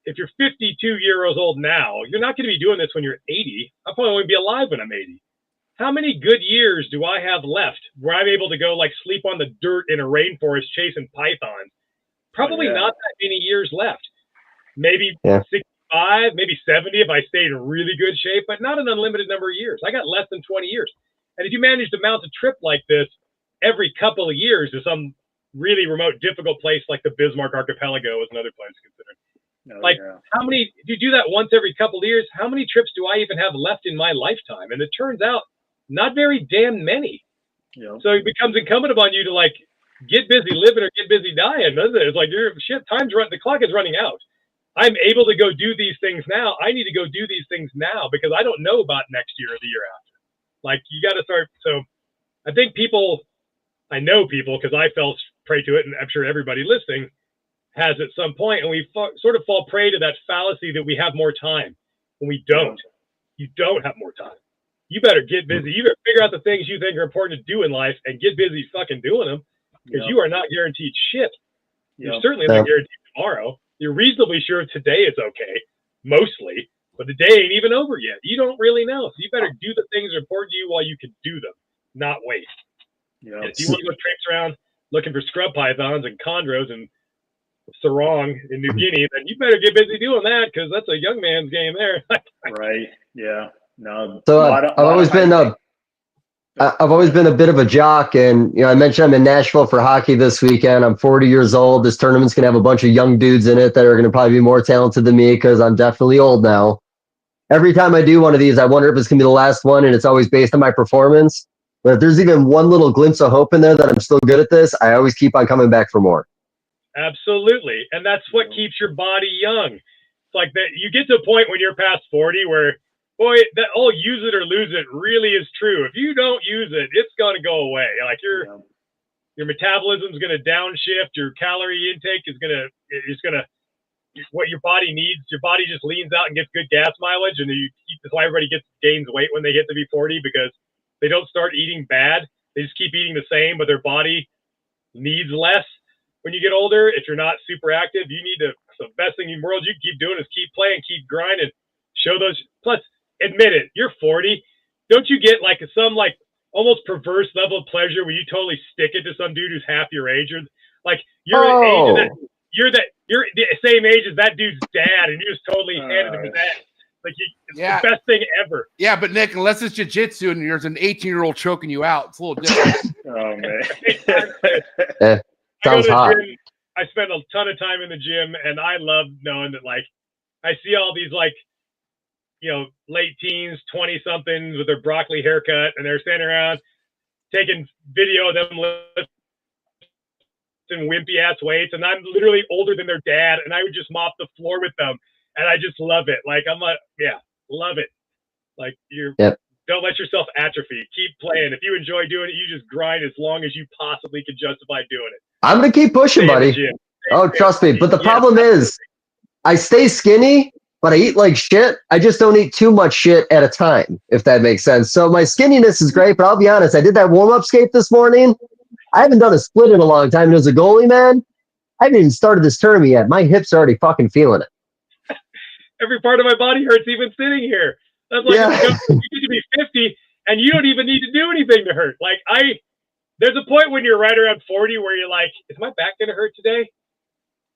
if you're 52 years old now, you're not going to be doing this when you're 80. I'll probably only be alive when I'm 80. How many good years do I have left where I'm able to go like sleep on the dirt in a rainforest chasing pythons? Probably not that many years left. maybe Yeah. 65, maybe 70 if I stayed in really good shape, but not an unlimited number of years. I got less than 20 years. And if you manage to mount a trip like this every couple of years to some really remote, difficult place like the Bismarck Archipelago is another place considered. How many, if you do that once every couple of years, how many trips do I even have left in my lifetime? And it turns out not very damn many. Yeah. So it becomes incumbent upon you to like get busy living or get busy dying, doesn't it? It's like the clock is running out. I'm able to go do these things now. I need to go do these things now because I don't know about next year or the year after. Like you got to start. So I think I know people because I fell prey to it, and I'm sure everybody listening has at some point, and we sort of fall prey to that fallacy that we have more time when we don't. You don't have more time. You better get busy. You better figure out the things you think are important to do in life and get busy fucking doing them because you are not guaranteed shit. You're certainly not guaranteed tomorrow. You're reasonably sure today is okay, mostly, but the day ain't even over yet. You don't really know. So you better do the things that are important to you while you can do them, not wait. Yeah. If you want to go traipse around looking for scrub pythons and chondros and sarong in New Guinea, then you better get busy doing that because that's a young man's game there. Right. Yeah. No. So I've always been a bit of a jock, and I mentioned I'm in Nashville for hockey this weekend. I'm 40 years old. This tournament's gonna have a bunch of young dudes in it that are gonna probably be more talented than me because I'm definitely old now. Every time I do one of these, I wonder if it's gonna be the last one, and it's always based on my performance. But if there's even one little glimpse of hope in there that I'm still good at this, I always keep on coming back for more. Absolutely, and that's what keeps your body young. It's like that. You get to a point when you're past 40 where, boy, that whole use it or lose it really is true. If you don't use it, it's going to go away. Like your metabolism is going to downshift. Your calorie intake is going to what your body needs. Your body just leans out and gets good gas mileage, and that's why everybody gains weight when they get to be 40 because they don't start eating bad. They just keep eating the same, but their body needs less. When you get older, if you're not super active, the best thing in the world you can keep doing is keep playing, keep grinding, show those. Plus, admit it, you're 40. Don't you get like some like almost perverse level of pleasure where you totally stick it to some dude who's half your age, or like you're the same age as that dude's dad, and you just totally handed him his ass. Like it's the best thing ever. Yeah, but Nick, unless it's jiu-jitsu and there's an 18-year-old choking you out, it's a little different. Oh man. Sounds hot. Gym, I spend a ton of time in the gym, and I love knowing that, like, I see all these, like, late teens, 20-somethings with their broccoli haircut, and they're standing around taking video of them lifting wimpy-ass weights, and I'm literally older than their dad, and I would just mop the floor with them, and I just love it. Like, I'm like, love it. Like, don't let yourself atrophy. Keep playing. If you enjoy doing it, you just grind as long as you possibly can justify doing it. I'm going to keep pushing, buddy. Oh, trust me. But the problem is I stay skinny, but I eat like shit. I just don't eat too much shit at a time, if that makes sense. So my skinniness is great, but I'll be honest. I did that warm-up skate this morning. I haven't done a split in a long time. And as a goalie, man, I haven't even started this tournament yet. My hips are already fucking feeling it. Every part of my body hurts even sitting here. That's like you need to be 50, and you don't even need to do anything to hurt. Like there's a point when you're right around 40 where you're like, is my back going to hurt today?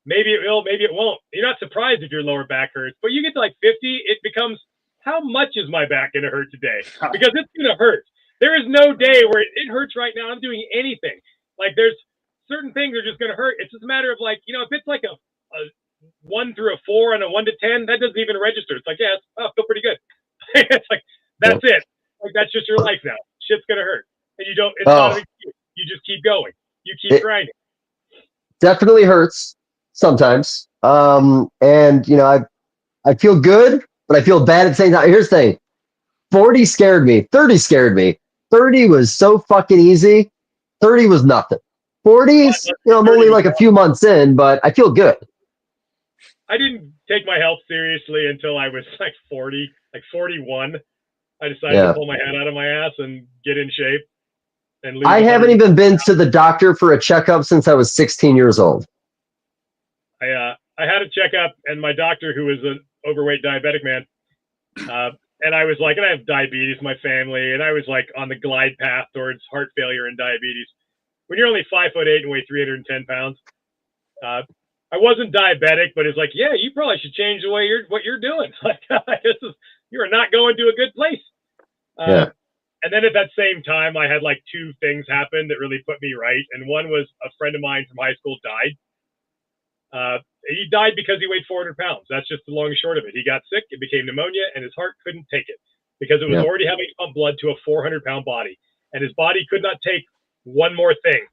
Maybe it will, maybe it won't. You're not surprised if your lower back hurts, but you get to like 50, it becomes, how much is my back going to hurt today? Because it's going to hurt. There is no day where it hurts right now. I'm doing anything. Like there's certain things are just going to hurt. It's just a matter of like, if it's like a 1 through a 4 and a 1 to 10, that doesn't even register. It's like, I feel pretty good. It's like, that's it. Like, that's just your life now. Shit's going to hurt. And you don't, it's not an excuse. You just keep going. You keep grinding. Definitely hurts sometimes. And, I feel good, but I feel bad at the same time. Here's the thing. 40 scared me. 30 scared me. 30 was so fucking easy. 30 was nothing. 40s, I'm only like a few months in, but I feel good. I didn't take my health seriously until I was like 40, like 41. I decided to pull my head out of my ass and get in shape. And lose I haven't even been to the doctor for a checkup since I was 16 years old. I had a checkup, and my doctor, who was an overweight diabetic man, and I was like, and I have diabetes in my family, and I was like on the glide path towards heart failure and diabetes. When you're only 5'8" and weigh 310 pounds, I wasn't diabetic, but it's like, yeah, you probably should change the way what you're doing. Like, you are not going to a good place. Yeah. And then at that same time, I had like two things happen that really put me right. And one was a friend of mine from high school died. He died because he weighed 400 pounds. That's just the long and short of it. He got sick, it became pneumonia, and his heart couldn't take it because it was already having to pump blood to a 400-pound body. And his body could not take one more thing.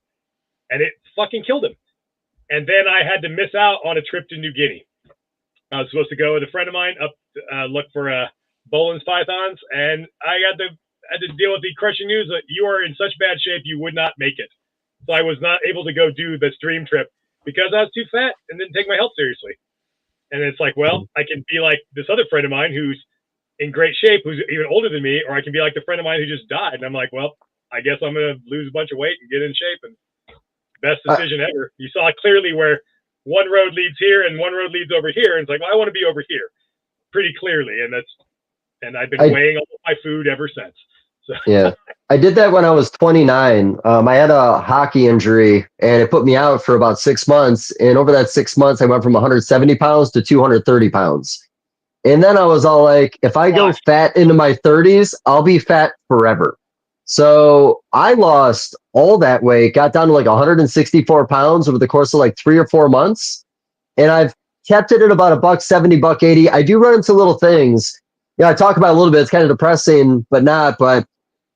And it fucking killed him. And then I had to miss out on a trip to New Guinea. I was supposed to go with a friend of mine up look for Bolin's pythons, and I had to deal with the crushing news that you are in such bad shape you would not make it. So I was not able to go do this dream trip because I was too fat and didn't take my health seriously. And it's like, well, I can be like this other friend of mine who's in great shape, who's even older than me, or I can be like the friend of mine who just died. And I'm like, well, I guess I'm going to lose a bunch of weight and get in shape. And best decision ever. You saw clearly where one road leads here and one road leads over here. And it's like, well, I want to be over here pretty clearly. And I've been weighing all of my food ever since. So. Yeah. I did that when I was 29. I had a hockey injury and it put me out for about 6 months. And over that 6 months, I went from 170 pounds to 230 pounds. And then I was all like, if I go fat into my 30s, I'll be fat forever. So I lost all that weight, got down to like 164 pounds over the course of like 3 or 4 months. And I've kept it at about $170, $180. I do run into little things. Yeah, I talk about it a little bit. It's kind of depressing, but not. But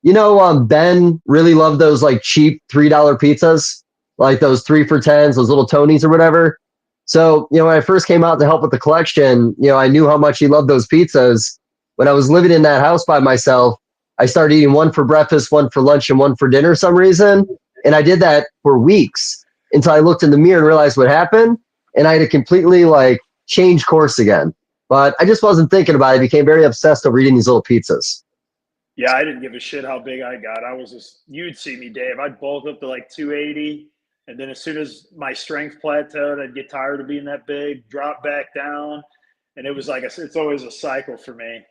you know, Ben really loved those like cheap $3 pizzas, like those 3 for $10s, those little Tonys or whatever. So, you know, when I first came out to help with the collection, you know, I knew how much he loved those pizzas. When I was living in that house by myself, I started eating one for breakfast, one for lunch, and one for dinner for some reason. And I did that for weeks until I looked in the mirror and realized what happened. And I had to completely like change course again. But I just wasn't thinking about it. I became very obsessed over eating these little pizzas. Yeah, I didn't give a shit how big I got. I was just, you'd see me, Dave. I'd bulk up to like 280. And then as soon as my strength plateaued, I'd get tired of being that big, drop back down. And it was like, it's always a cycle for me.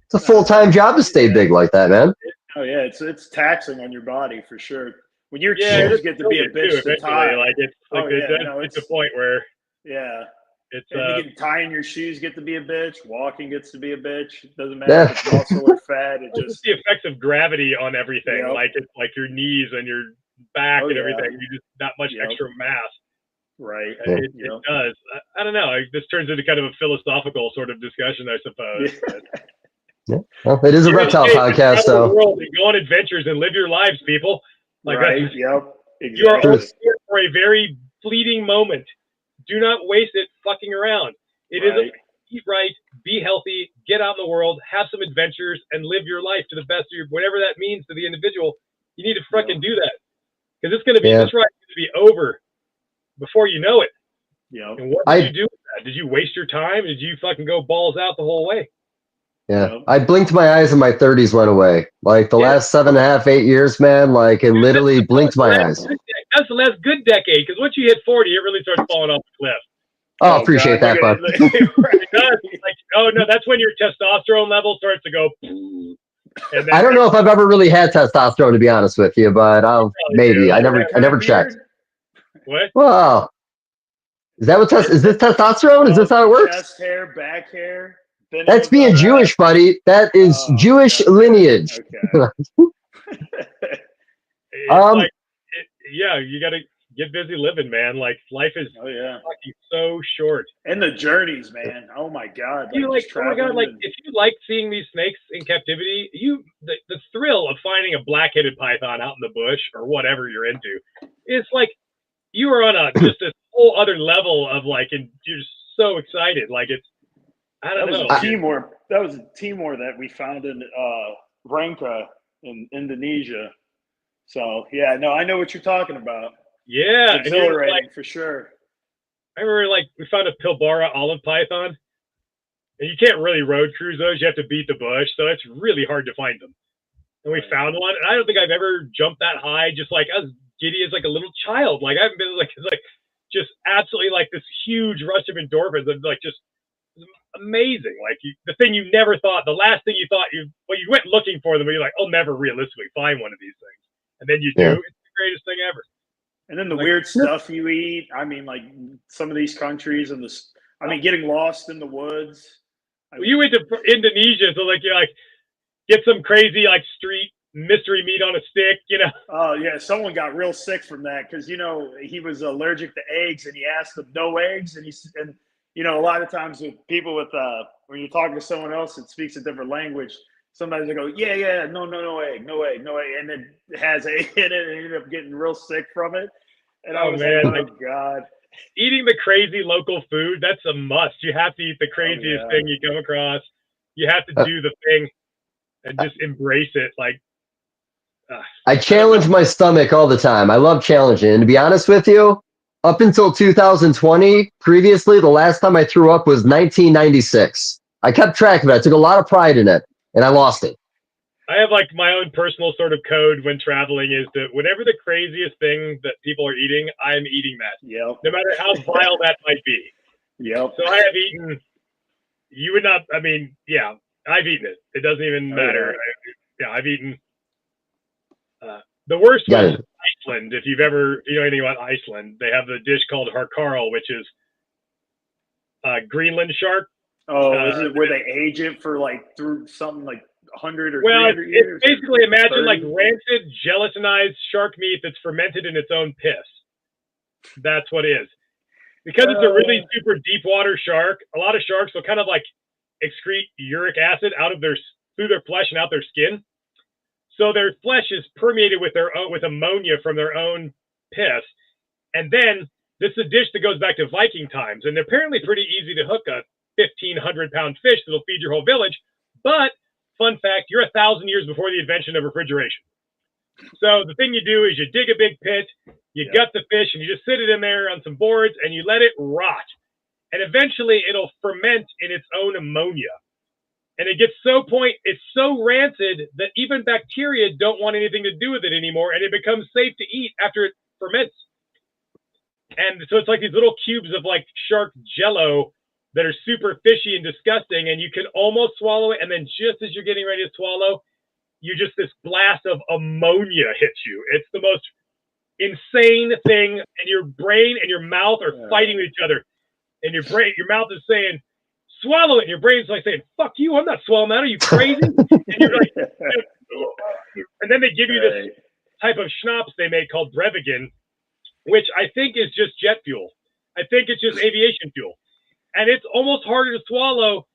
It's a full-time job to stay big like that, man. Oh, yeah. It's taxing on your body for sure. When your shoes get to be a bitch to tie. Like it's like it's the point where it's you can tie in your shoes, get to be a bitch. Walking gets to be a bitch. It doesn't matter if it's muscle or fat. It just the effects of gravity on everything. Like it's like your knees and your back and everything. You just that much extra mass. Right. It does. I don't know. This turns into kind of a philosophical sort of discussion, I suppose. Yeah. Well, it is a reptile podcast, so go on adventures and live your lives, people. Like exactly. You are only here for a very fleeting moment. Do not waste it fucking around. It is eat right, be healthy, get out in the world, have some adventures, and live your life to the best of your whatever that means to the individual. You need to fucking do that because it's going to be this ride is going to be over before you know it. And what did you do with that? Did you waste your time? Did you fucking go balls out the whole way? Yeah, I blinked my eyes and my 30s went away. Like the last 7.5, 8 years, man, like it literally blinked my eyes. That's the last good decade, because once you hit 40, it really starts falling off the cliff. Oh, appreciate that, bud. Like, oh, no, that's when your testosterone level starts to go. And I don't know if I've ever really had testosterone, to be honest with you, but maybe. I never checked. What? Well, is that what is this testosterone? Is this how it works? Chest hair, back hair. That's being Jewish, buddy. That is Jewish lineage. Okay. You got to get busy living, man. Like life is fucking so short. And the journeys, man. Oh my God. If you like seeing these snakes in captivity, the thrill of finding a black-headed python out in the bush or whatever you're into, it's like you are on just this whole other level of like, and you're just so excited. Like it's, I don't know. That was a Timor that we found in Ranca in Indonesia. So I know what you're talking about. Yeah, it's exhilarating for sure. I remember we found a Pilbara olive python, and you can't really road cruise those. You have to beat the bush, so it's really hard to find them. And we found one, and I don't think I've ever jumped that high, just like as giddy as like a little child. Like I haven't been just absolutely like this huge rush of endorphins and like just amazing. Like the thing you never thought, the last thing you thought you went looking for them, but you're like, I'll never realistically find one of these things. And then you do. It's the greatest thing ever. And then the Like- weird stuff you eat. I mean, like some of these countries and getting lost in the woods. Well, you went to Indonesia, so like you like get some crazy like street mystery meat on a stick, you know. Oh yeah, someone got real sick from that because he was allergic to eggs, and he asked them no eggs, and a lot of times with people with when you're talking to someone else that speaks a different language, sometimes they go yeah no egg, and then it has egg in it, and you end up getting real sick from it. And I was like, oh god. Eating the crazy local food, that's a must. You have to eat the craziest thing you come across. You have to do the thing and just embrace it. Like, I challenge my stomach all the time. I love challenging. And to be honest with you, up until 2020, previously, the last time I threw up was 1996. I kept track of it. I took a lot of pride in it, and I lost it. I have like my own personal sort of code when traveling is that whatever the craziest thing that people are eating, I'm eating that. Yep. No matter how vile that might be. Yep. So I have eaten, you would not, I mean, yeah, I've eaten it. It doesn't even matter. I've eaten, the worst was Iceland. If you know anything about Iceland, they have the dish called harkarl, which is Greenland shark. Oh, is it where they age it for like through something like 100 or 300 it's years? basically imagine 30? like rancid, gelatinized shark meat that's fermented in its own piss. That's what it is. Because it's a really super deep water shark, a lot of sharks will kind of like excrete uric acid through their flesh and out their skin. So their flesh is permeated with ammonia from their own piss. And then this is a dish that goes back to Viking times, and they're apparently pretty easy to hook a 1,500-pound fish that'll feed your whole village. But fun fact, you're 1,000 years before the invention of refrigeration. So the thing you do is you dig a big pit, you gut the fish, and you just sit it in there on some boards, and you let it rot. And eventually it'll ferment in its own ammonia. And it gets it's so rancid that even bacteria don't want anything to do with it anymore, and it becomes safe to eat after it ferments. And so it's like these little cubes of like shark jello that are super fishy and disgusting, and you can almost swallow it, and then just as you're getting ready to swallow, this blast of ammonia hits you. It's the most insane thing, and your brain and your mouth are fighting with each other. And your mouth is saying, swallow it, and your brain's like saying, fuck you, I'm not swallowing that, are you crazy? And you're like, and then they give you this type of schnapps they make called Brevigen, which I think is just jet fuel. I think it's just aviation fuel. And it's almost harder to swallow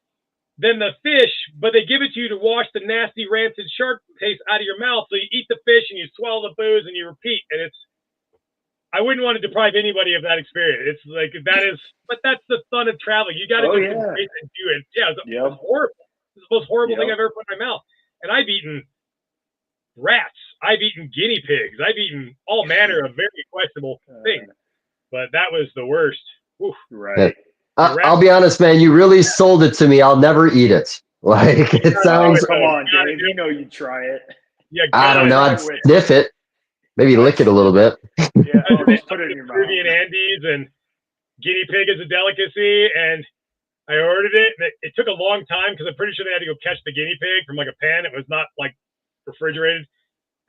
than the fish, but they give it to you to wash the nasty, rancid shark taste out of your mouth. So you eat the fish and you swallow the booze and you repeat. And I wouldn't want to deprive anybody of that experience. It's like, but that's the fun of traveling. You got to just embrace and do it. Yeah, it's horrible. It's the most horrible thing I've ever put in my mouth. And I've eaten rats. I've eaten guinea pigs. I've eaten all manner of very questionable things. But that was the worst. Oof. Right. I'll be honest, man. You really sold it to me. I'll never eat it. Like it sounds. Come on, Dave. You know you'd try it. Yeah, I don't know. I'd sniff it. Maybe lick it a little bit. Yeah, just put it in your mouth. Peruvian Andes, and guinea pig is a delicacy, and I ordered it, and it took a long time because I'm pretty sure they had to go catch the guinea pig from like a pan. It was not like refrigerated,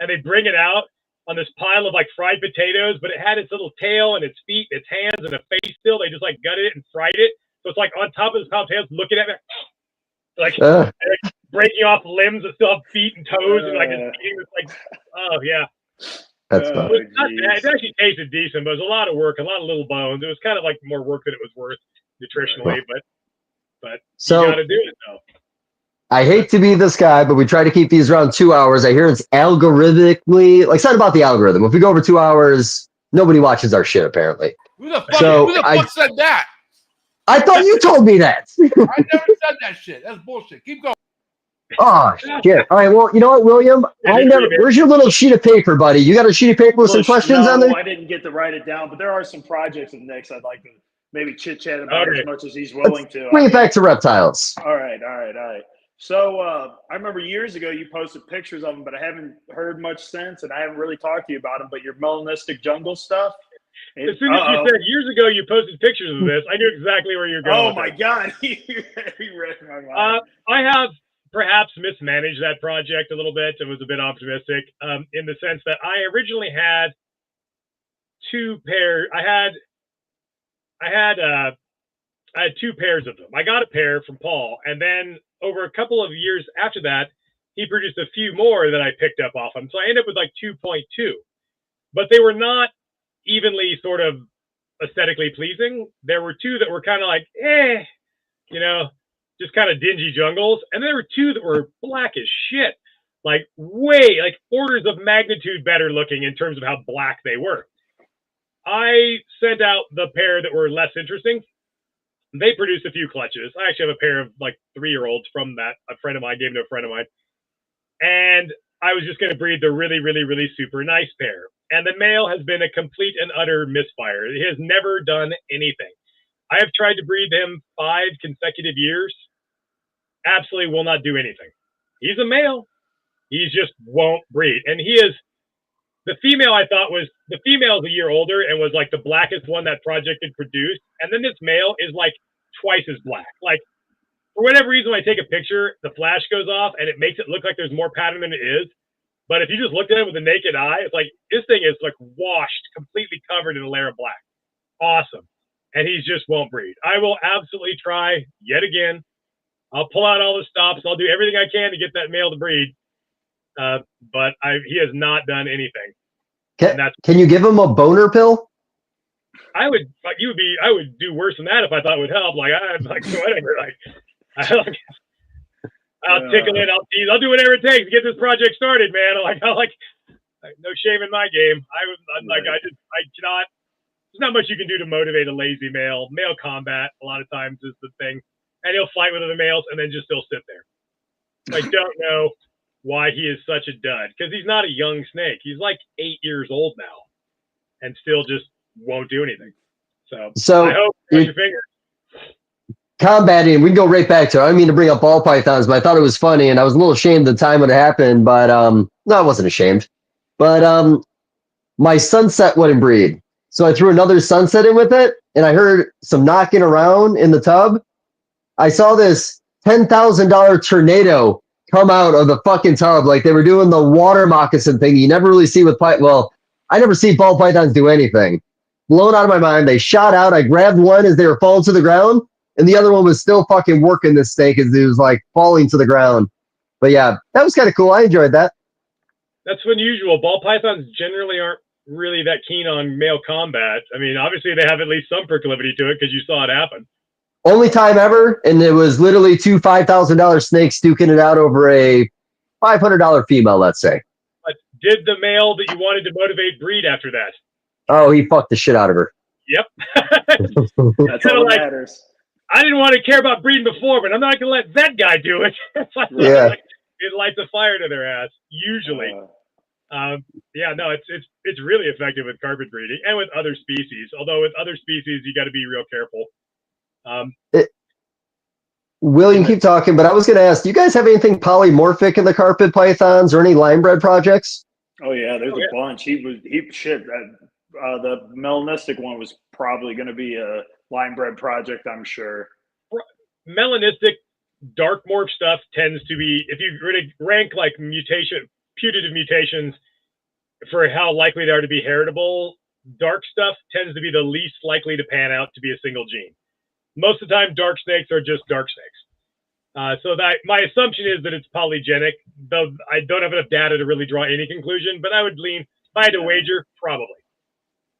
and they bring it out on this pile of like fried potatoes, but it had its little tail and its feet, its hands, and a face still. They just like gutted it and fried it, so it's like on top of this pile of potatoes, looking at me, like breaking off limbs that still have feet and toes, and like it's eating this, like, oh yeah. That's fun. It actually tasted decent, but it was a lot of work, a lot of little bones. It was kind of like more work than it was worth nutritionally, but so, you got to do it though. I hate to be this guy, but we try to keep these around 2 hours. I hear it's algorithmically, like, it's not about the algorithm. If we go over 2 hours, nobody watches our shit, apparently. Who the fuck said that? I thought you told me that. I never said that shit. That's bullshit. Keep going. Oh, shit. All right, well, you know what, William? Where's your little sheet of paper, buddy? You got a sheet of paper with some questions on there? I didn't get to write it down, but there are some projects of Nick's I'd like to maybe chit-chat about as much as he's willing to. Bring it back to reptiles. All right. So I remember years ago you posted pictures of them, but I haven't heard much since, and I haven't really talked to you about them, but your melanistic jungle stuff. As soon as you said years ago you posted pictures of this, I knew exactly where you're going. Oh, my God. You read my mind. I have perhaps mismanaged that project a little bit and was a bit optimistic in the sense that I originally had two pairs. I had 2 pairs of them. I got a pair from Paul, and then over a couple of years after that, he produced a few more that I picked up off him. So I ended up with like 2.2, but they were not evenly sort of aesthetically pleasing. There were 2 that were kind of like, just kind of dingy jungles. And there were 2 that were black as shit, like orders of magnitude better looking in terms of how black they were. I sent out the pair that were less interesting. They produced a few clutches. I actually have a pair of like 3-year-olds from that. A friend of mine gave them to a friend of mine. And I was just going to breed the really, really, really super nice pair. And the male has been a complete and utter misfire. He has never done anything. I have tried to breed him 5 consecutive years. Absolutely will not do anything. He's a male. He just won't breed. And he is, the female I thought was, the female is a year older and was like the blackest one that project had produced. And then this male is like twice as black. Like, for whatever reason, when I take a picture, the flash goes off and it makes it look like there's more pattern than it is. But if you just looked at it with the naked eye, it's like, this thing is like washed, completely covered in a layer of black. Awesome. And he just won't breed. I will absolutely try yet again. I'll pull out all the stops. I'll do everything I can to get that male to breed. But he has not done anything. Can you give him a boner pill? I would do worse than that if I thought it would help. Like, I'm like, whatever. I'll tickle it. I'll tease. I'll do whatever it takes to get this project started, man. No shame in my game. I cannot. There's not much you can do to motivate a lazy male. Male combat a lot of times is the thing, and he'll fight with other males and then just still sit there. I don't know why he is such a dud, because he's not a young snake. He's like 8 years old now, and still just won't do anything. So I hope you your fingers. Combating, we can go right back to it. I don't mean to bring up ball pythons, but I thought it was funny, and I was a little ashamed the time when it happened, but no, I wasn't ashamed. But my sunset wouldn't breed. So I threw another sunset in with it, and I heard some knocking around in the tub. I saw this $10,000 tornado come out of the fucking tub, like they were doing the water moccasin thing you never really see with well, I never see ball pythons do anything. Blown out of my mind. They shot out. I grabbed one as they were falling to the ground, and the other one was still fucking working this snake as it was like falling to the ground. But yeah, that was kind of cool. I enjoyed that. That's unusual. Ball pythons generally aren't really that keen on male combat. I mean, obviously they have at least some proclivity to it because you saw it happen. Only time ever, and it was literally 2 $5,000 snakes duking it out over a $500 female, let's say. But did the male that you wanted to motivate breed after that? Oh, he fucked the shit out of her. Yep. That's all that matters. I didn't want to care about breeding before, but I'm not going to let that guy do it. Yeah. It lights a fire to their ass, usually. Yeah, no, it's really effective with carpet breeding and with other species. Although with other species, you got to be real careful. William, keep talking, but I was going to ask, do you guys have anything polymorphic in the carpet pythons or any line bred projects? Oh yeah, there's a bunch. The melanistic one was probably going to be a line bred project, I'm sure. Melanistic dark morph stuff tends to be, if you really rank like putative mutations for how likely they are to be heritable, dark stuff tends to be the least likely to pan out to be a single gene. Most of the time, dark snakes are just dark snakes. So that my assumption is that it's polygenic, though I don't have enough data to really draw any conclusion, but I would lean, if I had to wager, probably.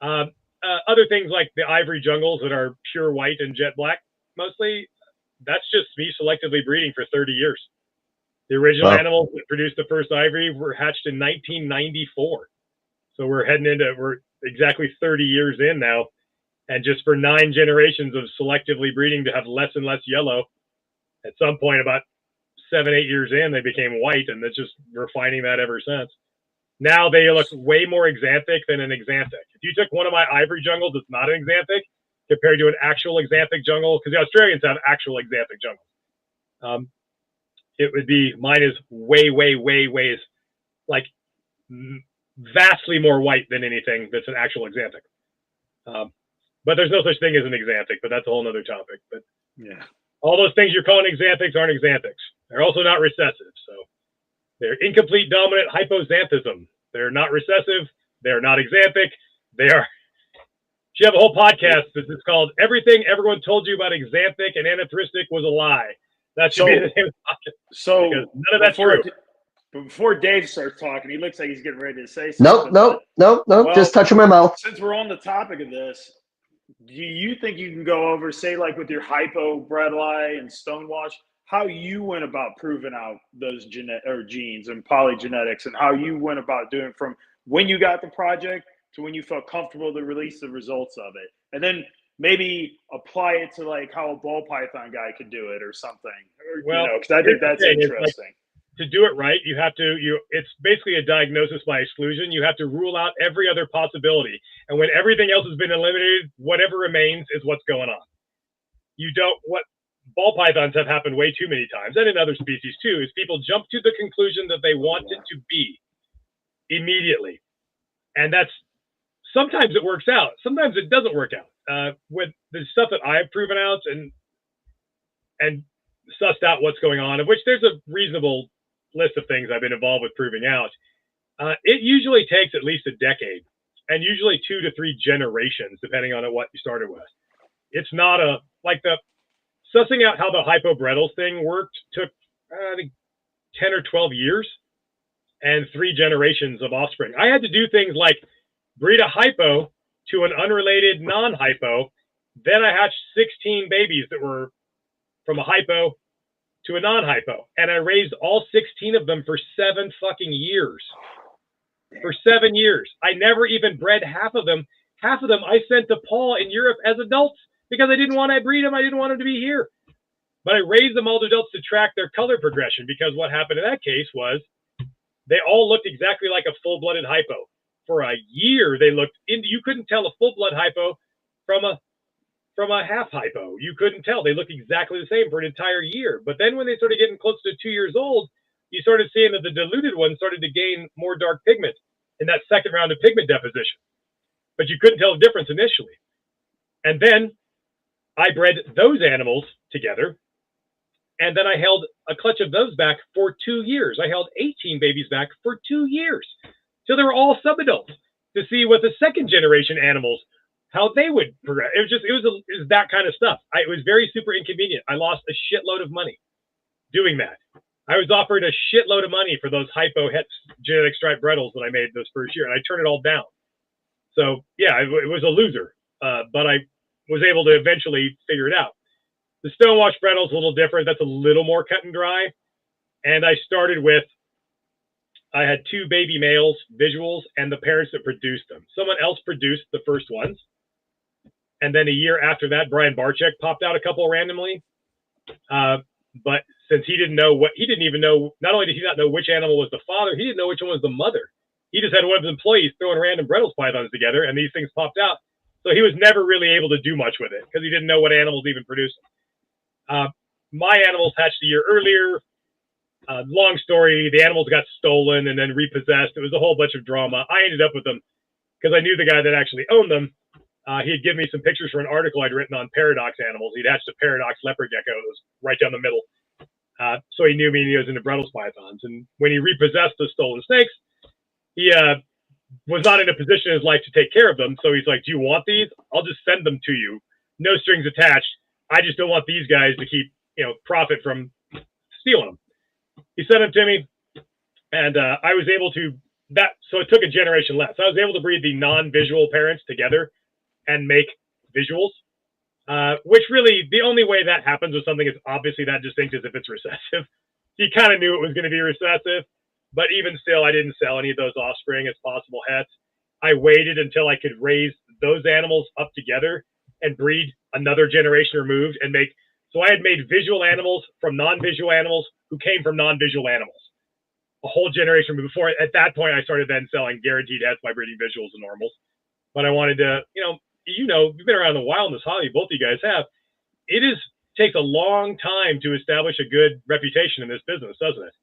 Other things like the ivory jungles that are pure white and jet black, mostly, that's just me selectively breeding for 30 years. The original animals that produced the first ivory were hatched in 1994. So we're exactly 30 years in now. And just for 9 generations of selectively breeding to have less and less yellow, at some point about 7, 8 years in, they became white, and it's just refining that ever since. Now they look way more exanthic than an exanthic. If you took one of my ivory jungles that's not an exanthic, compared to an actual exanthic jungle, because the Australians have actual exanthic jungles, it would be, mine is way, like vastly more white than anything that's an actual exanthic. But there's no such thing as an exanthic, but that's a whole nother topic. But yeah, all those things you're calling exanthics aren't exanthics. They're also not recessive. So they're incomplete dominant hypoxanthism. They're not recessive. They're not exanthic. They are She have a whole podcast that's called "Everything Everyone Told You About Xanthic and Anthristic Was a Lie." That should be the name of the podcast. So because none of that's true. Before Dave starts talking, he looks like he's getting ready to say something. Nope. Well, Just touching my mouth. Since we're on the topic of this, do you think you can go over, say, like with your hypo bredli and stonewash, how you went about proving out those genes and polygenetics, and how you went about doing from when you got the project to when you felt comfortable to release the results of it, and then maybe apply it to like how a ball python guy could do it or something? Or, well, because I think that's interesting. To do it right, you have to, it's basically a diagnosis by exclusion. You have to rule out every other possibility. And when everything else has been eliminated, whatever remains is what's going on. What ball pythons have happened way too many times, and in other species too, is people jump to the conclusion that they want it to be immediately. And sometimes it works out. Sometimes it doesn't work out. With the stuff that I've proven out and sussed out what's going on, of which there's a reasonable list of things I've been involved with proving out. It usually takes at least a decade, and usually 2 to 3 generations, depending on what you started with. It's not like the sussing out how the hypobreddles thing worked took, I think, 10 or 12 years and 3 generations of offspring. I had to do things like breed a hypo to an unrelated non-hypo. Then I hatched 16 babies that were from a hypo to a non-hypo, and I raised all 16 of them for 7 fucking years. For 7 years. I never even bred half of them. Half of them I sent to Paul in Europe as adults because I didn't want to breed them. I didn't want them to be here. But I raised them all to adults to track their color progression, because what happened in that case was they all looked exactly like a full-blooded hypo. For a year, you couldn't tell a full-blood hypo from a half hypo. You couldn't tell. They looked exactly the same for an entire year. But then when they started getting close to 2 years old, you started seeing that the diluted ones started to gain more dark pigment in that second round of pigment deposition. But you couldn't tell the difference initially. And then I bred those animals together, and then I held a clutch of those back for 2 years. I held 18 babies back for 2 years. So they were all subadults, to see what the second generation animals, how they would progress. It was that kind of stuff. It was very super inconvenient. I lost a shitload of money doing that. I was offered a shitload of money for those hypo genetic stripe bredls that I made this first year, and I turned it all down. So yeah, it was a loser, but I was able to eventually figure it out. The stonewash bredl is a little different. That's a little more cut and dry. And I started with, I had 2 baby males, visuals, and the parents that produced them. Someone else produced the first ones. And then a year after that, Brian Barczyk popped out a couple randomly. But since he didn't even know, not only did he not know which animal was the father, he didn't know which one was the mother. He just had one of his employees throwing random bredl pythons together, and these things popped out. So he was never really able to do much with it because he didn't know what animals even produced. My animals hatched a year earlier. Long story, the animals got stolen and then repossessed. It was a whole bunch of drama. I ended up with them because I knew the guy that actually owned them. He had given me some pictures for an article I'd written on paradox animals. He'd hatched a paradox leopard gecko that was right down the middle. So he knew me, and he was into bredl pythons. And when he repossessed the stolen snakes, he was not in a position in his life to take care of them. So he's like, do you want these? I'll just send them to you. No strings attached. I just don't want these guys to keep, profit from stealing them. He sent them to me, and I was able to, so it took a generation less. I was able to breed the non-visual parents together and make visuals, which really, the only way that happens with something is obviously that distinct is if it's recessive. You kind of knew it was going to be recessive, but even still, I didn't sell any of those offspring as possible hets. I waited until I could raise those animals up together and breed another generation removed and make, so I had made visual animals from non-visual animals who came from non-visual animals. A whole generation before, at that point, I started then selling guaranteed hets by breeding visuals and normals. But I wanted to, you've been around a while in this hobby, both of you guys have. Takes a long time to establish a good reputation in this business, doesn't it?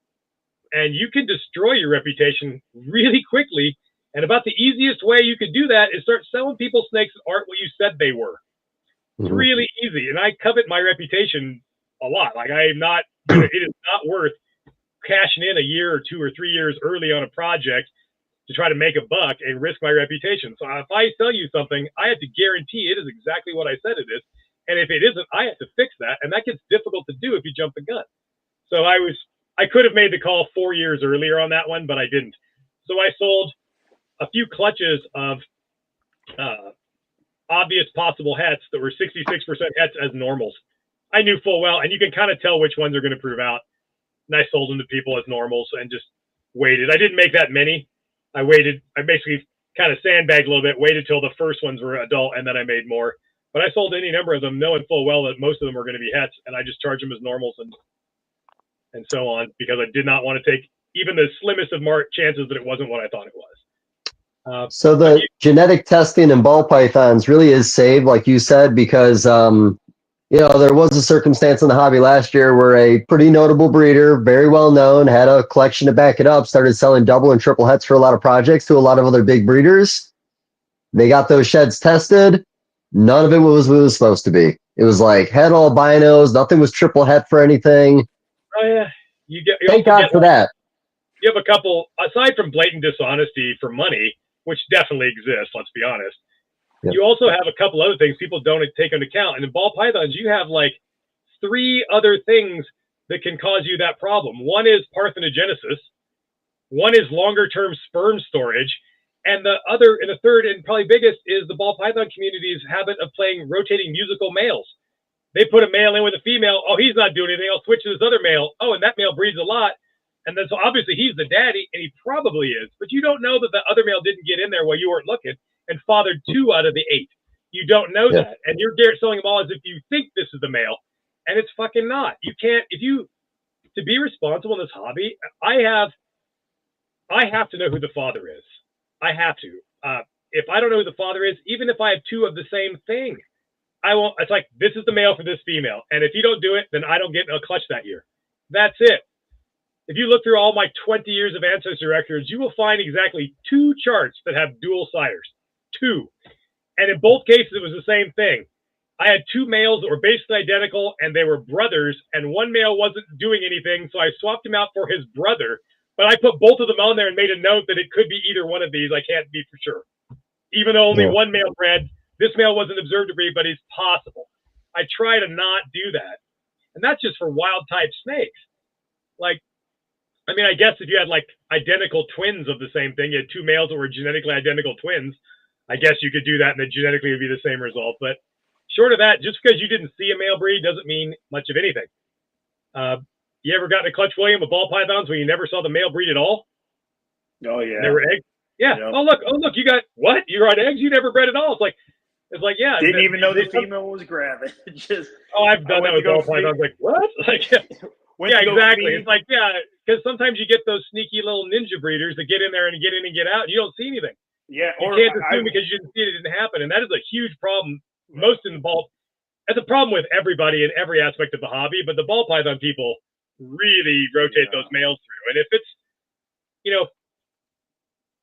And you can destroy your reputation really quickly. And about the easiest way you could do that is start selling people snakes that aren't what you said they were. It's really easy. And I covet my reputation a lot. Like it is not worth cashing in a year or 2 or 3 years early on a project to try to make a buck and risk my reputation. So if I sell you something, I have to guarantee it is exactly what I said it is. And if it isn't, I have to fix that. And that gets difficult to do if you jump the gun. So I could have made the call 4 years earlier on that one, but I didn't. So I sold a few clutches of obvious possible hets that were 66% hets as normals. I knew full well, and you can kind of tell which ones are going to prove out. And I sold them to people as normals and just waited. I didn't make that many. I waited. I basically kind of sandbagged a little bit, waited till the first ones were adult, and then I made more. But I sold any number of them, knowing full well that most of them were going to be hets, and I just charged them as normals and so on, because I did not want to take even the slimmest of chances that it wasn't what I thought it was. So the genetic testing in ball pythons really is saved, like you said, because you know, there was a circumstance in the hobby last year where a pretty notable breeder, very well known, had a collection to back it up, started selling double and triple hets for a lot of projects to a lot of other big breeders. They got those sheds tested. None of it was what it was supposed to be. It was like het albinos. Nothing was triple het for anything. Oh yeah, Thank God for that. You have a couple, aside from blatant dishonesty for money, which definitely exists. Let's be honest. Yep. You also have a couple other things people don't take into account. And in ball pythons, you have like 3 other things that can cause you that problem. One is parthenogenesis. One is longer-term sperm storage. And the other, and the third, and probably biggest, is the ball python community's habit of playing rotating musical males. They put a male in with a female. Oh, he's not doing anything. I'll switch to this other male. Oh, and that male breeds a lot. And then so obviously he's the daddy, and he probably is. But you don't know that the other male didn't get in there while you weren't looking and fathered 2 out of the 8. You don't know that. And you're selling them all as if you think this is the male. And it's fucking not. You can't, to be responsible in this hobby, I have to know who the father is. I have to. If I don't know who the father is, even if I have 2 of the same thing, I won't. It's like, this is the male for this female. And if you don't do it, then I don't get a clutch that year. That's it. If you look through all my 20 years of ancestry records, you will find exactly 2 charts that have dual sires. 2. And in both cases, it was the same thing. I had 2 males that were basically identical, and they were brothers, and one male wasn't doing anything, so I swapped him out for his brother. But I put both of them on there and made a note that it could be either one of these. I can't be for sure. Even though only one male bred, this male wasn't observed to breed, but it's possible. I try to not do that. And that's just for wild type snakes. Like, I mean, I guess if you had like identical twins of the same thing, you had 2 males that were genetically identical twins, I guess you could do that and then genetically it would be the same result. But short of that, just because you didn't see a male breed doesn't mean much of anything. You ever gotten a clutch, William, with ball pythons when you never saw the male breed at all? Oh yeah. They were eggs. Yeah. Yep. Oh look, you got what? You got eggs? You never bred at all. It's like yeah. Didn't even know the female was gravid. Just I've done that with ball pythons. Like what? Like yeah, exactly. It's like because sometimes you get those sneaky little ninja breeders that get in there and get in and get out. And you don't see anything. Yeah, you can't assume because you didn't see it, it didn't happen, and that is a huge problem. Most in the ball, that's a problem with everybody in every aspect of the hobby. But the ball python people really rotate those males through, and if it's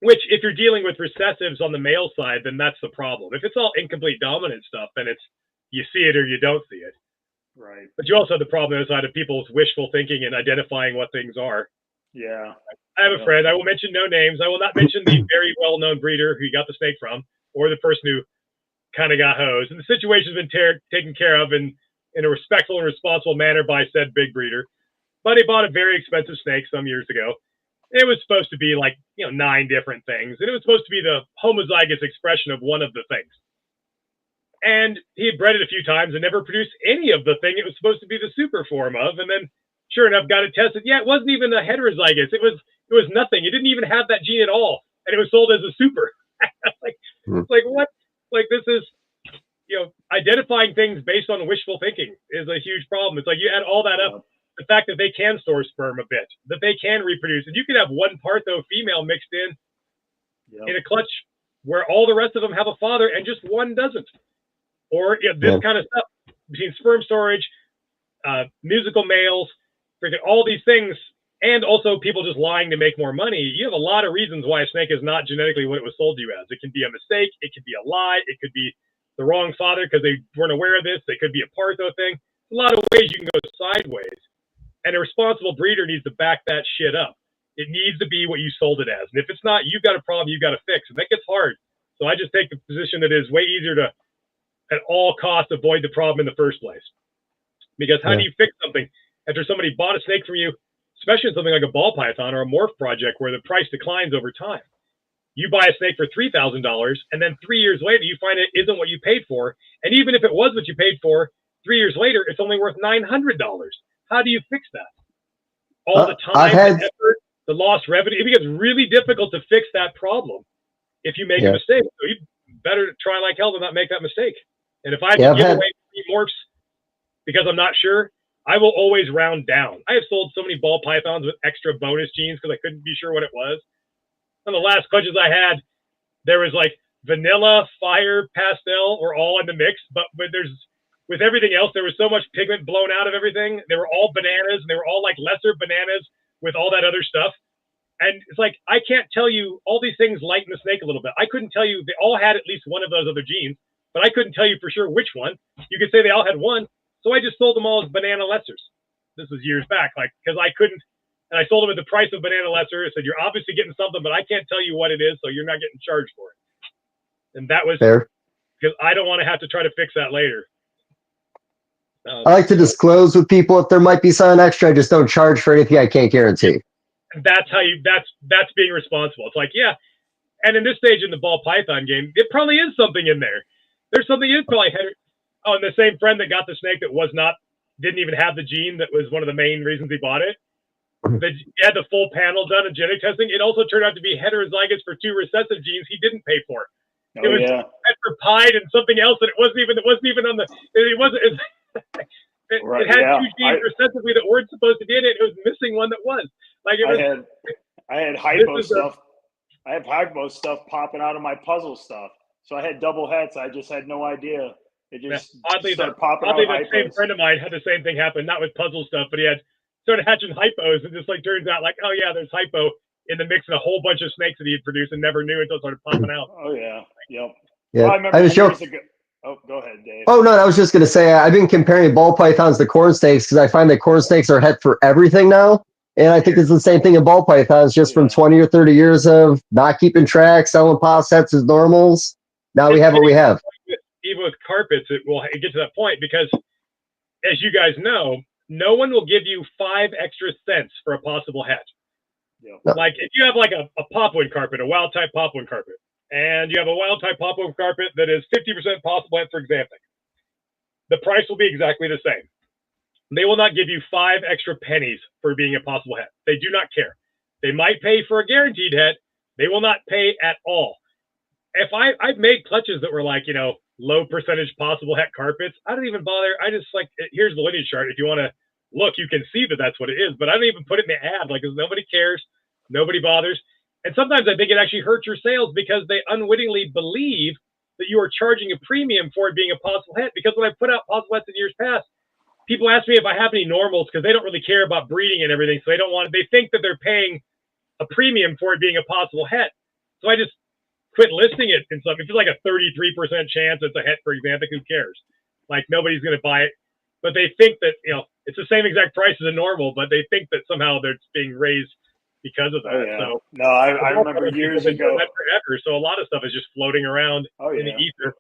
which if you're dealing with recessives on the male side, then that's the problem. If it's all incomplete dominant stuff, then it's you see it or you don't see it. Right. But you also have the problem on the side of people's wishful thinking and identifying what things are. Yeah. I have a friend. I will mention no names. I will not mention the very well-known breeder who you got the snake from, or the person who kind of got hosed. And the situation's been taken care of in a respectful and responsible manner by said big breeder. But he bought a very expensive snake some years ago. It was supposed to be like 9 different things, and it was supposed to be the homozygous expression of one of the things. And he had bred it a few times and never produced any of the thing it was supposed to be the super form of. And then, sure enough, got it tested. Yeah, it wasn't even a heterozygous. It was nothing. It didn't even have that gene at all, and it was sold as a super. like what? Like this is, identifying things based on wishful thinking is a huge problem. It's like you add all that up, the fact that they can store sperm a bit, that they can reproduce, and you could have one partho female mixed in a clutch where all the rest of them have a father and just one doesn't. Or this kind of stuff between sperm storage, musical males, freaking all these things, and also people just lying to make more money. You have a lot of reasons why a snake is not genetically what it was sold to you as. It can be a mistake. It could be a lie. It could be the wrong father because they weren't aware of this. It could be a partho thing. A lot of ways you can go sideways. And a responsible breeder needs to back that shit up. It needs to be what you sold it as. And if it's not, you've got a problem you've got to fix. And that gets hard. So I just take the position that it is way easier to, at all costs, avoid the problem in the first place. Because how do you fix something after somebody bought a snake from you, especially something like a ball python or a morph project where the price declines over time? You buy a snake for $3,000, and then 3 years later, you find it isn't what you paid for. And even if it was what you paid for, 3 years later, it's only worth $900. How do you fix that? All the time, the effort, the lost revenue, it becomes really difficult to fix that problem if you make a mistake. So you better try like hell to not make that mistake. And if I have to give away morphs because I'm not sure, I will always round down. I have sold so many ball pythons with extra bonus genes because I couldn't be sure what it was. On the last clutches I had, there was like vanilla, fire, pastel were all in the mix, but there's, with everything else, there was so much pigment blown out of everything. They were all bananas, and they were all like lesser bananas with all that other stuff. And it's like, I can't tell you all these things lighten the snake a little bit. I couldn't tell you they all had at least one of those other genes, but I couldn't tell you for sure which one. You could say they all had one. So I just sold them all as banana lessers. This was years back, like, because I couldn't, and I sold them at the price of banana lesser. I said, you're obviously getting something, but I can't tell you what it is, so you're not getting charged for it. And that was fair, because I don't want to have to try to fix that later. I like to disclose with people if there might be something extra. I just don't charge for anything I can't guarantee. And that's how you, that's being responsible. It's like, yeah. And in this stage in the ball python game, it probably is something in there. There's something in probably. Oh, and the same friend that got the snake that didn't even have the gene that was one of the main reasons he bought it. He had the full panel done of genetic testing. It also turned out to be heterozygous for 2 recessive genes he didn't pay for. It was for pied and something else, and it wasn't even on the. It had 2 genes recessively that weren't supposed to be in it. It was missing one that was. Like it was. I had hypo stuff. I have hypo stuff popping out of my puzzle stuff. So I had double hets. I just had no idea. It just oddly, the same friend of mine had the same thing happen, not with puzzle stuff, but he had started hatching hypos, and just like turns out like, oh yeah, there's hypo in the mix and a whole bunch of snakes that he had produced and never knew until it started popping out. Oh yeah, yep. Yeah, well, I remember years ago. Oh, go ahead, Dave. Oh no, I was just gonna say I've been comparing ball pythons to corn snakes because I find that corn snakes are het for everything now, and I think it's the same thing in ball pythons, just from 20 or 30 years of not keeping track, selling pos sets as normals. Now we have what we have. Even with carpets, it gets to that point because, as you guys know, no one will give you 5 extra cents for a possible hatch. Yeah. No. Like if you have like a popwood carpet, a wild type popwood carpet, and you have a wild type popwood carpet that is 50% possible het for example, the price will be exactly the same. They will not give you 5 extra pennies for being a possible het. They do not care. They might pay for a guaranteed het. They will not pay at all. If I've made clutches that were like, low percentage possible het carpets, I don't even bother. I just like, here's the lineage chart. If you want to look, you can see that that's what it is, but I don't even put it in the ad, like, because nobody cares, nobody bothers. And sometimes I think it actually hurts your sales because they unwittingly believe that you are charging a premium for it being a possible het. Because when I put out possible hets in years past, people ask me if I have any normals because they don't really care about breeding and everything. So they think that they're paying a premium for it being a possible het. So I just quit listing it in some. If it's like a 33% chance it's a het, for example, who cares? Like nobody's going to buy it. But they think that, it's the same exact price as a normal, but they think that somehow they're being raised because of that. Oh, yeah. So no, I remember years ago. Forever, so a lot of stuff is just floating around in the ether.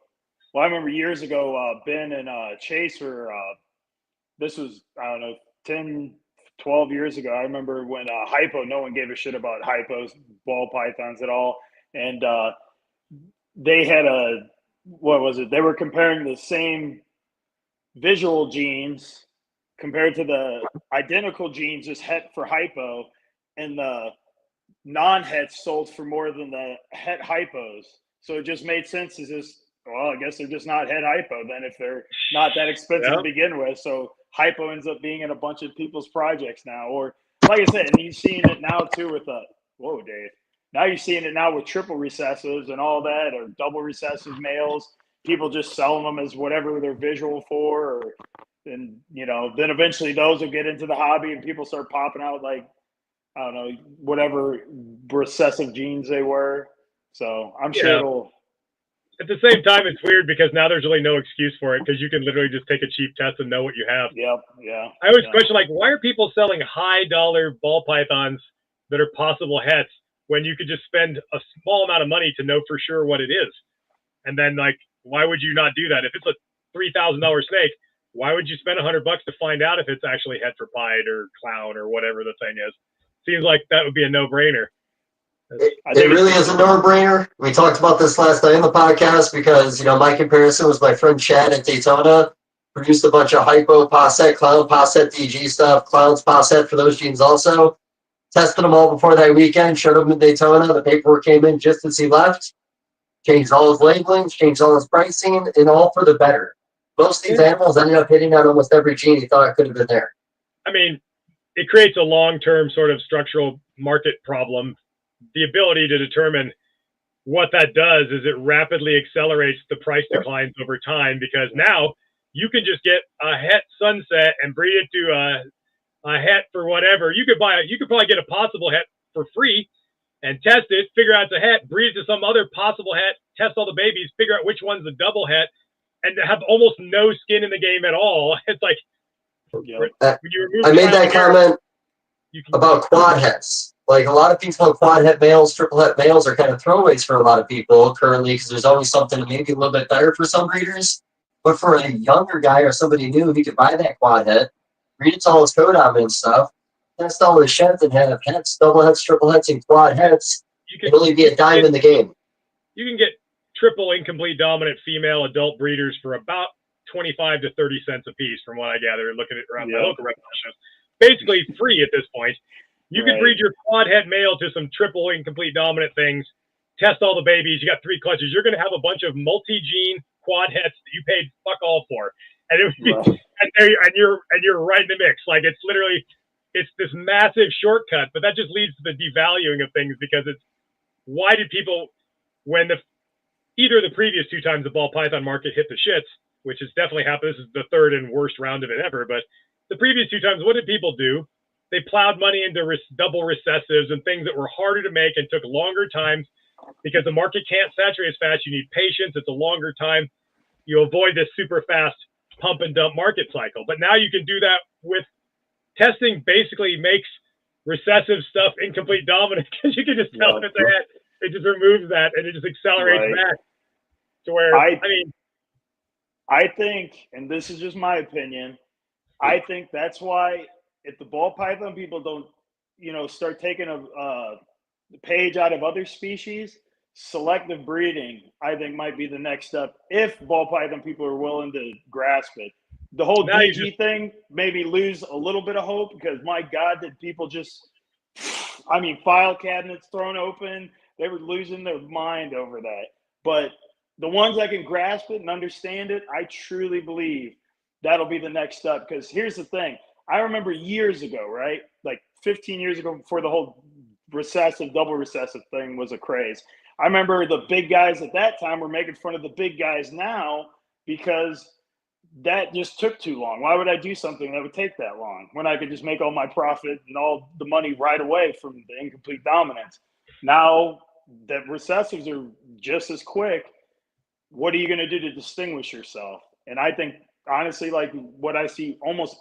Well, I remember years ago, Ben and Chase were, this was, I don't know, 10, 12 years ago. I remember when hypo, no one gave a shit about hypos, ball pythons at all. And they had what was it? They were comparing the same visual genes compared to the identical genes, just het for hypo, and the non-hets sold for more than the het hypos. So it just made sense to just, well, I guess they're just not het hypo then if they're not that expensive to begin with. So hypo ends up being in a bunch of people's projects now. Or like I said, and you're seeing it now too with whoa, Dave. Now you're seeing it now with triple recessives and all that, or double recessive males. People just selling them as whatever they're visual for, and then eventually those will get into the hobby and people start popping out like, I don't know, whatever recessive genes they were. So I'm sure it'll. At the same time, it's weird because now there's really no excuse for it because you can literally just take a cheap test and know what you have. Yep. Yeah. I always question, like, why are people selling high dollar ball pythons that are possible hets when you could just spend a small amount of money to know for sure what it is? And then, like, why would you not do that? If it's a $3,000 snake, why would you spend $100 to find out if it's actually het for pied or clown or whatever the thing is? Seems like that would be a no-brainer. It really is a no-brainer. We talked about this last night in the podcast because, you know, my comparison was my friend Chad at Daytona produced a bunch of hypo posset, clown posset, DG stuff, clowns posset for those genes also. Tested them all before that weekend, showed them in Daytona. The paperwork came in just as he left. Changed all his labelings, changed all his pricing, and all for the better. Most of these animals ended up hitting on almost every gene he thought could have been there. I mean, it creates a long-term sort of structural market problem. The ability to determine what that does is it rapidly accelerates the price declines over time, because now you can just get a het sunset and breed it to a het for whatever. You could probably get a possible het for free and test it, figure out it's a het, breed it to some other possible het, test all the babies, figure out which one's the double het, and have almost no skin in the game at all. It's like, when you remove I made that comment about quad hets. Like, a lot of people, quad het males, triple het males are kind of throwaways for a lot of people currently, because there's always something maybe a little bit better for some breeders. But for a younger guy or somebody new, he could buy that quad het, read it to all his co-dominant stuff, test all his sheds and have hets, double hets, triple hets, and quad hets. It'll only be a dime in the game. You can get triple incomplete dominant female adult breeders for about 25 to 30 cents a piece, from what I gather, looking at around the local reptile shows. Basically free at this point. You could breed your quad het male to some triple incomplete dominant things, test all the babies. You got 3 clutches. You're going to have a bunch of multi-gene quad hets that you paid fuck all for, and it would be, and you're right in the mix. Like, it's literally, it's this massive shortcut, but that just leads to the devaluing of things, because it's, why did people, when either the previous 2 times the ball python market hit the shits, which has definitely happened. This is the 3rd and worst round of it ever, but the previous 2 times, what did people do? They plowed money into double recessives and things that were harder to make and took longer times, because the market can't saturate as fast. You need patience. It's a longer time. You avoid this super fast pump and dump market cycle. But now you can do that with testing. Basically makes recessive stuff incomplete dominant, because you can just tell if it's a het. It just removes that, and it just accelerates that to where, I think, and this is just my opinion, I think that's why, if the ball python people don't, start taking a page out of other species, selective breeding, I think, might be the next step, if ball python people are willing to grasp it. The whole DG thing, maybe lose a little bit of hope, because my God, did people just, file cabinets thrown open, they were losing their mind over that. But the ones that can grasp it and understand it, I truly believe that'll be the next step. Because here's the thing. I remember years ago, right? Like 15 years ago, before the whole recessive, double recessive thing was a craze. I remember the big guys at that time were making fun of the big guys now, because that just took too long. Why would I do something that would take that long when I could just make all my profit and all the money right away from the incomplete dominance? Now that recessives are just as quick, what are you going to do to distinguish yourself? And I think, honestly, like what I see almost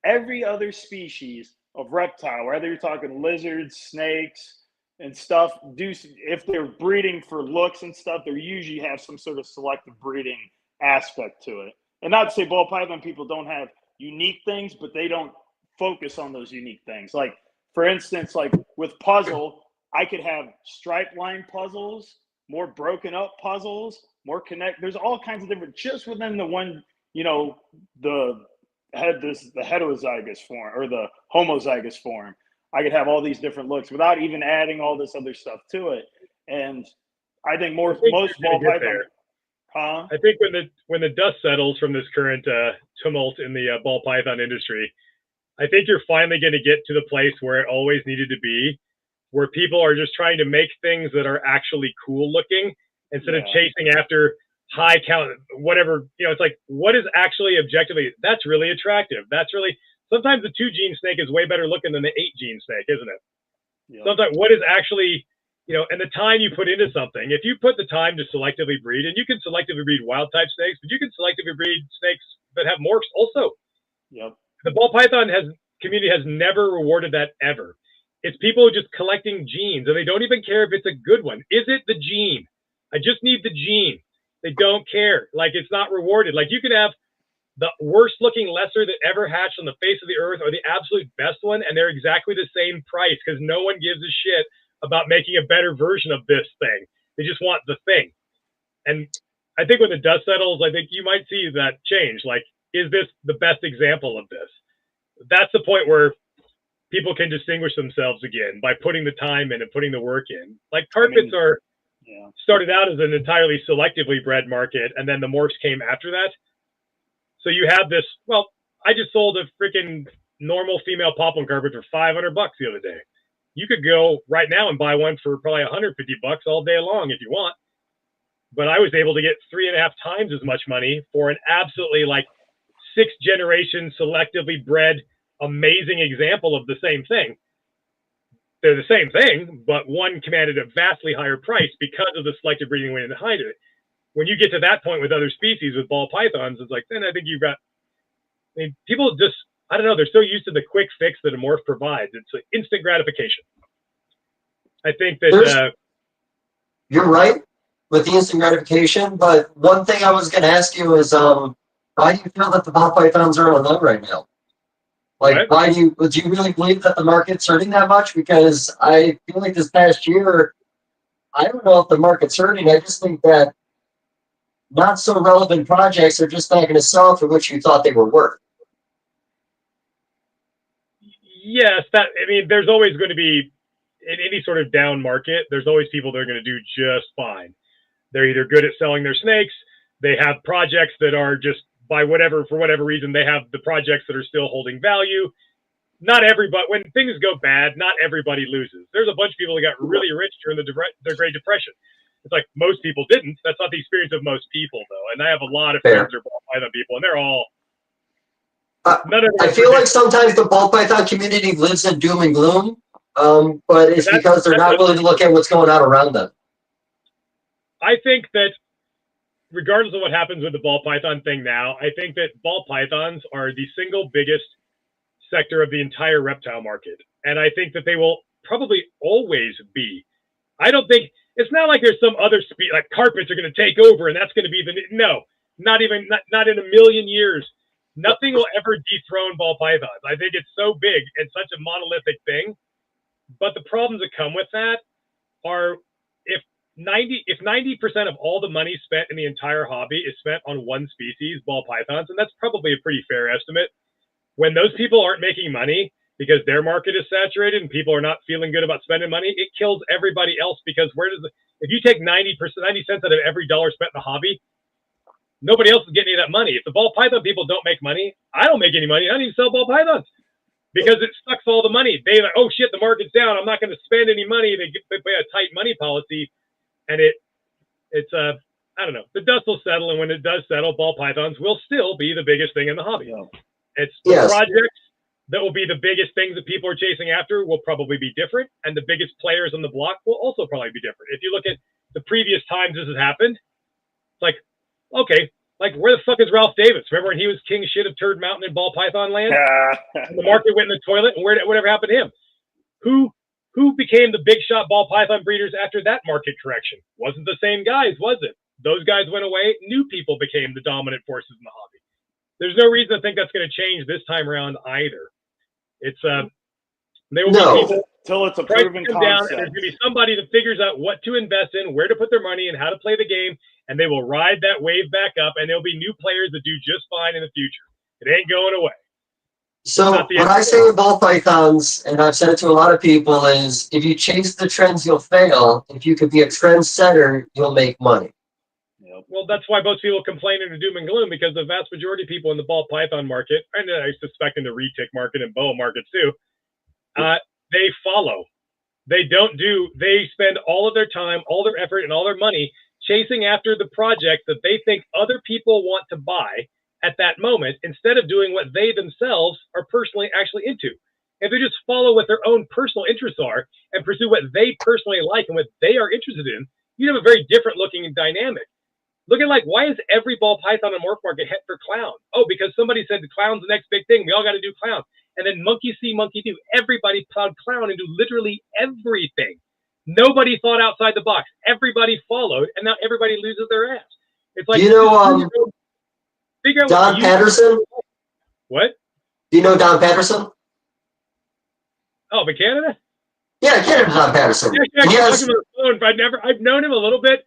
every other species of reptile, whether you're talking lizards, snakes, and stuff, if they're breeding for looks and stuff, they usually have some sort of selective breeding aspect to it. And not to say ball python people don't have unique things, but they don't focus on those unique things. Like, for instance, like with puzzle, I could have stripe line puzzles, more broken up puzzles, more connect. There's all kinds of different, just within the one, the heterozygous form or the homozygous form. I could have all these different looks without even adding all this other stuff to it. And I think most ball python. I think when the dust settles from this current tumult in the ball python industry, I think you're finally going to get to the place where it always needed to be, where people are just trying to make things that are actually cool looking instead of chasing after high count, whatever, it's like, what is actually objectively, that's really attractive. That's really, sometimes the 2 gene snake is way better looking than the 8 gene snake, isn't it? Yep. Sometimes what is actually, and the time you put into something, if you put the time to selectively breed, and you can selectively breed wild type snakes, but you can selectively breed snakes that have morphs also. Yep. The ball python community has never rewarded that ever. It's people just collecting genes, and they don't even care if it's a good one. Is it the gene? I just need the gene. They don't care. Like, it's not rewarded. Like, you could have the worst looking lesser that ever hatched on the face of the earth or the absolute best one, and they're exactly the same price because no one gives a shit about making a better version of this thing. They just want the thing. And I think when the dust settles, I think you might see that change. Like, is this the best example of this? That's the point where people can distinguish themselves again by putting the time in and putting the work in. Like, carpets started out as an entirely selectively bred market, and then the morphs came after that. So you have this, well, I just sold a freaking normal female poplin carpet for $500 the other day. You could go right now and buy one for probably $150 all day long if you want. But I was able to get 3.5 times as much money for an absolutely like 6th generation selectively bred, amazing example of the same thing. They're the same thing, but one commanded a vastly higher price because of the selective breeding went behind it. When you get to that point with other species, with ball pythons, it's like, then I think you've got, I mean, people just, I don't know, they're so used to the quick fix that a morph provides. It's an instant gratification. I think that... you're right with the instant gratification, but one thing I was going to ask you is, why do you feel that the ball pythons are on low right now? Like, why do you really believe that the market's hurting that much? Because I feel like this past year, I don't know if the market's hurting. I just think that not so relevant projects are just not going to sell for what you thought they were worth. Yes, I mean, there's always going to be, in any sort of down market, there's always people that are going to do just fine. They're either good at selling their snakes, they have projects that are just, for whatever reason, they have the projects that are still holding value. Not everybody, when things go bad, not everybody loses. There's a bunch of people that got really rich during the Great Depression. It's like most people didn't. That's not the experience of most people, though. And I have a lot of friends that are ball python people, and they're all... I feel like sometimes the ball python community lives in doom and gloom, but it's because they're not willing to look at what's going on around them. I think that regardless of what happens with the ball python thing now, I think that ball pythons are the single biggest sector of the entire reptile market. And I think that they will probably always be. I don't think, it's not like there's some other like carpets are going to take over and that's going to be no, not in a million years. Nothing will ever dethrone ball pythons. I think it's so big and such a monolithic thing. But the problems that come with that are if 90% of all the money spent in the entire hobby is spent on one species, ball pythons, and that's probably a pretty fair estimate. When those people aren't making money because their market is saturated and people are not feeling good about spending money, it kills everybody else because if you take 90 cents out of every dollar spent in the hobby, nobody else is getting any of that money. If the ball python people don't make money, I don't make any money. I don't even sell ball pythons because it sucks all the money. They like, oh shit, the market's down. I'm not going to spend any money. They pay a tight money policy, and it's I don't know. The dust will settle, and when it does settle, ball pythons will still be the biggest thing in the hobby. Yeah. It's the projects that will be the biggest things that people are chasing after will probably be different, and the biggest players on the block will also probably be different. If you look at the previous times this has happened, it's like, okay, like where the fuck is Ralph Davis? Remember when he was king shit of Turd Mountain in ball python land? And the market went in the toilet, and whatever happened to him? Who became the big shot ball python breeders after that market correction? Wasn't the same guys, was it? Those guys went away. New people became the dominant forces in the hobby. There's no reason to think that's going to change this time around either. It's there will be people till it's a proven concept. Down, and there's going to be somebody that figures out what to invest in, where to put their money, and how to play the game, and they will ride that wave back up. And there'll be new players that do just fine in the future. It ain't going away. So what I say with ball pythons, and I've said it to a lot of people, is if you chase the trends, you'll fail. If you could be a trendsetter, you'll make money. Well, that's why most people complain in the doom and gloom, because the vast majority of people in the ball python market, and I suspect in the retic market and boa markets too, they follow. They spend all of their time, all their effort, and all their money chasing after the project that they think other people want to buy at that moment, instead of doing what they themselves are personally actually into. If they just follow what their own personal interests are and pursue what they personally like and what they are interested in, you have a very different looking dynamic. Look at why is every ball python and morph market head for clown? Oh, because somebody said the clown's the next big thing. We all got to do clown. And then monkey see, monkey do. Everybody plowed clown into literally everything. Nobody thought outside the box. Everybody followed, and now everybody loses their ass. It's like, Do you know figure out Don what Patterson? What? Do you know Don Patterson? Oh, but Canada? Yeah, Canada Don Patterson. Yeah, I talked to him on the phone. I've known him a little bit.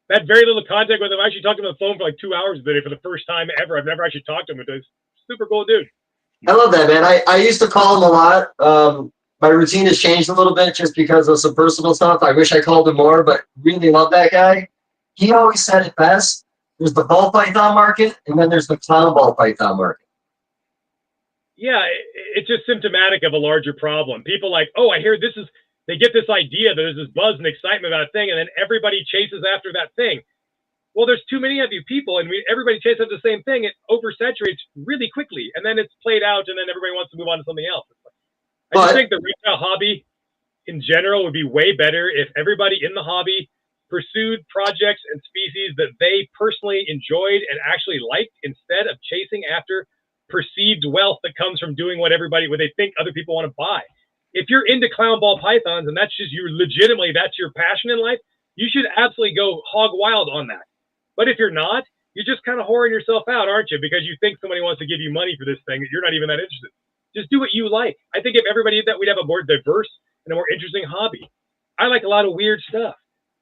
I've had very little contact with him. I actually talked to him on the phone for like 2 hours today for the first time ever. I've never actually talked to him. He's super cool dude. I love that, man. I used to call him a lot. My routine has changed a little bit just because of some personal stuff. I wish I called him more, but really love that guy. He always said it best. There's the ball python market, and then there's the clown ball python market. Yeah, it's just symptomatic of a larger problem. People like, oh, I hear they get this idea that there's this buzz and excitement about a thing, and then everybody chases after that thing. Well, there's too many of you people, and everybody chases after the same thing. It oversaturates really quickly, and then it's played out, and then everybody wants to move on to something else. I just think the reptile hobby in general would be way better if everybody in the hobby pursued projects and species that they personally enjoyed and actually liked instead of chasing after perceived wealth that comes from doing what they think other people want to buy. If you're into clown ball pythons and that's just that's your passion in life, you should absolutely go hog wild on that. But if you're not, you're just kind of whoring yourself out, aren't you? Because you think somebody wants to give you money for this thing that you're not even that interested. Just do what you like. I think if everybody did that, we'd have a more diverse and a more interesting hobby. I like a lot of weird stuff.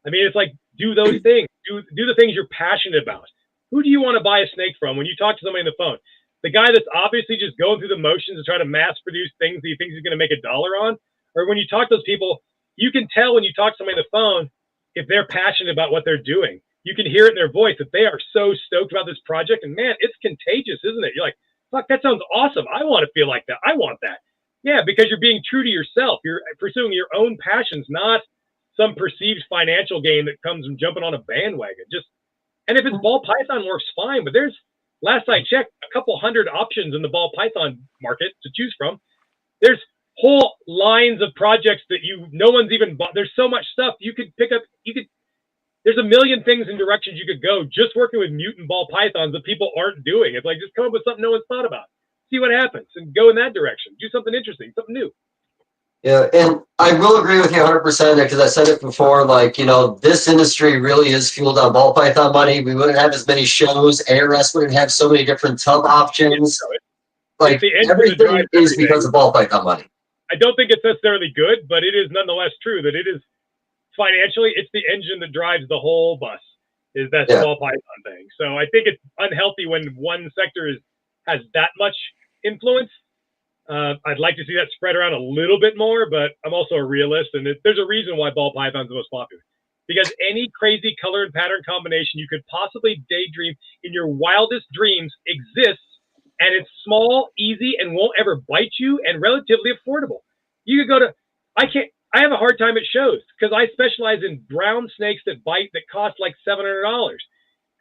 I mean, it's like, do those things. Do the things you're passionate about. Who do you want to buy a snake from when you talk to somebody on the phone? The guy that's obviously just going through the motions and trying to mass produce things that he thinks he's going to make $1 on? Or when you talk to those people, you can tell when you talk to somebody on the phone if they're passionate about what they're doing. You can hear it in their voice that they are so stoked about this project. And man, it's contagious, isn't it? You're like, fuck, that sounds awesome. I want to feel like that. I want that. Yeah, because you're being true to yourself. You're pursuing your own passions, not some perceived financial gain that comes from jumping on a bandwagon. And if it's ball python works, fine. But there's, last I checked, a couple hundred options in the ball python market to choose from. There's whole lines of projects that no one's even bought. There's so much stuff you could pick up. There's a million things and directions you could go just working with mutant ball pythons that people aren't doing. It's like, just come up with something no one's thought about. See what happens and go in that direction. Do something interesting, something new. Yeah, and I will agree with you 100% because I said it before, like, this industry really is fueled on ball python money. We wouldn't have as many shows. ARS wouldn't have so many different tub options. Like, everything is because of ball python money. I don't think it's necessarily good, but it is nonetheless true that it is financially, it's the engine that drives the whole bus. That's the ball python thing. So I think it's unhealthy when one sector has that much influence. I'd like to see that spread around a little bit more, but I'm also a realist, and there's a reason why ball python's the most popular. Because any crazy color and pattern combination you could possibly daydream in your wildest dreams exists, and it's small, easy, and won't ever bite you, and relatively affordable. You could go to, I have a hard time at shows because I specialize in brown snakes that bite that cost like $700.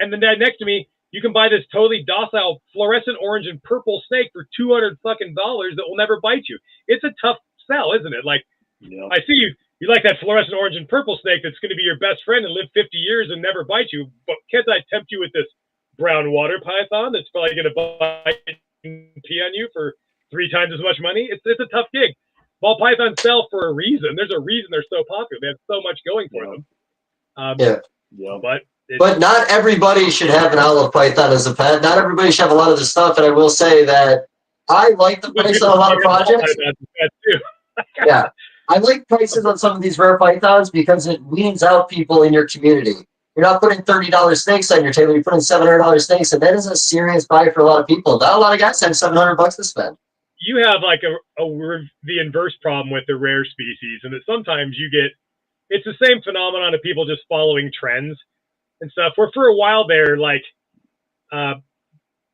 And then next to me, you can buy this totally docile fluorescent orange and purple snake for $200 fucking that will never bite you. It's a tough sell, isn't it? Like, I see you like that fluorescent orange and purple snake that's going to be your best friend and live 50 years and never bite you. But can't I tempt you with this brown water python that's probably going to bite and pee on you for 3 times as much money? It's a tough gig. Ball pythons sell for a reason. There's a reason they're so popular. They have so much going for them. But not everybody should have an olive python as a pet. Not everybody should have a lot of the stuff. And I will say that I like the price on a lot of projects. Yeah, I like prices on some of these rare pythons because it weans out people in your community. You're not putting $30 snakes on your table. You're putting $700 snakes, and that is a serious buy for a lot of people. Not a lot of guys have $700 to spend. You have like the inverse problem with the rare species, and that sometimes it's the same phenomenon of people just following trends and stuff. Where for a while there, like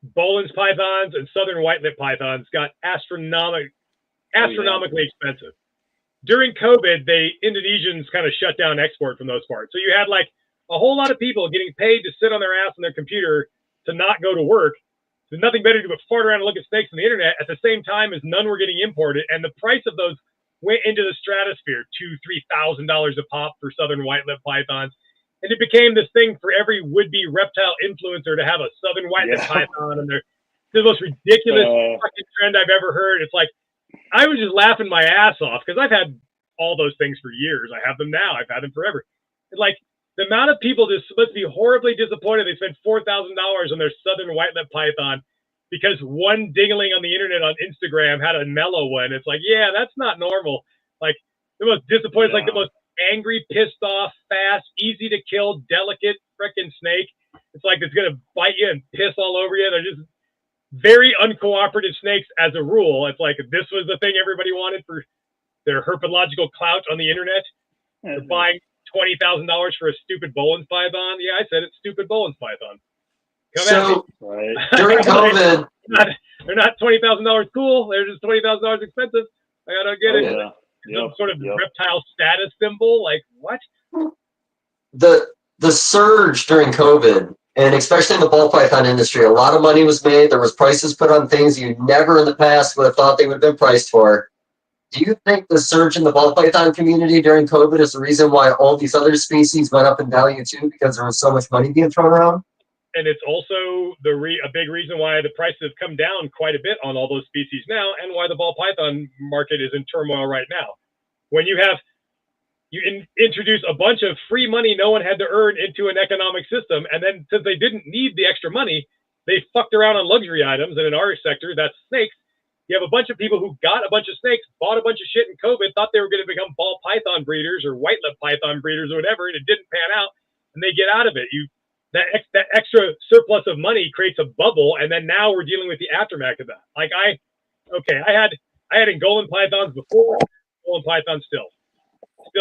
Boland's pythons and southern white-lip pythons got astronomically expensive. During COVID, Indonesians kind of shut down export from those parts. So you had like a whole lot of people getting paid to sit on their ass on their computer to not go to work. There's nothing better to do but fart around and look at snakes on the internet at the same time as none were getting imported. And the price of those went into the stratosphere, $2,000-3,000 a pop for southern white-lip pythons. And it became this thing for every would-be reptile influencer to have a southern white-lip python. And they're the most ridiculous fucking trend I've ever heard. It's like, I was just laughing my ass off because I've had all those things for years. I have them now. I've had them forever. Like the amount of people just supposed to be horribly disappointed they spent $4,000 on their southern white-lipped python because one dingling on the internet on Instagram had a mellow one. It's like, yeah, that's not normal. Like the most disappointed, like the most angry, pissed off, fast, easy to kill, delicate freaking snake. It's like it's gonna bite you and piss all over you. They're just very uncooperative snakes as a rule. It's like this was the thing everybody wanted for their herpetological clout on the internet. They're buying $20,000 for a stupid Bowen's python. Yeah, I said it's stupid Bowen's python. Come So Right. during COVID, they're not $20,000 cool. They're just $20,000 expensive. I don't get it. Yeah. Some sort of reptile status symbol. Like what? the surge during COVID, and especially in the ball python industry, a lot of money was made. There was prices put on things you never in the past would have thought they would have been priced for. Do you think the surge in the ball python community during COVID is the reason why all these other species went up in value too, because there was so much money being thrown around? And it's also a big reason why the prices have come down quite a bit on all those species now, and why the ball python market is in turmoil right now. When you introduce a bunch of free money no one had to earn into an economic system, and then since they didn't need the extra money, they fucked around on luxury items. And in our sector, that's snakes. You have a bunch of people who got a bunch of snakes, bought a bunch of shit in COVID, thought they were going to become ball python breeders or white-lipped python breeders or whatever, and it didn't pan out, and they get out of it. That extra surplus of money creates a bubble, and then now we're dealing with the aftermath of that. Like I had Angolan pythons before, Angolan pythons still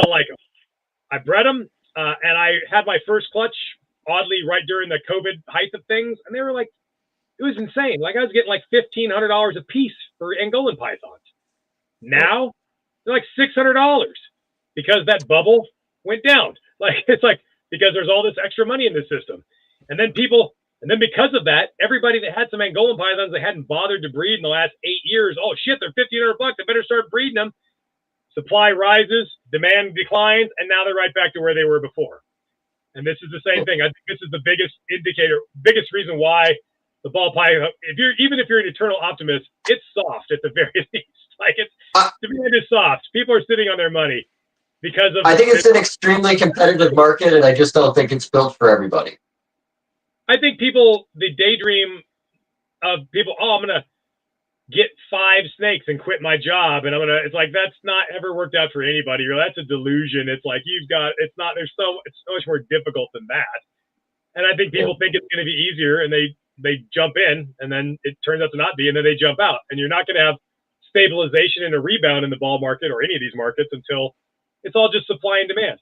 like them. I bred them, and I had my first clutch, oddly, right during the COVID height of things, and they were like, it was insane. Like I was getting like $1,500 a piece for Angolan pythons. Now they're like $600 because that bubble went down. Like it's like, because there's all this extra money in the system. And then because of that, everybody that had some Angolan pythons that hadn't bothered to breed in the last 8 years, oh shit, they're $1,500 bucks. I better start breeding them. Supply rises, demand declines, and now they're right back to where they were before. And this is the same thing. I think this is the biggest indicator, biggest reason why the ball python, even if you're an eternal optimist, it's soft at the very least. Like demand is soft. People are sitting on their money. Because of, I think it's an extremely competitive market, and I just don't think it's built for everybody. I think the daydream of people, I'm going to get 5 snakes and quit my job. And it's like, that's not ever worked out for anybody. That's a delusion. It's like, it's so much more difficult than that. And I think people think it's going to be easier, and they jump in, and then it turns out to not be, and then they jump out. And you're not going to have stabilization and a rebound in the ball market or any of these markets until it's all just supply and demand.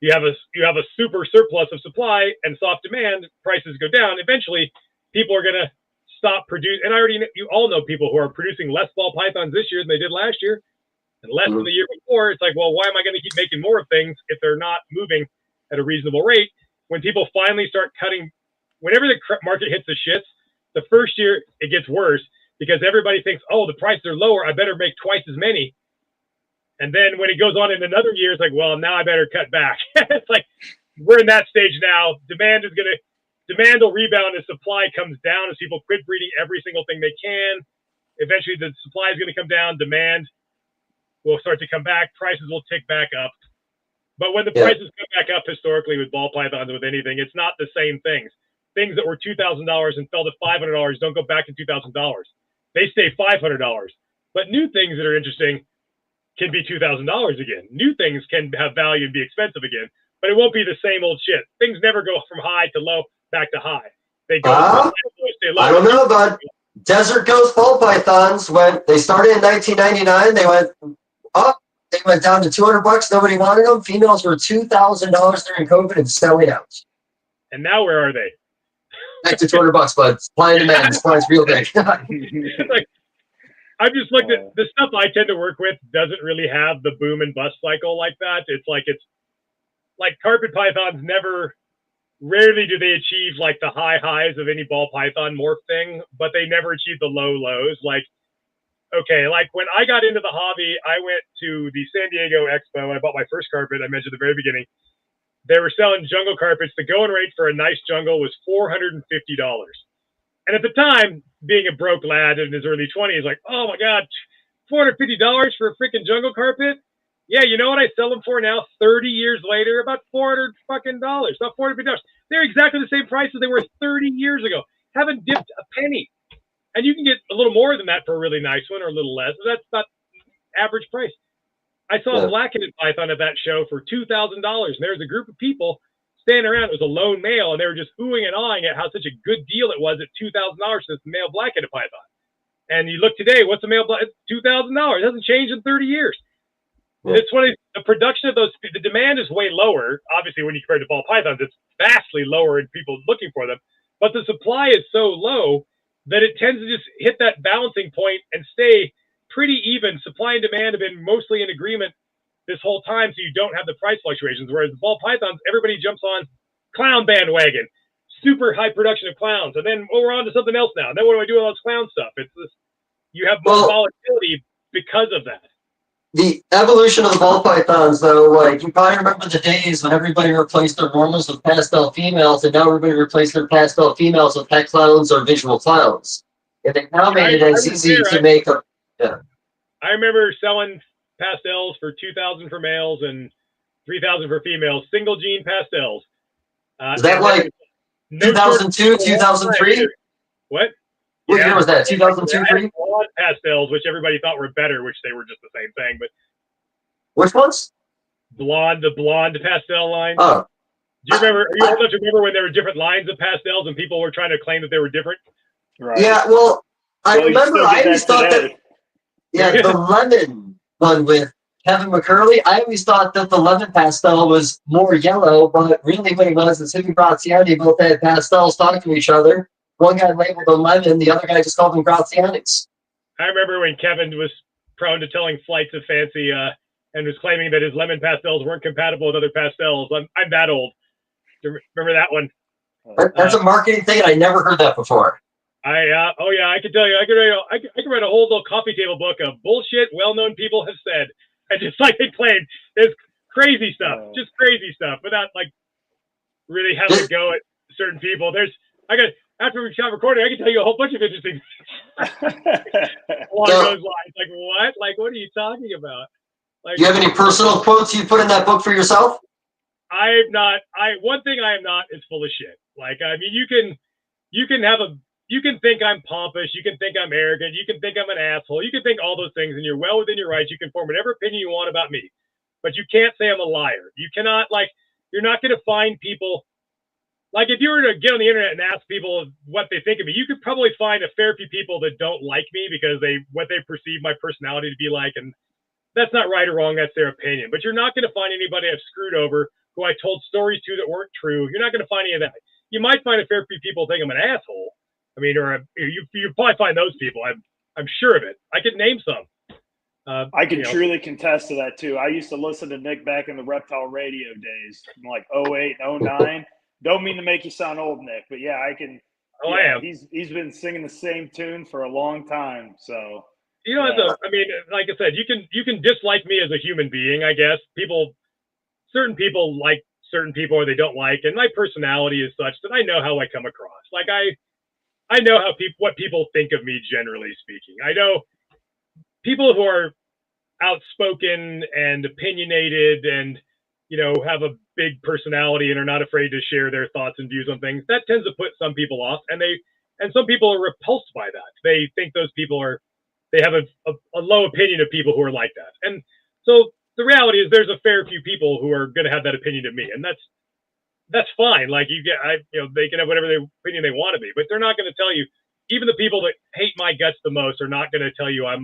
You have a super surplus of supply and soft demand, prices go down. Eventually, people are going to stop producing. And you all know people who are producing less ball pythons this year than they did last year and less than the year before. It's like, well, why am I going to keep making more of things if they're not moving at a reasonable rate? When people finally start cutting, whenever the market hits the shits, the first year it gets worse because everybody thinks, oh, the prices are lower, I better make twice as many. And then when it goes on in another year, it's like, well, now I better cut back. It's like we're in that stage now. Demand will rebound as supply comes down, as people quit breeding every single thing they can. Eventually, the supply is going to come down. Demand will start to come back. Prices will tick back up. But when the prices come back up historically with ball pythons, with anything, it's not the same things. Things that were $2,000 and fell to $500 don't go back to $2,000. They stay $500. But new things that are interesting can be $2,000 again. New things can have value and be expensive again, but it won't be the same old shit. Things never go from high to low back to high. They go from high to low, stay low. I don't know, bud. Desert Ghost ball pythons they started in 1999. They went up. They went down to $200. Nobody wanted them. Females were $2,000 during COVID and selling out. And now where are they? Back to $200, bud. Supply and demand. Supply's real big. Like, I've just looked at the stuff I tend to work with doesn't really have the boom and bust cycle like that. It's like carpet pythons rarely do they achieve like the high highs of any ball python morph thing, but they never achieve the low lows. Like when I got into the hobby, I went to the San Diego Expo. I bought my first carpet. I mentioned at the very beginning. They were selling jungle carpets. The going rate for a nice jungle was $450. And at the time, being a broke lad in his early 20s, like, oh my God, $450 for a freaking jungle carpet? Yeah, you know what I sell them for now, 30 years later? About $400 fucking dollars, about $450. They're exactly the same price as they were 30 years ago. Haven't dipped a penny. And you can get a little more than that for a really nice one, or a little less. That's not average price. I saw a black-headed python at that show for $2,000, and there was a group of people standing around. It was a lone male, and they were just oohing and awing at how such a good deal it was at $2,000 for this male black-headed python. And you look today, what's a male black? $2,000. It hasn't changed in 30 years. It's one of the production of those. The demand is way lower. Obviously, when you compare to ball pythons, it's vastly lower in people looking for them. But the supply is so low that it tends to just hit that balancing point and stay pretty even. Supply and demand have been mostly in agreement this whole time, so you don't have the price fluctuations. Whereas the ball pythons, everybody jumps on clown bandwagon, super high production of clowns, and then we're on to something else now. And then what do I do with all this clown stuff? It's this, you have more volatility because of that. The evolution of the ball pythons, though, like, you probably remember the days when everybody replaced their normals with pastel females, and now everybody replaced their pastel females with pet clowns or visual clowns. And they now made it as easy to make a. Yeah. I remember selling pastels for $2,000 for males and $3,000 for females, single gene pastels. Is that like 2002, 2003? What? What year was that? 2002, 3? Blonde pastels, which everybody thought were better, which they were just the same thing. But which ones? The blonde pastel line. Oh. Do you remember? Are you old enough to remember when there were different lines of pastels and people were trying to claim that they were different? Right. Yeah. Well, I remember. I always thought that. Yeah, the lemon one with Kevin McCurley. I always thought that the lemon pastel was more yellow, but really what it was is him and Graziani both had pastels talking to each other. One guy labeled them lemon, the other guy just called them Grazianis. I remember when Kevin was prone to telling flights of fancy and was claiming that his lemon pastels weren't compatible with other pastels. I'm that old. Remember that one? That's a marketing thing. I never heard that before. I can tell you, I can write a whole little coffee table book of bullshit well-known people have said, and just like they claimed, there's crazy stuff, just crazy stuff, without like really having to go at certain people. After we stop recording, I can tell you a whole bunch of interesting along those lines. Like what? Like what are you talking about? Like, do you have any personal quotes you put in that book for yourself? One thing I am not is full of shit. Like I mean, you can think I'm pompous, you can think I'm arrogant, you can think I'm an asshole, you can think all those things, and you're well within your rights. You can form whatever opinion you want about me, but you can't say I'm a liar. You cannot, like, you're not going to find people. Like, if you were to get on the internet and ask people what they think of me, you could probably find a fair few people that don't like me because what they perceive my personality to be like, and that's not right or wrong, that's their opinion. But you're not going to find anybody I've screwed over who I told stories to that weren't true. You're not going to find any of that. You might find a fair few people think I'm an asshole. I mean, you probably find those people. I'm sure of it. I could name some. I can truly contest to that too. I used to listen to Nick back in the Reptile radio days, like 08, 09. Don't mean to make you sound old, Nick, but yeah, I can. Oh, yeah, I am. He's been singing the same tune for a long time. So you don't have to. I mean, like I said, you can dislike me as a human being. I guess certain people like certain people, or they don't like, and my personality is such that I know how I come across. Like I know what people think of me, generally speaking. I know people who are outspoken and opinionated and, you know, have a big personality and are not afraid to share their thoughts and views on things. That tends to put some people off, and some people are repulsed by that. They think those people they have a low opinion of people who are like that. And so the reality is there's a fair few people who are going to have that opinion of me, and that's fine. Like they can have whatever opinion they want to be, but they're not going to tell you. Even the people that hate my guts the most are not going to tell you I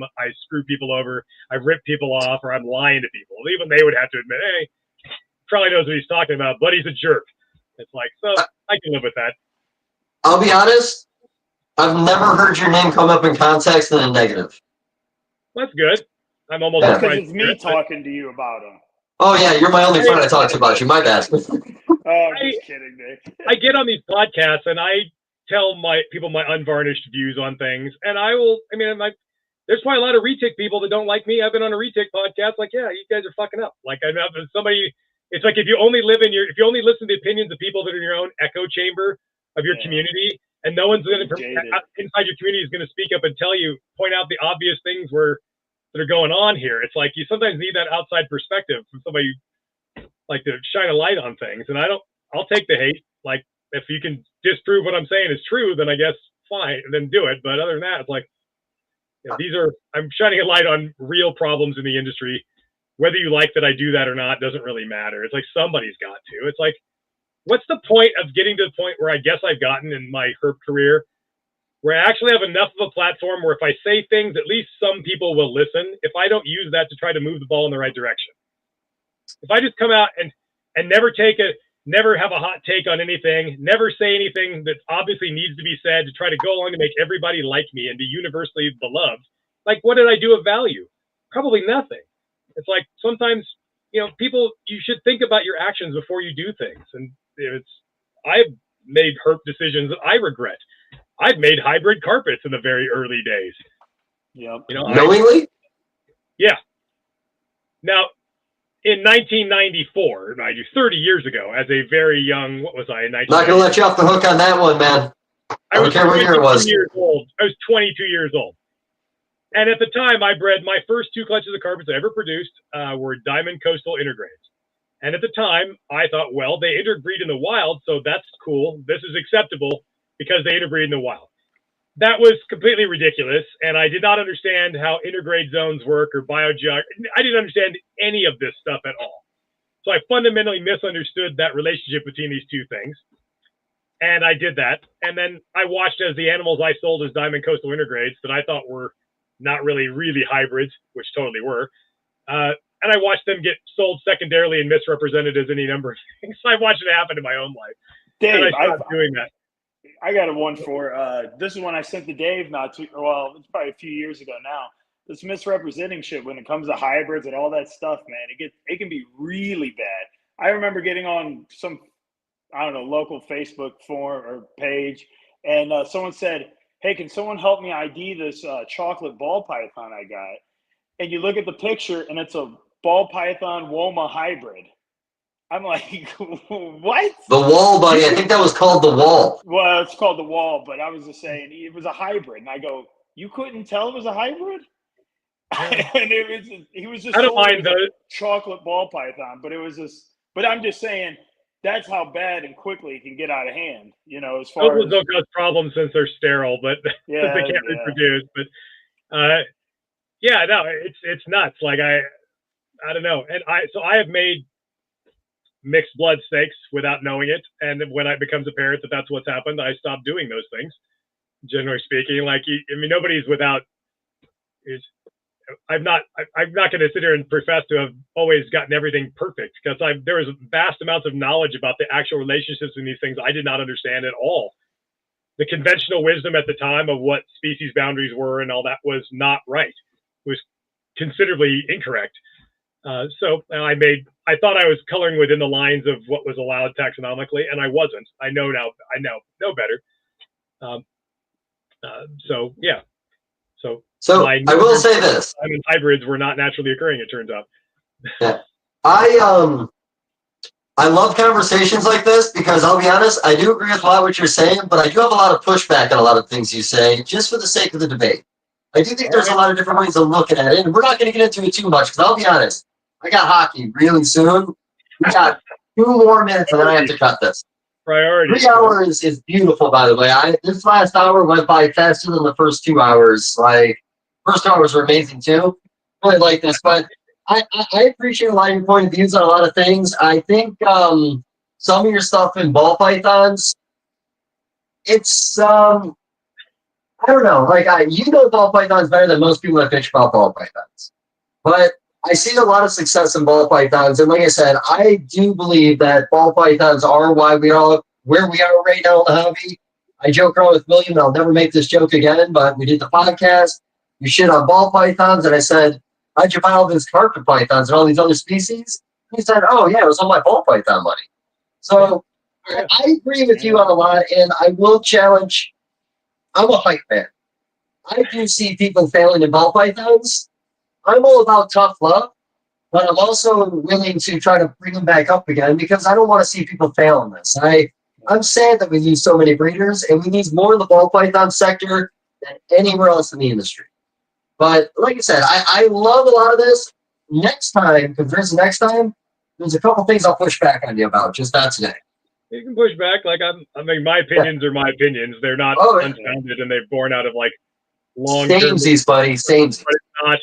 screw people over, I rip people off, or I'm lying to people. Even they would have to admit, hey, probably knows what he's talking about, but he's a jerk. It's like, so I can live with that. I'll be honest, I've never heard your name come up in context in a negative. That's good. I'm almost because it's me talking to you about him. Oh yeah, you're my only friend I talk to about you. My bad. Oh, I'm just kidding, Nick. I get on these podcasts and I tell my people my unvarnished views on things, and there's probably a lot of retic people that don't like me. I've been on a retic podcast, like, yeah, you guys are fucking up. Like, somebody. It's like if you only listen to the opinions of people that are in your own echo chamber of your community, and no one's going to inside your community is going to speak up and point out the obvious things where that are going on here. It's like you sometimes need that outside perspective from somebody like to shine a light on things. And I'll take the hate. Like if you can disprove what I'm saying is true, then I guess fine, then do it. But other than that, it's like, you know, I'm shining a light on real problems in the industry. Whether you like that I do that or not doesn't really matter. It's like somebody's got to. It's like, what's the point of getting to the point where I guess I've gotten in my herp career, where I actually have enough of a platform where if I say things, at least some people will listen, if I don't use that to try to move the ball in the right direction. If I just come out and never have a hot take on anything, never say anything that obviously needs to be said to try to go along to make everybody like me and be universally beloved, like what did I do of value? Probably nothing. It's like sometimes, you know, you should think about your actions before you do things. And I've made herp decisions that I regret. I've made hybrid carpets in the very early days. Yep. You know, Knowingly? Yeah. Now, in 1994, 30 years ago, as a very young, what was I, in 1990? Not going to let you off the hook on that one, man. I don't care what year it was. Years old. I was 22 years old. And at the time, I bred my first 2 clutches of carpets I ever produced were Diamond Coastal Intergrades. And at the time, I thought, well, they interbreed in the wild, so that's cool. This is acceptable because they interbreed in the wild. That was completely ridiculous, and I did not understand how intergrade zones work or biogeography. I didn't understand any of this stuff at all. So I fundamentally misunderstood that relationship between these two things. And I did that. And then I watched as the animals I sold as Diamond Coastal Intergrades that I thought were not really hybrids, which totally were. And I watched them get sold secondarily and misrepresented as any number of things. So I watched it happen in my own life. Dave, and I stopped doing that. I got a one for this is one I sent to Dave it's probably a few years ago now. This misrepresenting shit when it comes to hybrids and all that stuff, man, it can be really bad. I remember getting on some, I don't know, local Facebook forum or page, and someone said, hey, can someone help me ID this chocolate ball python I got? And you look at the picture and it's a ball python Woma hybrid. I'm like, what? The wall, buddy. I think that was called the wall. Well, it's called the wall, but I was just saying it was a hybrid. And I go, you couldn't tell it was a hybrid? And he was just I don't mind those. Chocolate ball python, but it was just, but I'm just saying that's how bad and quickly it can get out of hand, you know, as far as don't cause problems since they're sterile, but yeah, they can't reproduce. But yeah, no, it's nuts. Like I don't know. And I have made mixed blood steaks without knowing it. And when it becomes apparent that that's what's happened, I stopped doing those things, generally speaking. Like, I mean, nobody's without I'm not going to sit here and profess to have always gotten everything perfect, because there was vast amounts of knowledge about the actual relationships in these things I did not understand at all. The conventional wisdom at the time of what species boundaries were and all that was not right. It was considerably incorrect. So I thought I was coloring within the lines of what was allowed taxonomically, and I wasn't. I know better. So yeah. So I will say this: hybrids were not naturally occurring, it turns out. Yeah. I love conversations like this because I'll be honest, I do agree with a lot of what you're saying, but I do have a lot of pushback on a lot of things you say, just for the sake of the debate. I do think there's a lot of different ways of looking at it, and we're not going to get into it too much because I'll be honest, I got hockey really soon. We got 2 more minutes, and then I have to cut this. Priority. 3 hours is beautiful, by the way. This last hour went by faster than the first 2 hours. Like, first 2 hours were amazing too. Really like this, but I appreciate a lot of your point of views on a lot of things. I think some of your stuff in ball pythons, it's I don't know. Like you know ball pythons better than most people that fish about ball pythons, but I see a lot of success in ball pythons, and like I said, I do believe that ball pythons are why we are where we are right now in the hobby. I joke around with William, and I'll never make this joke again, but we did the podcast. You shit on ball pythons, and I said, how'd you buy all these carpet pythons and all these other species? He said, oh, yeah, it was all my ball python money. So I agree with you on a lot, and I will challenge. I'm a hype man. I do see people failing in ball pythons. I'm all about tough love, but I'm also willing to try to bring them back up again because I don't want to see people fail in this. I'm sad that we lose so many breeders, and we need more in the ball python sector than anywhere else in the industry. But like I said, I love a lot of this. Next time, because there's a couple things I'll push back on you about, just not today. You can push back. Like I mean, my opinions are my opinions. They're not unfounded, and they're born out of like long-term. Samesies, buddy. Samesies. But it's not.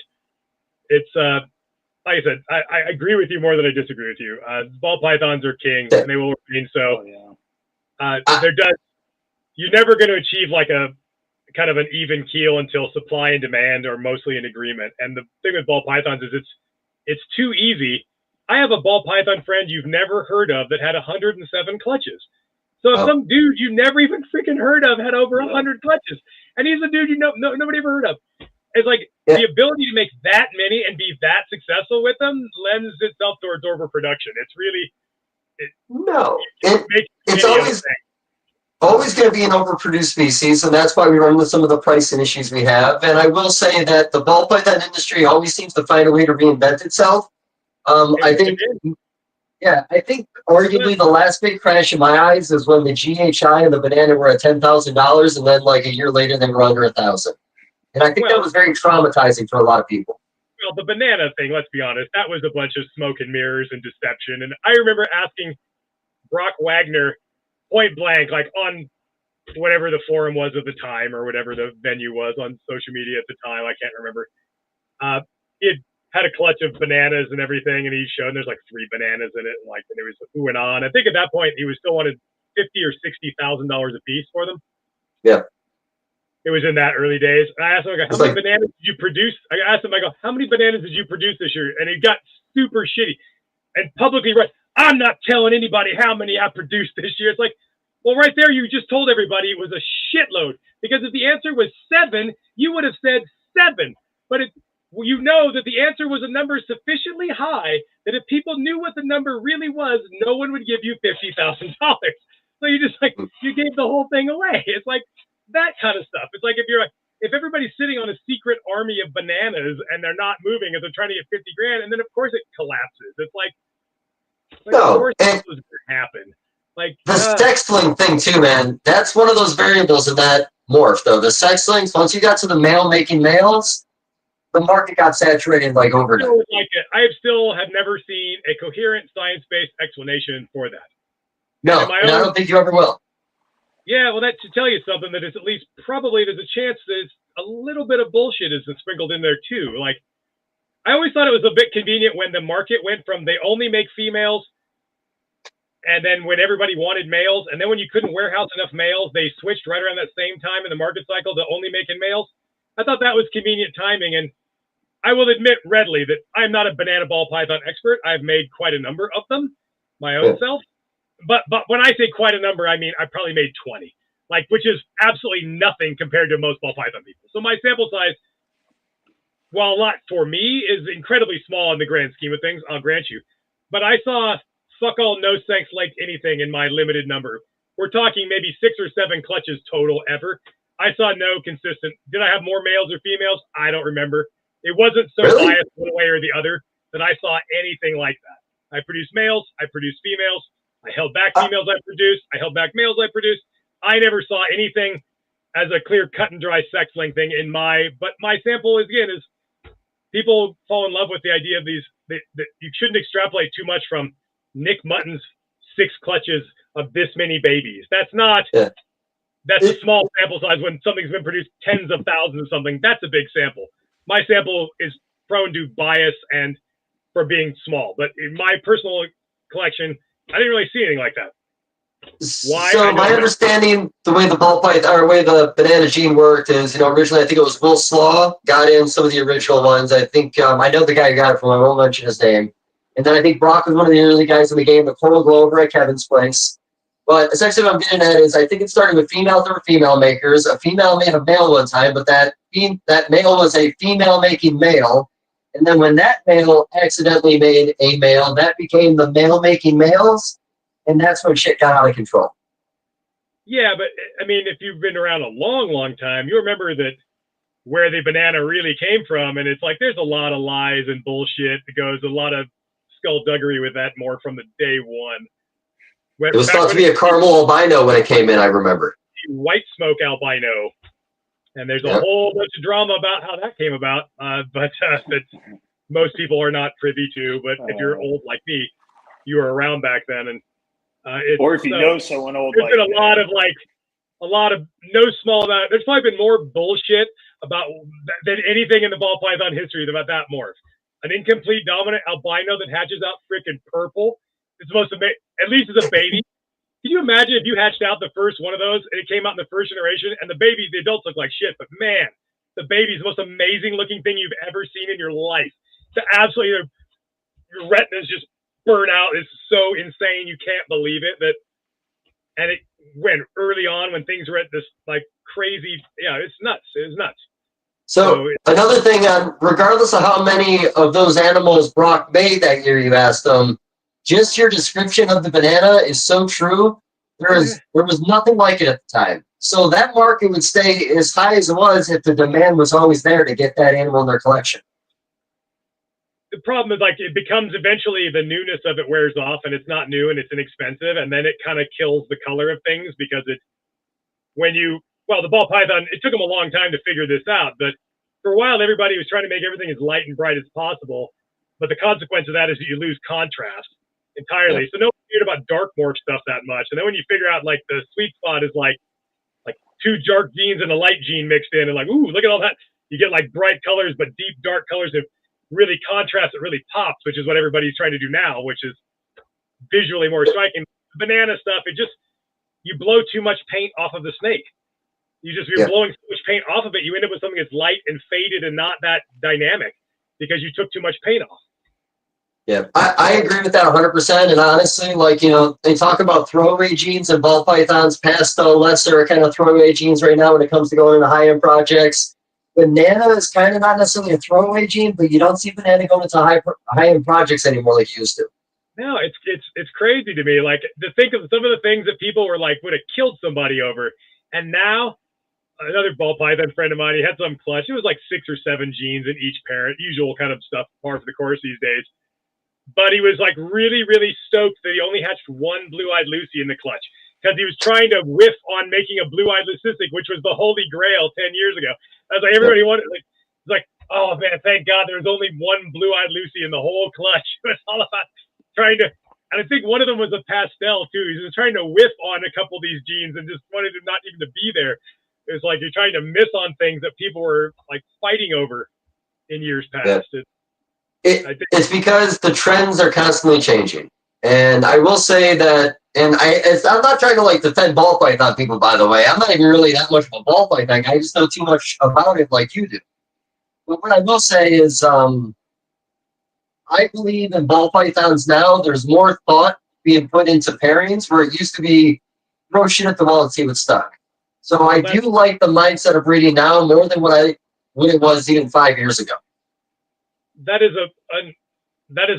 It's like I said, I agree with you more than I disagree with you. Ball pythons are kings, and they will remain so. You're never going to achieve like a kind of an even keel until supply and demand are mostly in agreement. And the thing with ball pythons is it's too easy. I have a ball python friend you've never heard of that had 107 clutches. So if some dude you never even freaking heard of had over 100 clutches, and he's a dude nobody ever heard of. It's like the ability to make that many and be that successful with them lends itself towards overproduction. It's really it's always going to be an overproduced species, and that's why we run into some of the pricing issues we have. And I will say that the ball python industry always seems to find a way to reinvent itself. I think arguably the last big crash in my eyes is when the GHI and the banana were at $10,000, and then like a year later they were under 1,000. And I think that was very traumatizing for a lot of people. Well, the banana thing, let's be honest, that was a bunch of smoke and mirrors and deception. And I remember asking Brock Wagner point blank, like on whatever the forum was at the time or whatever the venue was on social media at the time, I can't remember. He had a clutch of bananas and everything, and he showed there's like 3 bananas in it, and like and it was ooh and on. I think at that point he was still wanted $50,000 or $60,000 a piece for them. Yeah. It was in that early days. And I asked him, I go, how many bananas did you produce? I asked him, I go, how many bananas did you produce this year? And he got super shitty and publicly right. I'm not telling anybody how many I produced this year. It's like, well, right there, you just told everybody it was a shitload. Because if the answer was 7, you would have said 7. But you know that the answer was a number sufficiently high that if people knew what the number really was, no one would give you $50,000. So you just like, you gave the whole thing away. It's like that kind of stuff. It's like if everybody's sitting on a secret army of bananas and they're not moving and they're trying to get 50 grand, and then of course it collapses. It's like of course this was going to happen. Like the sex-sling thing too, man. That's one of those variables in that morph, though. The sex-slings, once you got to the male-making males, the market got saturated like overnight. I still have never seen a coherent science-based explanation for that. No, and I don't think you ever will. Yeah, well, that should tell you something, that it's at least probably there's a chance that a little bit of bullshit is sprinkled in there too. Like, I always thought it was a bit convenient when the market went from they only make females, and then when everybody wanted males, and then when you couldn't warehouse enough males, they switched right around that same time in the market cycle to only making males. I thought that was convenient timing, and I will admit readily that I'm not a banana ball python expert. I've made quite a number of them, my own self. But when I say quite a number, I mean I probably made 20, like, which is absolutely nothing compared to most ball python people. So my sample size, while a lot for me, is incredibly small in the grand scheme of things, I'll grant you. But I saw fuck all, no sex like anything in my limited number. We're talking maybe 6 or 7 clutches total ever. I saw no consistent. Did I have more males or females? I don't remember. It wasn't so biased one way or the other that I saw anything like that. I produced males. I produced females. I held back females I produced. I held back males I produced. I never saw anything as a clear cut and dry sex-link thing in but my sample is people fall in love with the idea of these, that you shouldn't extrapolate too much from Nick Mutton's 6 clutches of this many babies. That's not, that's a small sample size. When something's been produced tens of thousands of something, that's a big sample. My sample is prone to bias and for being small, but in my personal collection, I didn't really see anything like that. Why? So my understanding, the way the ball python or the way the banana gene worked is, originally I think it was Will Slaw got in some of the original ones. I think I know the guy who got it from. I won't mention his name. And then I think Brock was one of the early guys in the game, the Coral Glover at Kevin's place. But essentially what I'm getting at is I think it started with female through female makers. A female made a male one time, but that male was a female making male. And then when that male accidentally made a male, that became the male making males. And that's when shit got out of control. Yeah, but I mean, if you've been around a long, long time, you remember that where the banana really came from. And it's like, there's a lot of lies and bullshit that goes, a lot of skullduggery with that more from the day one. It was thought to be a caramel albino when it came in, I remember. White smoke albino. And there's a whole bunch of drama about how that came about, but that most people are not privy to. But if you're old like me, you were around back then, and or if you know someone old, there's been a lot of no small amount. There's probably been more bullshit about than anything in the ball python history about that morph. An incomplete dominant albino that hatches out freaking purple. It's the most amazing, at least as a baby. Can you imagine if you hatched out the first one of those and it came out in the first generation and the adults look like shit, but man, the baby's the most amazing looking thing you've ever seen in your life. It's absolutely, your retinas just burn out. It's so insane. You can't believe it. And it went early on when things were at this like crazy. Yeah, it's nuts. It was nuts. So another thing, regardless of how many of those animals Brock made that year, you asked them, just your description of the banana is so true. There was nothing like it at the time. So that market would stay as high as it was if the demand was always there to get that animal in their collection. The problem is, like, it becomes eventually the newness of it wears off and it's not new and it's inexpensive. And then it kind of kills the color of things because the ball python, it took them a long time to figure this out. But for a while, everybody was trying to make everything as light and bright as possible. But the consequence of that is that you lose contrast entirely. So no one cared about dark morph stuff that much. And then when you figure out like the sweet spot is like two dark genes and a light gene mixed in, and like, ooh, look at all that. You get like bright colors, but deep dark colors that really contrast, it really pops, which is what everybody's trying to do now, which is visually more striking. Banana stuff, you blow too much paint off of the snake. You're blowing so much paint off of it, you end up with something that's light and faded and not that dynamic because you took too much paint off. Yeah, I agree with that 100%. And honestly, like, they talk about throwaway genes and ball pythons, pastel, lesser kind of throwaway genes right now when it comes to going into high-end projects. Banana is kind of not necessarily a throwaway gene, but you don't see banana going into high-end projects anymore like you used to. No, it's crazy to me. Like, to think of some of the things that people were like, would have killed somebody over. And now, another ball python friend of mine, he had some clutch. It was like 6 or 7 genes in each parent, usual kind of stuff, par for the course these days. But he was like really, really stoked that he only hatched one blue-eyed Lucy in the clutch because he was trying to whiff on making a blue-eyed leucistic, which was the holy grail 10 years ago. I was like, everybody wanted, like, oh man, thank God there was only one blue-eyed Lucy in the whole clutch. It was all about trying to, and I think one of them was a pastel too. He was trying to whiff on a couple of these genes and just wanted them not even to be there. It was like you're trying to miss on things that people were like fighting over in years past. Yeah. It's because the trends are constantly changing. And I will say that, and I'm not trying to like defend ball python people, by the way. I'm not even really that much of a ball python guy. I just know too much about it like you do. But what I will say is, I believe in ball pythons now, there's more thought being put into pairings where it used to be throw shit at the wall and see what's stuck. So I do like the mindset of breeding now more than what it was even 5 years ago. That is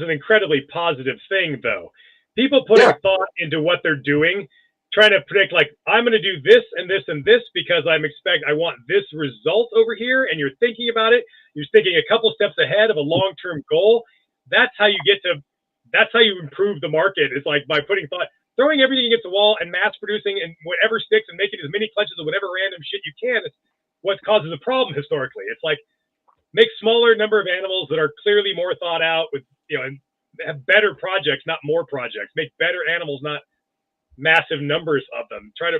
an incredibly positive thing, though. People putting thought into what they're doing, trying to predict, like, I'm going to do this and this and this because I want this result over here, and you're thinking about it. You're thinking a couple steps ahead of a long-term goal. That's how you improve the market. It's like by putting thought, throwing everything against the wall and mass producing and whatever sticks and making as many clutches of whatever random shit you can. It's what causes the problem historically. It's like, make smaller number of animals that are clearly more thought out with, and have better projects, not more projects. Make better animals, not massive numbers of them. Try to,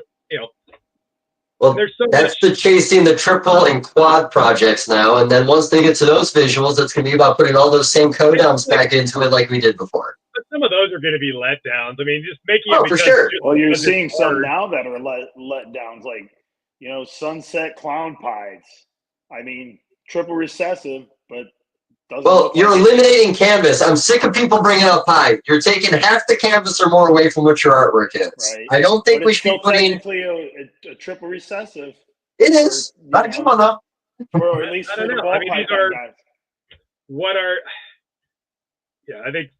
well, there's so that's much. the chasing the triple and quad projects now. And then once they get to those visuals, it's going to be about putting all those same codowns back into it like we did before. But some of those are going to be letdowns. I mean, just making it. For sure. Well, you're seeing some now that are letdowns, like, sunset clown pies. I mean, triple recessive, but doesn't. Well, you're eliminating canvas. I'm sick of people bringing up pie. You're taking half the canvas or more away from what your artwork is. Right. I don't think we should be putting. Technically a triple recessive. It is. Not a good one though. Or at least I for don't the know. ball I mean, these python are guys. I think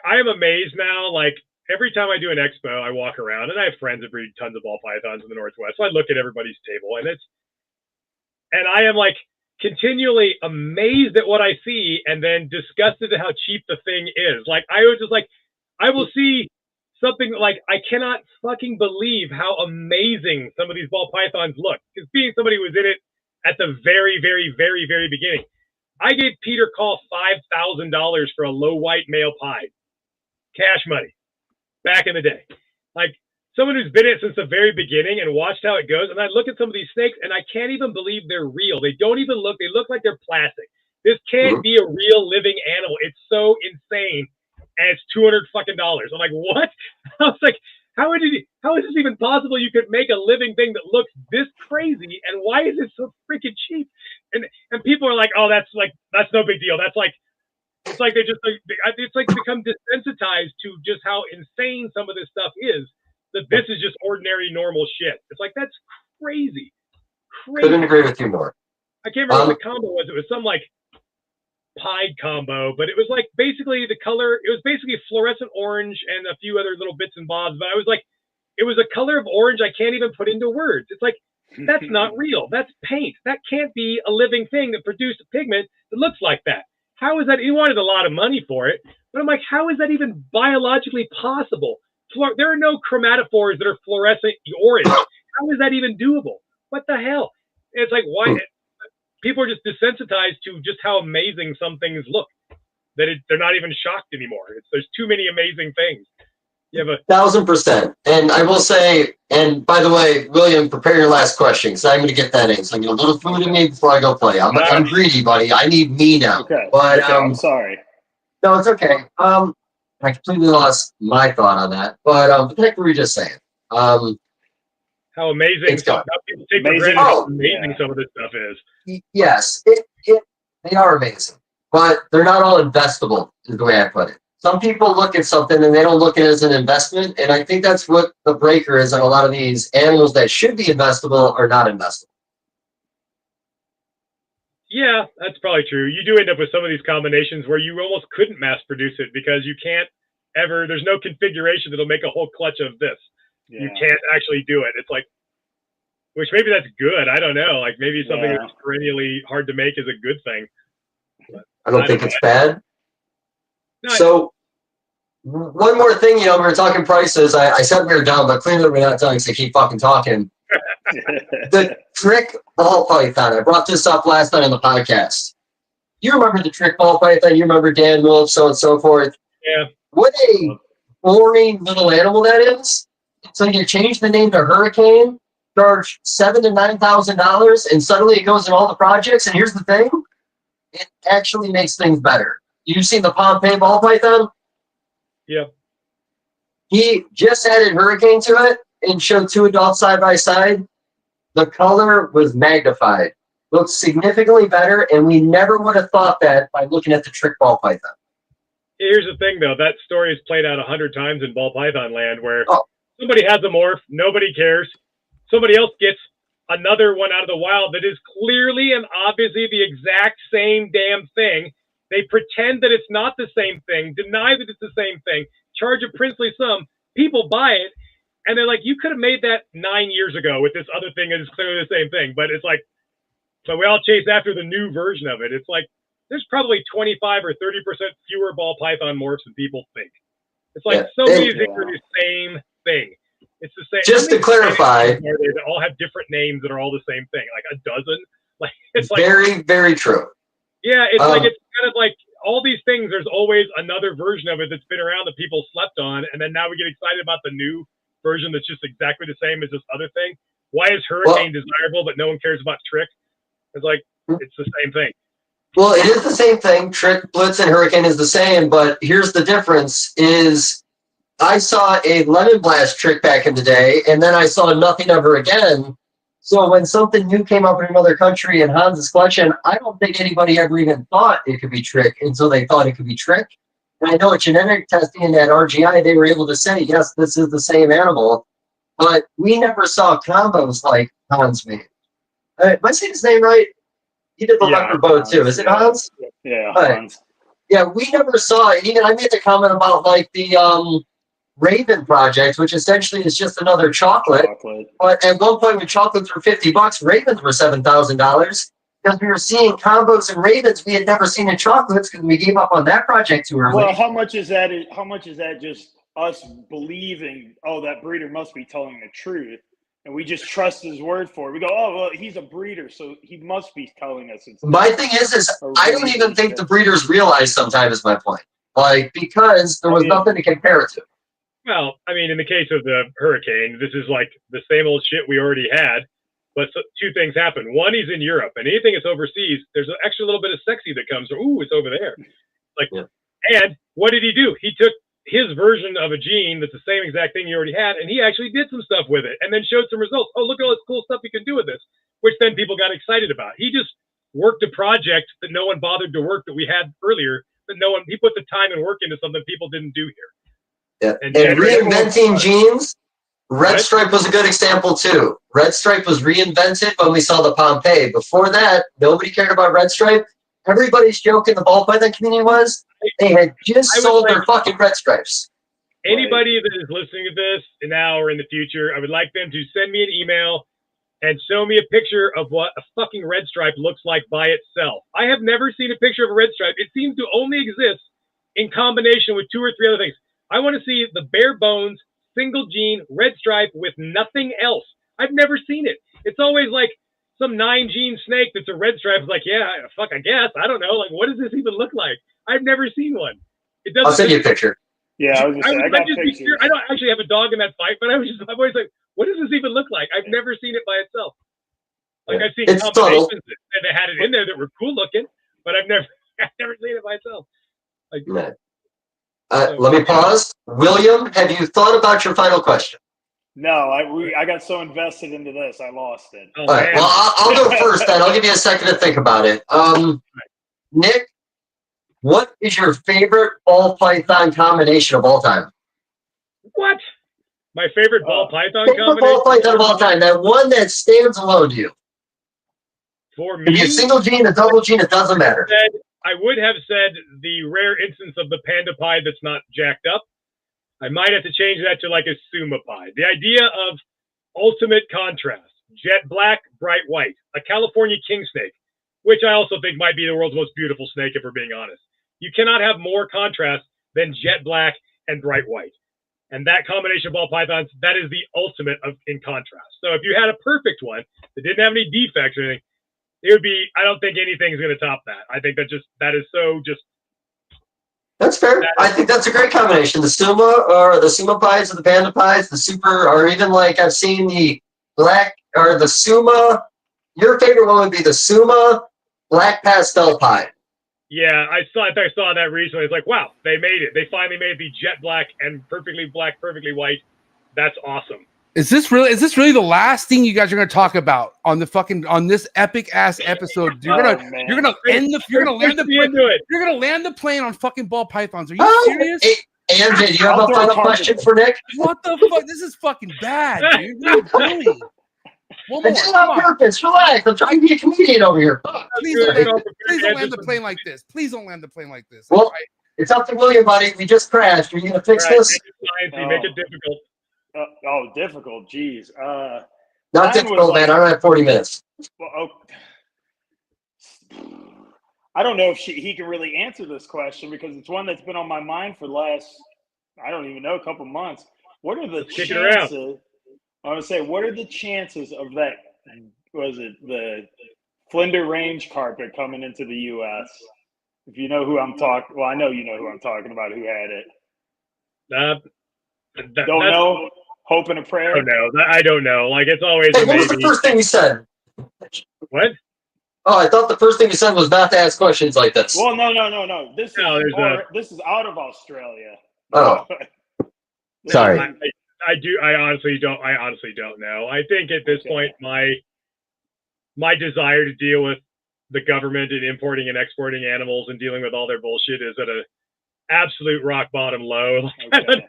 I am amazed now. Like every time I do an expo, I walk around and I have friends that breed tons of ball pythons in the Northwest. So I look at everybody's table and I am like continually amazed at what I see and then disgusted at how cheap the thing is. Like I was just like, I will see something like, I cannot fucking believe how amazing some of these ball pythons look. Because being somebody who was in it at the very, very, very, very beginning. I gave Peter Call $5,000 for a low white male pied. Cash money. Back in the day. Like, someone who's been in it since the very beginning and watched how it goes, and I look at some of these snakes, and I can't even believe they're real. They don't even look, they look like they're plastic. This can't be a real living animal. It's so insane, and it's $200 fucking dollars. I'm like, what? I was like, how is this even possible you could make a living thing that looks this crazy, and why is it so freaking cheap? And people are like, oh, that's no big deal. That's like, it's like they're just like, it's like become desensitized to just how insane some of this stuff is, that this is just ordinary normal shit. It's like, that's crazy. Couldn't agree with you more. I can't remember what the combo was. It was some like pied combo, but it was like basically the color, it was basically fluorescent orange and a few other little bits and bobs, but I was like, it was a color of orange I can't even put into words. It's like, that's not real. That's paint. That can't be a living thing that produced a pigment that looks like that. How is that? He wanted a lot of money for it, but I'm like, how is that even biologically possible? There are no chromatophores that are fluorescent orange. How is that even doable? What the hell? It's like, why? People are just desensitized to just how amazing some things look, that they're not even shocked anymore. There's too many amazing things. You have 1,000%. And I will say, and by the way, William, prepare your last question, because I'm going to get that in. So get a little food in me before I go play. I'm greedy, buddy. I need me now. Okay. But okay, I'm sorry. No, it's okay. I completely lost my thought on that. But what the heck were we just saying? how amazing It's some of this stuff is. Yes, they are amazing, but they're not all investable, is the way I put it. Some people look at something and they don't look at it as an investment, and I think that's what the breaker is on a lot of these animals that should be investable are not investable. Yeah, that's probably true. You do end up with some of these combinations where you almost couldn't mass produce it because you can't ever, there's no configuration that'll make a whole clutch of this. Yeah. You can't actually do it. It's like, which maybe that's good. I don't know. Like maybe something that's perennially hard to make is a good thing. But I don't think it's bad. No, so one more thing, we were talking prices. I said we were done, but clearly we're not done because I keep fucking talking. The trick ball python. I brought this up last night on the podcast. You remember the trick ball python? You remember Dan Wolf, so on and so forth? Yeah. What a boring little animal that is. So you change the name to Hurricane, charge $7,000 to $9,000, and suddenly it goes in all the projects. And here's the thing: it actually makes things better. You've seen the Pompeii ball python? Yeah. He just added Hurricane to it and showed two adults side by side. The color was magnified, looked significantly better, and we never would have thought that by looking at the trick ball python. Here's the thing, though. That story is played out 100 times in ball python land, where somebody has a morph, nobody cares. Somebody else gets another one out of the wild that is clearly and obviously the exact same damn thing. They pretend that it's not the same thing, deny that it's the same thing, charge a princely sum. People buy it, and they're like, you could have made that 9 years ago with this other thing that is clearly the same thing. But it's like, so we all chase after the new version of it. It's like, there's probably 25 or 30% fewer ball python morphs than people think. It's like so many things are the same thing. It's the same. Just to clarify, they all have different names that are all the same thing, like a dozen. Like it's like very, very true. Yeah, it's like it's kind of like all these things. There's always another version of it that's been around that people slept on, and then now we get excited about the new version that's just exactly the same as this other thing. Why is Hurricane desirable, but no one cares about Trick? It's like it's the same thing. Well, it is the same thing. Trick, Blitz, and Hurricane is the same, but here's the difference: is I saw a Lemon Blast Trick back in the day, and then I saw nothing of her again. So when something new came up in another country in Hans's collection, I don't think anybody ever even thought it could be Trick until they thought it could be Trick. And I know at genetic testing and at RGI, they were able to say, yes, this is the same animal, but we never saw combos like Hans made. Am I saying his name right? He did the leopard bow too. Is it Hans? Yeah, Hans. Yeah, we never saw it. Even I made the comment about like the Raven project, which essentially is just another chocolate. But at one point when chocolates were $50, Ravens were $7,000 because we were seeing combos and Ravens we had never seen in chocolates because we gave up on that project too early. Well, how much is that? How much is that just us believing? Oh, that breeder must be telling the truth, and we just trust his word for it. We go, oh, well, he's a breeder, so he must be telling us it's My thing is I don't even think the breeders realize sometimes is my point. Like, because there was nothing to compare it to. Well, I mean, in the case of the hurricane, this is like the same old shit we already had. But two things happen. One, he's in Europe, and anything that's overseas, there's an extra little bit of sexy that comes. Ooh, it's over there. Like, and what did he do? He took his version of a gene that's the same exact thing you already had, and he actually did some stuff with it, and then showed some results. Oh, look at all this cool stuff you can do with this, which then people got excited about. He just worked a project that no one bothered to work that we had earlier. That no one. He put the time and work into something people didn't do here. Yeah. And reinventing genes. Red stripe was a good example too. Red stripe was reinvented when we saw the Pompeii. Before that, nobody cared about red stripe. Everybody's joke in the ball python community was they had just sold their fucking red stripes. Anybody that is listening to this now or in the future, I would like them to send me an email and show me a picture of what a fucking red stripe looks like by itself. I have never seen a picture of a red stripe. It seems to only exist in combination with 2 or 3 other things. I want to see the bare bones, single gene, red stripe with nothing else. I've never seen it. It's always like some 9 gene snake that's a red stripe. It's like, yeah, fuck, I guess. I don't know. Like, what does this even look like? I've never seen one. It doesn't. I'll send you a picture. Yeah, I was just saying, I got pictures. I don't actually have a dog in that fight, but I'm always like, what does this even look like? I've never seen it by itself. Like, I've seen combinations that they had it in there that were cool looking, but I've never seen it by itself. Like, let me pause. William, have you thought about your final question? No, I got so invested into this, I lost it. All right. Well, I'll go first then. I'll give you a second to think about it. Nick, what is your favorite ball python combination of all time? What? My favorite ball python combination? Ball python of all time. That one that stands alone to you. For me? If you're single gene, a double gene, it doesn't matter. I would have said the rare instance of the panda pie that's not jacked up. I might have to change that to like a Suma pie. The idea of ultimate contrast, jet black, bright white, a California king snake, which I also think might be the world's most beautiful snake, if we're being honest. You cannot have more contrast than jet black and bright white. And that combination of ball pythons, that is the ultimate in contrast. So if you had a perfect one that didn't have any defects or anything, it would be, I don't think anything's going to top that. I think that is so just. That's fair. I think that's a great combination. The Suma or the Suma pies or the panda pies, the super, or even like I've seen the black or the Suma. Your favorite one would be the Suma black pastel pie. Yeah, I saw that recently. It's like, wow, they made it. They finally made the jet black and perfectly black, perfectly white. That's awesome. Is this really the last thing you guys are going to talk about on this epic ass episode? You're gonna land the plane on fucking ball pythons. Are you serious? Andrew, do you have a final question for Nick? What the fuck? This is fucking bad, dude. What are you doing? One more. It's on purpose. Relax. I'm trying to be a comedian over here. Please don't land the plane like this. Please don't land the plane like this. Well, it's up to William, buddy. We just crashed. Are you gonna fix this? Make it difficult. Difficult. Jeez. Not difficult, man. I don't have 40 minutes. Well, I don't know if he can really answer this question because it's one that's been on my mind for the last, I don't even know, a couple months. What are the chances? I would say, what are the chances of that? Was it the Flinders Range carpet coming into the U.S.? If you know who I'm talking, well, I know you know who I'm talking about. Who had it? Don't know. Hope and a prayer. Oh no, I don't know. Like it's always. Hey, what was the first thing you said? What? Oh, I thought the first thing you said was not to ask questions like this. Well, no. This is out of Australia. Oh, sorry. I honestly don't know. I think at this point, my desire to deal with the government and importing and exporting animals and dealing with all their bullshit is at an absolute rock bottom low. Okay.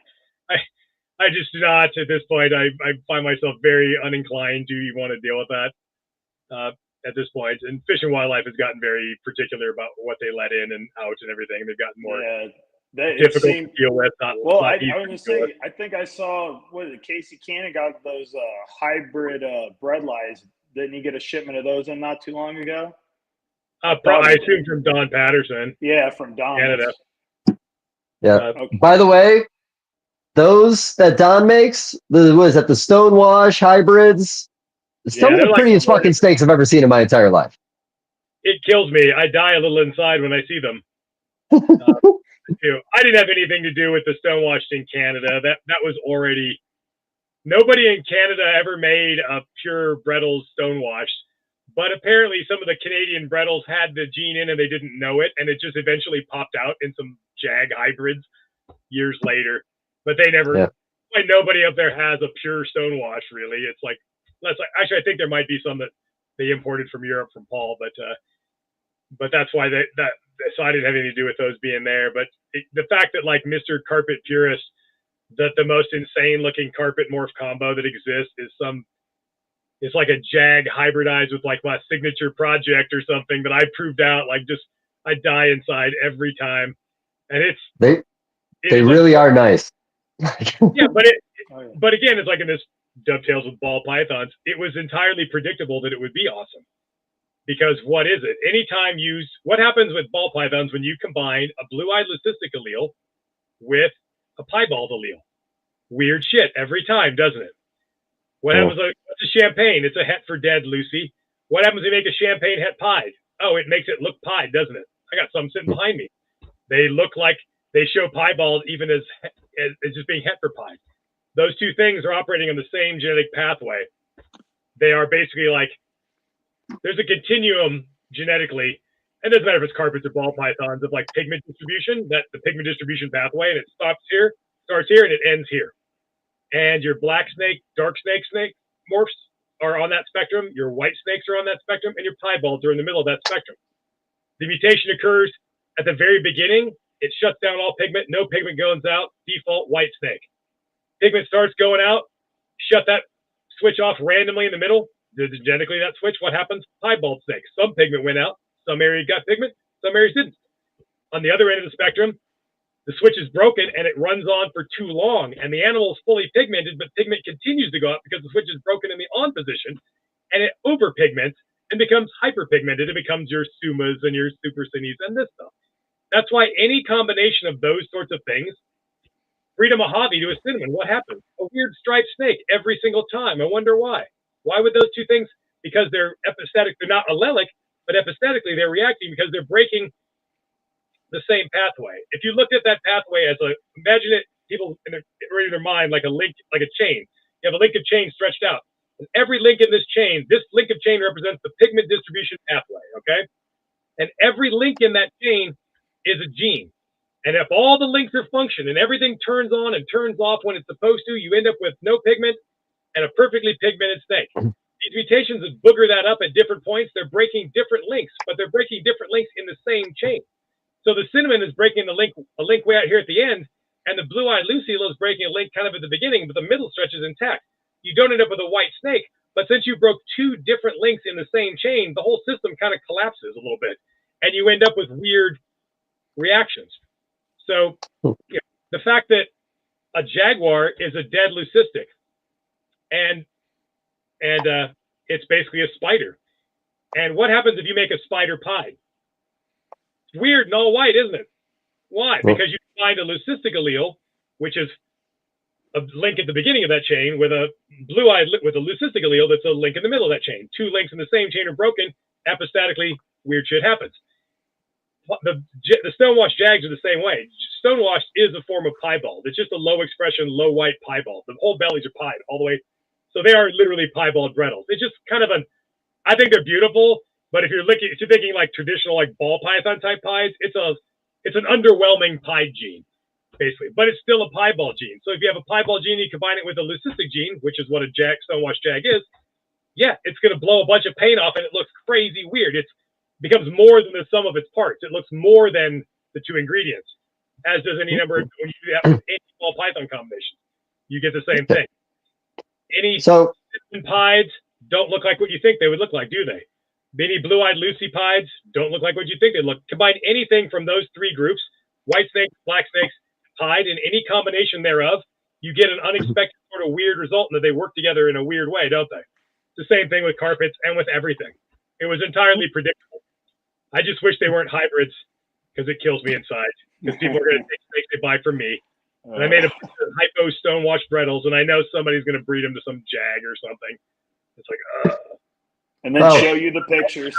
I just do not at this point. I find myself very uninclined to even want to deal with that at this point. And Fish and Wildlife has gotten very particular about what they let in and out and everything. They've gotten more difficult to deal with. I was going to say, I think I saw, Casey Cannon got those hybrid bread lies. Didn't he get a shipment of those in not too long ago? I assume from Don Patterson. Yeah, from Don. Canada. Yeah. Okay. By the way, those that Don makes, what is that, the stonewash hybrids? Some of they're the like prettiest fucking snakes I've ever seen in my entire life. It kills me. I die a little inside when I see them. I didn't have anything to do with the stonewashed in Canada. That was already, nobody in Canada ever made a pure Brettles stonewashed, but apparently some of the Canadian Brettles had the gene in and they didn't know it, and it just eventually popped out in some Jag hybrids years later. But they never, like, nobody up there has a pure stonewash, really. It's like, actually, I think there might be some that they imported from Europe from Paul, but that's why so I didn't have anything to do with those being there. But the fact that, like, Mr. Carpet Purist, that the most insane looking carpet morph combo that exists is it's like a Jag hybridized with like my signature project or something that I proved out. Like, just, I die inside every time. And they really are nice. Yeah, but again, it's like in this dovetails with ball pythons. It was entirely predictable that it would be awesome. Because what is it? What happens with ball pythons when you combine a blue-eyed leucistic allele with a piebald allele? Weird shit every time, doesn't it? What happens with a champagne? It's a het for dead, Lucy. What happens when you make a champagne het pied? Oh, it makes it look pied, doesn't it? I got some sitting behind me. They look like they show piebald even as just being het for pied. Those two things are operating on the same genetic pathway. They are basically like, there's a continuum genetically, and it doesn't matter if it's carpets or ball pythons, of like pigment distribution, that the pigment distribution pathway, and it starts here, and it ends here. And your black snake, dark snake morphs are on that spectrum, your white snakes are on that spectrum, and your piebalds are in the middle of that spectrum. The mutation occurs at the very beginning, it shuts down all pigment, no pigment goes out, default white snake. Pigment starts going out, shut that switch off randomly in the middle, genetically that switch, what happens? Piebald snake. Some pigment went out, some areas got pigment, some areas didn't. On the other end of the spectrum, the switch is broken and it runs on for too long, and the animal is fully pigmented, but pigment continues to go up because the switch is broken in the on position, and it overpigments and becomes hyperpigmented. It becomes your sumas and your super cineas and this stuff. That's why any combination of those sorts of things, Freedom Mojave to a cinnamon, what happens? A weird striped snake every single time. I wonder why. Why would those two things? Because they're epistatic, they're not allelic, but epistatically they're reacting because they're breaking the same pathway. If you looked at that pathway as imagine it, people in their mind like a link, like a chain. You have a link of chain stretched out. And every link in this link of chain represents the pigment distribution pathway, okay? And every link in that chain is a gene. And if all the links are function and everything turns on and turns off when it's supposed to, you end up with no pigment and a perfectly pigmented snake. These mutations that booger that up at different points, they're breaking different links, but they're breaking different links in the same chain. So the cinnamon is breaking a link way out here at the end, and the blue-eyed lucille is breaking a link kind of at the beginning, but the middle stretch is intact. You don't end up with a white snake, but since you broke two different links in the same chain, the whole system kind of collapses a little bit, and you end up with weird reactions. So the fact that a jaguar is a dead leucistic, and it's basically a spider. And what happens if you make a spider pied? It's weird and all white, isn't it? Why? Because you find a leucistic allele, which is a link at the beginning of that chain, with a with a leucistic allele that's a link in the middle of that chain. Two links in the same chain are broken. Epistatically, weird shit happens. The stonewashed jags are the same way. Stonewashed is a form of piebald. It's just a low expression, low white piebald. The whole bellies are pied all the way. So they are literally piebald Brettles. It's just kind of I think they're beautiful, but if you're thinking like traditional like ball python type pies, it's an underwhelming pied gene, basically. But it's still a piebald gene. So if you have a piebald gene, you combine it with a leucistic gene, which is what a stonewashed jag is, yeah, it's going to blow a bunch of paint off and it looks crazy weird. It becomes more than the sum of its parts. It looks more than the two ingredients, as does any number of, when you do that with any ball python combination. You get the same thing. Any pieds don't look like what you think they would look like, do they? Many blue-eyed Lucy pieds don't look like what you think they look. Combine anything from those three groups, white snakes, black snakes, pied, and any combination thereof, you get an unexpected sort of weird result, and that they work together in a weird way, don't they? It's the same thing with carpets and with everything. It was entirely predictable. I just wish they weren't hybrids, because it kills me inside. Because people are going to take snakes they buy from me, And I made a hypo stonewash Brettles, and I know somebody's going to breed them to some jag or something. It's like, and then show you the pictures.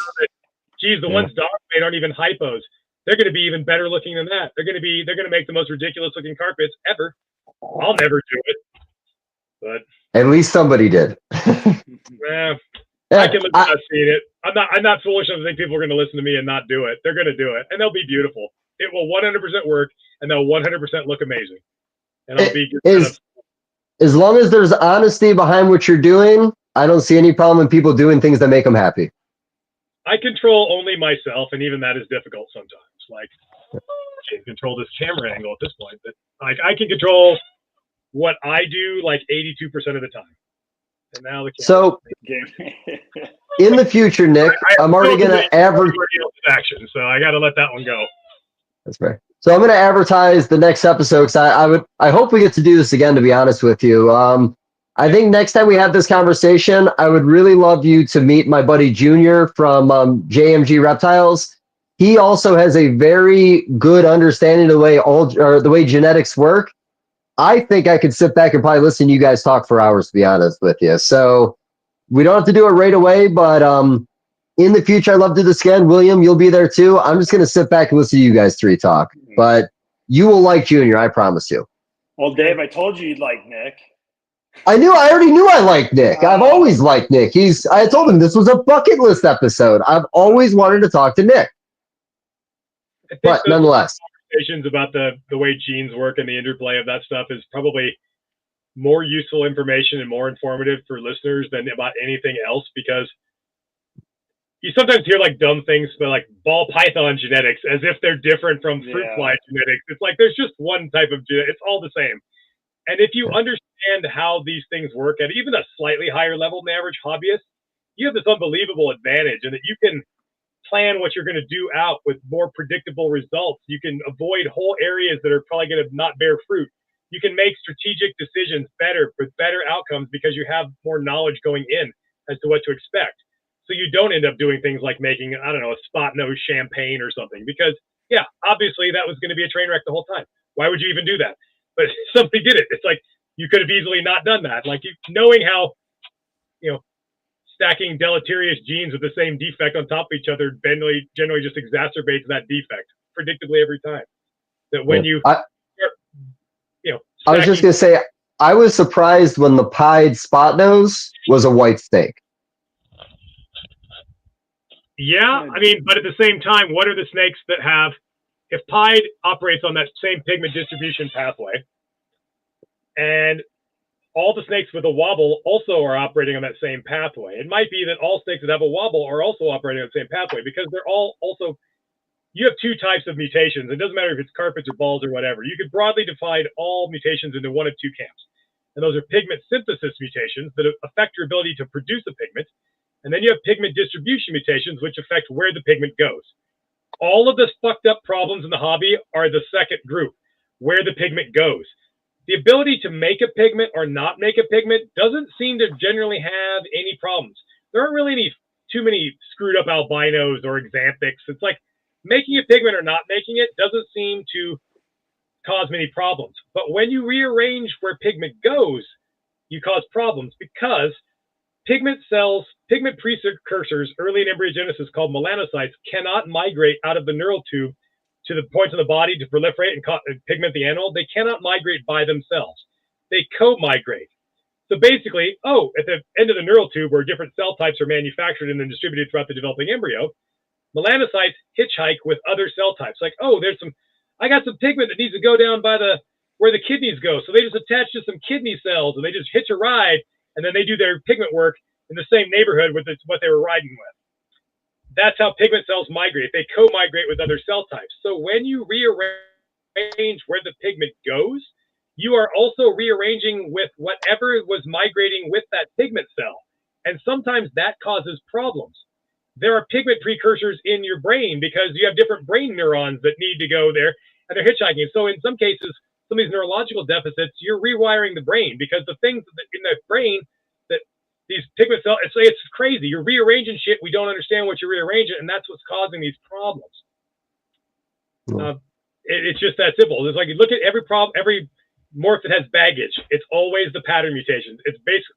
Geez, the ones dogs made aren't even hypos. They're going to be even better looking than that. They're going to make the most ridiculous looking carpets ever. I'll never do it, but at least somebody did. I can live without seeing it. I'm not foolish enough to think people are going to listen to me and not do it. They're going to do it, and they'll be beautiful. It will 100% work, and they'll 100% look amazing. And I'll be as long as there's honesty behind what you're doing, I don't see any problem in people doing things that make them happy. I control only myself, and even that is difficult sometimes. Like, I can't control this camera angle at this point, but like I can control what I do like 82% of the time. And now the so in the future, Nick, I'm already going to advertise action, so I got to let that one go. That's fair. So I'm going to advertise the next episode because I hope we get to do this again. To be honest with you, I think next time we have this conversation, I would really love you to meet my buddy Junior from JMG Reptiles. He also has a very good understanding of the way genetics work. I think I could sit back and probably listen to you guys talk for hours, to be honest with you. So we don't have to do it right away, but in the future, I'd love to do this again. William, you'll be there too. I'm just going to sit back and listen to you guys three talk, but you will like Junior, I promise you. Well, Dave, I told you you'd like Nick. I already knew I liked Nick. I've always liked Nick. I told him this was a bucket list episode. I've always wanted to talk to Nick. But nonetheless, conversations about the way genes work and the interplay of that stuff is probably more useful information and more informative for listeners than about anything else, because you sometimes hear like dumb things about like ball python genetics as if they're different from fruit fly genetics. It's like there's just one type of genetics. It's all the same. And if you understand how these things work at even a slightly higher level than the average hobbyist, you have this unbelievable advantage in that you can plan what you're going to do out with more predictable results. You can avoid whole areas that are probably going to not bear fruit. You can make strategic decisions better with better outcomes because you have more knowledge going in as to what to expect. So you don't end up doing things like making, I don't know, a spot nose champagne or something, because obviously that was going to be a train wreck the whole time. Why would you even do that? But somebody did it. It's like, you could have easily not done that. Like knowing how, stacking deleterious genes with the same defect on top of each other generally just exacerbates that defect predictably every time. That when I was just going to say, I was surprised when the pied spot nose was a white snake. Yeah, I mean, but at the same time, what are the snakes that have, if pied operates on that same pigment distribution pathway, and all the snakes with a wobble also are operating on that same pathway. It might be that all snakes that have a wobble are also operating on the same pathway, because they're all also, you have two types of mutations. It doesn't matter if it's carpets or balls or whatever. You could broadly divide all mutations into one of two camps. And those are pigment synthesis mutations that affect your ability to produce a pigment. And then you have pigment distribution mutations, which affect where the pigment goes. All of the fucked up problems in the hobby are the second group, where the pigment goes. The ability to make a pigment or not make a pigment doesn't seem to generally have any problems. There aren't really too many screwed up albinos or xanthics. It's like making a pigment or not making it doesn't seem to cause many problems. But when you rearrange where pigment goes, you cause problems, because pigment cells, pigment precursors early in embryogenesis called melanocytes, cannot migrate out of the neural tube to the points of the body to proliferate and pigment the animal. They cannot migrate by themselves. They co-migrate. So basically, at the end of the neural tube where different cell types are manufactured and then distributed throughout the developing embryo, melanocytes hitchhike with other cell types. Like, I got some pigment that needs to go down by where the kidneys go. So they just attach to some kidney cells and they just hitch a ride, and then they do their pigment work in the same neighborhood with what they were riding with. That's how pigment cells migrate. They co-migrate with other cell types. So when you rearrange where the pigment goes, you are also rearranging with whatever was migrating with that pigment cell. And sometimes that causes problems. There are pigment precursors in your brain because you have different brain neurons that need to go there, and they're hitchhiking. So in some cases, some of these neurological deficits, you're rewiring the brain, because the things in the brain that these pigment cells, it's crazy. You're rearranging shit. We don't understand what you're rearranging, and that's what's causing these problems. It's just that simple. It's like you look at every problem, every morph that has baggage, it's always the pattern mutations. It's basically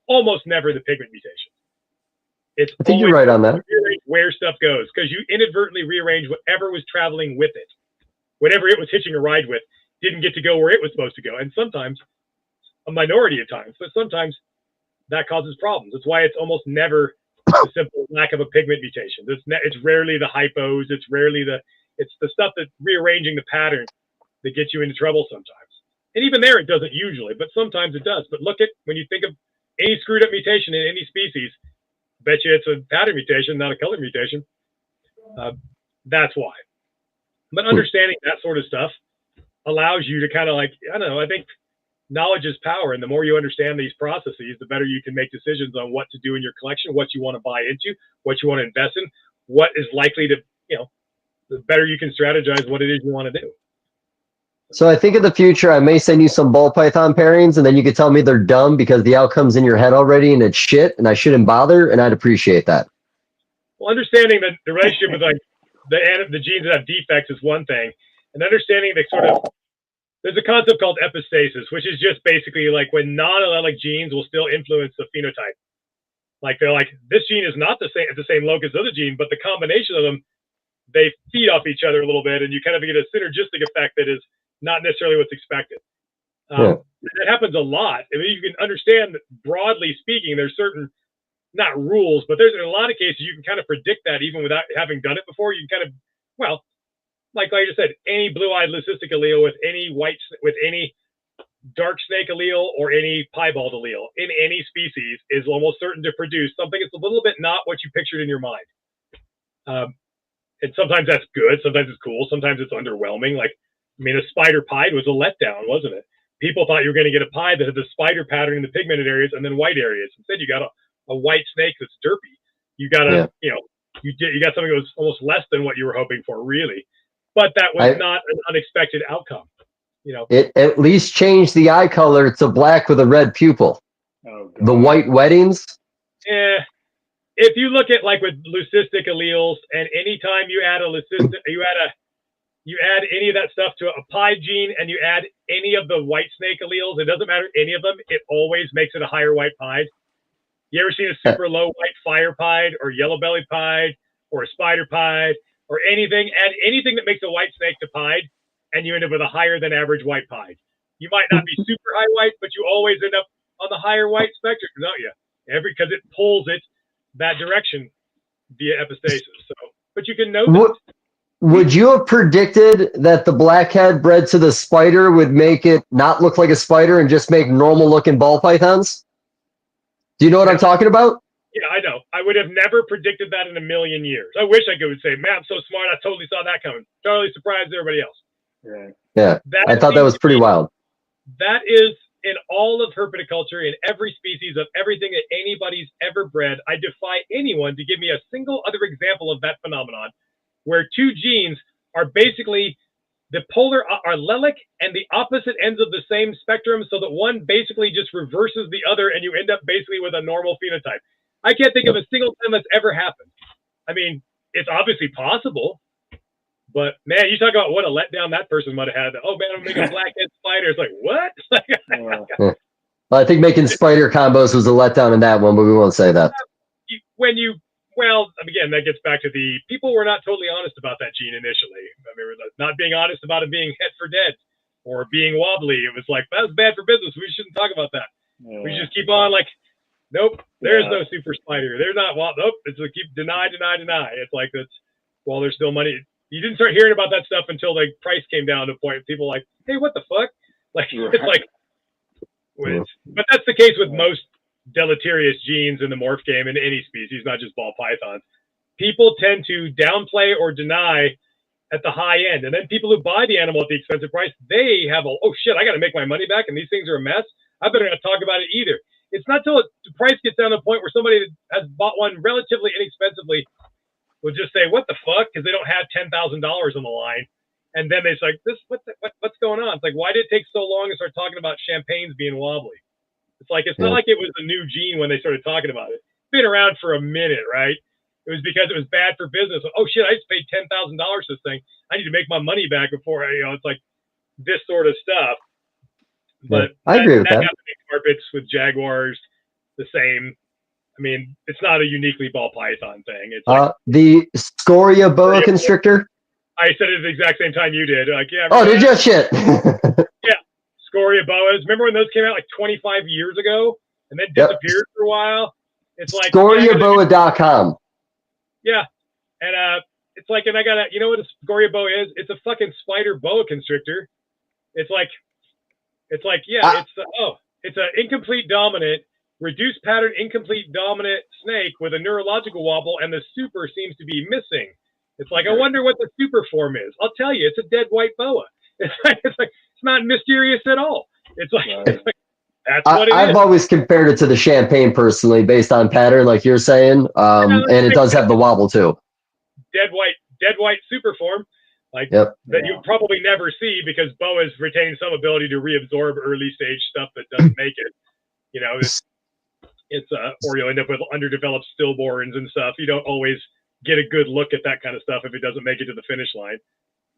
almost never the pigment mutation. It's I think you're right on that. Where stuff goes, because you inadvertently rearrange whatever was traveling with it. Whatever it was hitching a ride with didn't get to go where it was supposed to go. And sometimes, a minority of times, but sometimes that causes problems. That's why it's almost never the simple lack of a pigment mutation. It's rarely the hypos. It's the stuff that's rearranging the pattern that gets you into trouble sometimes. And even there, it doesn't usually, but sometimes it does. But look at, when you think of any screwed up mutation in any species, bet you it's a pattern mutation, not a color mutation. That's why. But understanding that sort of stuff allows you to kind of like, I don't know, I think knowledge is power. And the more you understand these processes, the better you can make decisions on what to do in your collection, what you want to buy into, what you want to invest in, what is likely to, the better you can strategize what it is you want to do. So I think in the future, I may send you some ball python pairings, and then you could tell me they're dumb because the outcome's in your head already and it's shit, and I shouldn't bother, and I'd appreciate that. Well, understanding that the relationship with like the genes that have defects is one thing, and understanding that there's a concept called epistasis, which is just basically like when non-allelic genes will still influence the phenotype. Like they're like, this gene is not at the same locus as the other gene, but the combination of them, they feed off each other a little bit, and you kind of get a synergistic effect that is not necessarily what's expected. That happens a lot. I mean, you can understand that broadly speaking, there's certain, not rules, but there's in a lot of cases you can kind of predict that even without having done it before. You can kind of, well, like I just said, any blue-eyed leucistic allele with any dark snake allele or any piebald allele in any species is almost certain to produce something that's a little bit not what you pictured in your mind. And sometimes that's good, sometimes it's cool, sometimes it's underwhelming. Like, I mean, a spider pied was a letdown, wasn't it? People thought you were going to get a pied that had the spider pattern in the pigmented areas and then white areas. Instead, you got a white snake that's derpy. You got you got something that was almost less than what you were hoping for, really. But that was not an unexpected outcome. It at least changed the eye color to black with a red pupil. Oh, God. The white weddings. Yeah. If you look at like with leucistic alleles, and anytime you add a leucistic, you add any of that stuff to a pied gene, and you add any of the white snake alleles, it doesn't matter any of them, it always makes it a higher white pied. You ever seen a super low white fire pied or yellow belly pied or a spider pied or anything? Add anything that makes a white snake to pied, and you end up with a higher than average white pied. You might not be super high white, but you always end up on the higher white spectrum, don't you? Because it pulls it that direction via epistasis. So, but you can note that. Would you have predicted that the blackhead bred to the spider would make it not look like a spider and just make normal looking ball pythons? Do you know what I'm talking about? Yeah, I know. I would have never predicted that in a million years. I wish I could say, man, I'm so smart. I totally saw that coming. Totally surprised everybody else. Right. Yeah, I thought that was pretty wild. That is in all of herpetoculture, in every species of everything that anybody's ever bred. I defy anyone to give me a single other example of that phenomenon where two genes are basically the polar allelic and the opposite ends of the same spectrum, so that one basically just reverses the other and you end up basically with a normal phenotype. I can't think of a single time that's ever happened. I mean, it's obviously possible, but man, you talk about what a letdown that person might have had. Oh man, I'm making a blackhead spider. It's like, what? Well, I think making spider combos was a letdown in that one, but we won't say that. Well, again, that gets back to the people were not totally honest about that gene initially. I mean, not being honest about it being het for dead or being wobbly. It was like, that was bad for business. We shouldn't talk about that. Yeah. We just keep on like, nope, there's no super spider. There's not, nope, it's like keep deny. It's like, well, there's still money. You didn't start hearing about that stuff until the price came down to a point. People were like, hey, what the fuck? Like, it's like, but that's the case with most deleterious genes in the morph game in any species, not just ball pythons. People tend to downplay or deny at the high end. And then people who buy the animal at the expensive price, they have oh shit, I got to make my money back and these things are a mess. I better not talk about it either. It's not till the price gets down to a point where somebody that has bought one relatively inexpensively will just say, what the fuck? Because they don't have $10,000 on the line. And then it's like, what's going on? It's like, why did it take so long to start talking about champagnes being wobbly? It's like, it's not like it was a new gene when they started talking about it. It's been around for a minute, right? It was because it was bad for business. Oh shit, I just paid $10,000 for this thing. I need to make my money back before it's like this sort of stuff. But I agree with that. Got to make carpets with jaguars the same. I mean, it's not a uniquely ball python thing. It's like, the Scoria boa constrictor. I said it at the exact same time you did. Like, yeah. Oh, did you? Shit. Yeah, Scoria boas. Remember when those came out like 25 years ago and then disappeared for a while? It's like ScoriaBoa.com. Yeah, and it's like, and I gotta, you know what a Scoria boa is? It's a fucking spider boa constrictor. It's like, yeah, it's an incomplete dominant, reduced pattern, incomplete dominant snake with a neurological wobble, and the super seems to be missing. It's like, I wonder what the super form is. I'll tell you, it's a dead white boa. It's not mysterious at all. It's like, that's what it is. I've always compared it to the champagne personally, based on pattern, like you're saying, and it does have the wobble too. Dead white super form, like that you probably never see because boas retain some ability to reabsorb early stage stuff that doesn't make it. You know, or you'll end up with underdeveloped stillborns and stuff. You don't always get a good look at that kind of stuff if it doesn't make it to the finish line.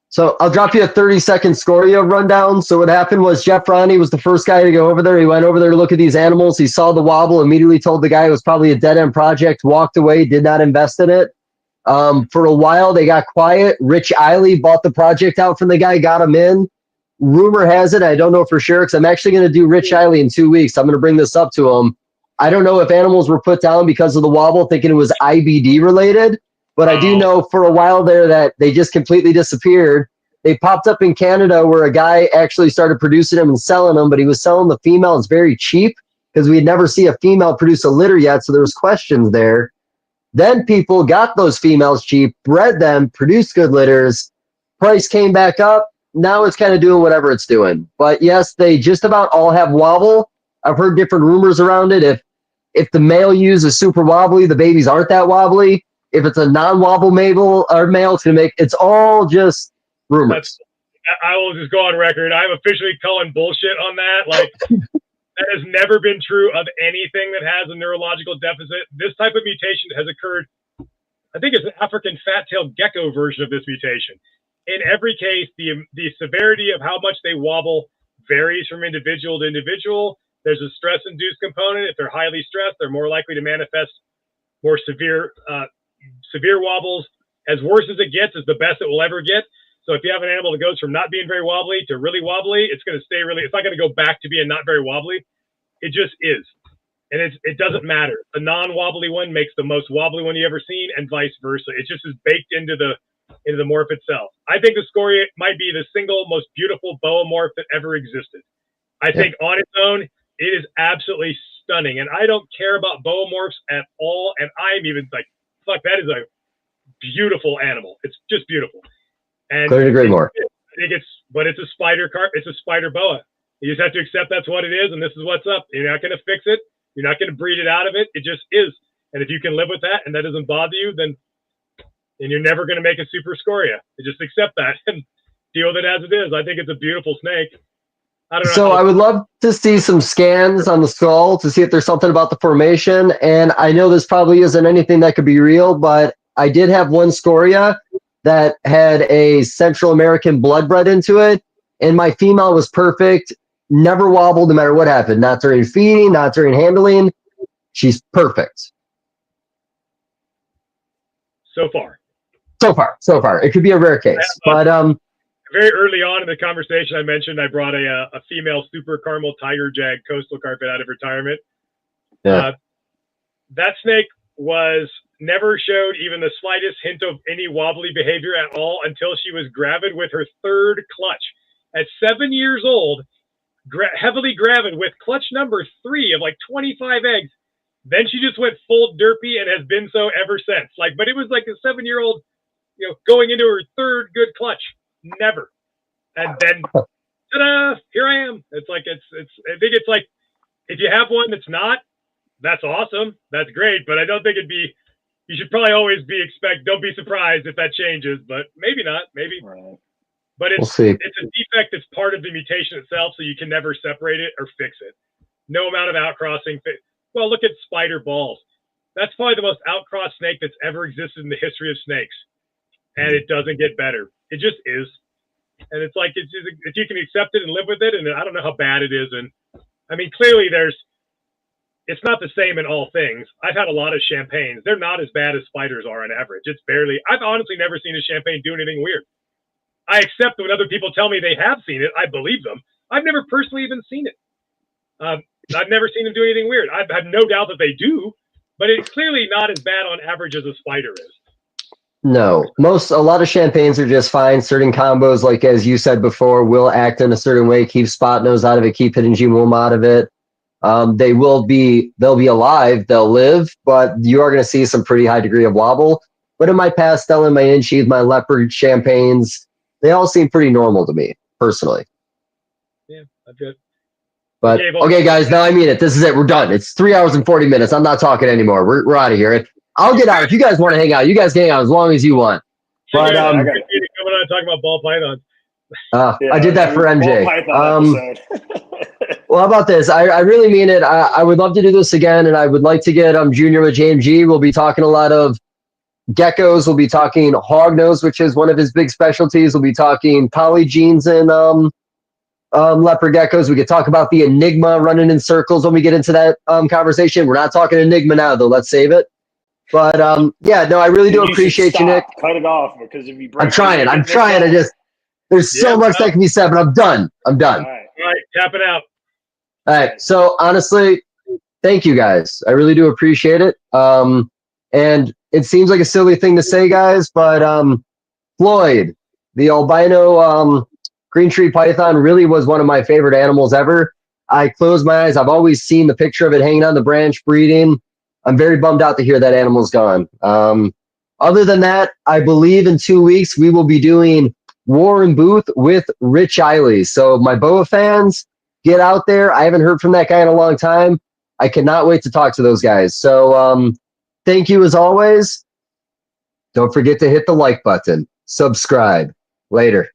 So I'll drop you a 30-second Scoria rundown. So what happened was Jeff Ronnie was the first guy to go over there. He went over there to look at these animals. He saw the wobble, immediately told the guy it was probably a dead-end project, walked away, did not invest in it. For a while, they got quiet. Rich Eiley bought the project out from the guy, got him in. Rumor has it, I don't know for sure, because I'm actually going to do Rich Eiley in 2 weeks. I'm going to bring this up to him. I don't know if animals were put down because of the wobble, thinking it was IBD related, but I do know for a while there that they just completely disappeared. They popped up in Canada where a guy actually started producing them and selling them, but he was selling the females very cheap because we had never seen a female produce a litter yet, so there was questions there. Then people got those females cheap, bred them, produced good litters, price came back up. Now it's kind of doing whatever it's doing. But yes, they just about all have wobble. I've heard different rumors around it. If the male ewes is super wobbly, the babies aren't that wobbly. If it's a non-wobble male, it's gonna make it's all just rumors. I will just go on record. I'm officially calling bullshit on that. Like that has never been true of anything that has a neurological deficit. This type of mutation has occurred. I think it's an African fat-tailed gecko version of this mutation. In every case, the severity of how much they wobble varies from individual to individual. There's a stress-induced component. If they're highly stressed, they're more likely to manifest more severe wobbles. As worse as it gets is the best it will ever get. So if you have an animal that goes from not being very wobbly to really wobbly, it's going to stay really. It's not going to go back to being not very wobbly. It just is, and it doesn't matter. The non-wobbly one makes the most wobbly one you ever seen, and vice versa. It just is baked into the morph itself. I think the Scoria might be the single most beautiful boa morph that ever existed. I think on its own, it is absolutely stunning, and I don't care about boa morphs at all. And I'm even like, fuck, that is a beautiful animal. It's just beautiful. And couldn't agree more. I think it's a spider it's a spider boa. You just have to accept that's what it is, and this is what's up. You're not going to fix it. You're not going to breed it out of it. It just is. And if you can live with that and that doesn't bother you, then you're never going to make a super Scoria. You just accept that and deal with it as it is. I think it's a beautiful snake. I don't know. So I would love to see some scans on the skull to see if there's something about the formation. And I know this probably isn't anything that could be real, but I did have one Scoria that had a Central American blood bred into it, and my female was perfect, never wobbled no matter what happened, not during feeding, not during handling. She's perfect. So far. It could be a rare case, but very early on in the conversation I mentioned I brought a female super caramel tiger jag coastal carpet out of retirement. Yeah. That snake never showed even the slightest hint of any wobbly behavior at all until she was gravid with her third clutch. At 7 years old, heavily gravid with clutch number 3 of like 25 eggs. Then she just went full derpy and has been so ever since. But it was like a 7-year-old, going into her third good clutch. Never. And then, ta-da, here I am. I think it's like, if you have one that's not, that's awesome. That's great. But I don't think you should probably always don't be surprised if that changes, but maybe not, maybe. Right. But it's a defect that's part of the mutation itself, so you can never separate it or fix it. No amount of outcrossing. Well, look at spider balls. That's probably the most outcrossed snake that's ever existed in the history of snakes. And it doesn't get better. It just is. And it's like, it's just, if you can accept it and live with it, and I don't know how bad it is. And I mean, clearly it's not the same in all things. I've had a lot of champagnes. They're not as bad as spiders are on average. It's barely, I've honestly never seen a champagne do anything weird. I accept when other people tell me they have seen it. I believe them. I've never personally even seen it. I've never seen them do anything weird. I have no doubt that they do, but it's clearly not as bad on average as a spider is. No, a lot of champagnes are just fine. Certain combos, like as you said before, will act in a certain way, keep spot nose out of it, keep hidden G-Womb out of it. They'll be alive, they'll live, but you are going to see some pretty high degree of wobble. But in my pastel and my in-sheath, my leopard champagnes, they all seem pretty normal to me, personally. Yeah, that's good. But okay, guys, now I mean it. This is it. We're done. It's 3 hours and 40 minutes. I'm not talking anymore. We're out of here. I'll get out. If you guys want to hang out, you guys can hang out as long as you want. But I got coming on and talking about ball pythons. I did that for MJ. Well, how about this? I really mean it. I would love to do this again, and I would like to get Junior with JMG. We'll be talking a lot of geckos. We'll be talking hognose, which is one of his big specialties. We'll be talking polygenes and leopard geckos. We could talk about the enigma running in circles when we get into that conversation. We're not talking enigma now, though. Let's save it. But yeah, no, I really do appreciate you, Nick. Cut it off, because if you I'm trying. There's so much that can be said, but I'm done. All right, tap it out. All right. So honestly, thank you guys. I really do appreciate it. And it seems like a silly thing to say, guys, but Floyd, the albino green tree python, really was one of my favorite animals ever. I close my eyes. I've always seen the picture of it hanging on the branch breeding. I'm very bummed out to hear that animal's gone. Other than that, I believe in 2 weeks we will be doing Warren Booth with Rich Eiley. So my boa fans, get out there. I haven't heard from that guy in a long time. I cannot wait to talk to those guys. So thank you as always. Don't forget to hit the like button. Subscribe. Later.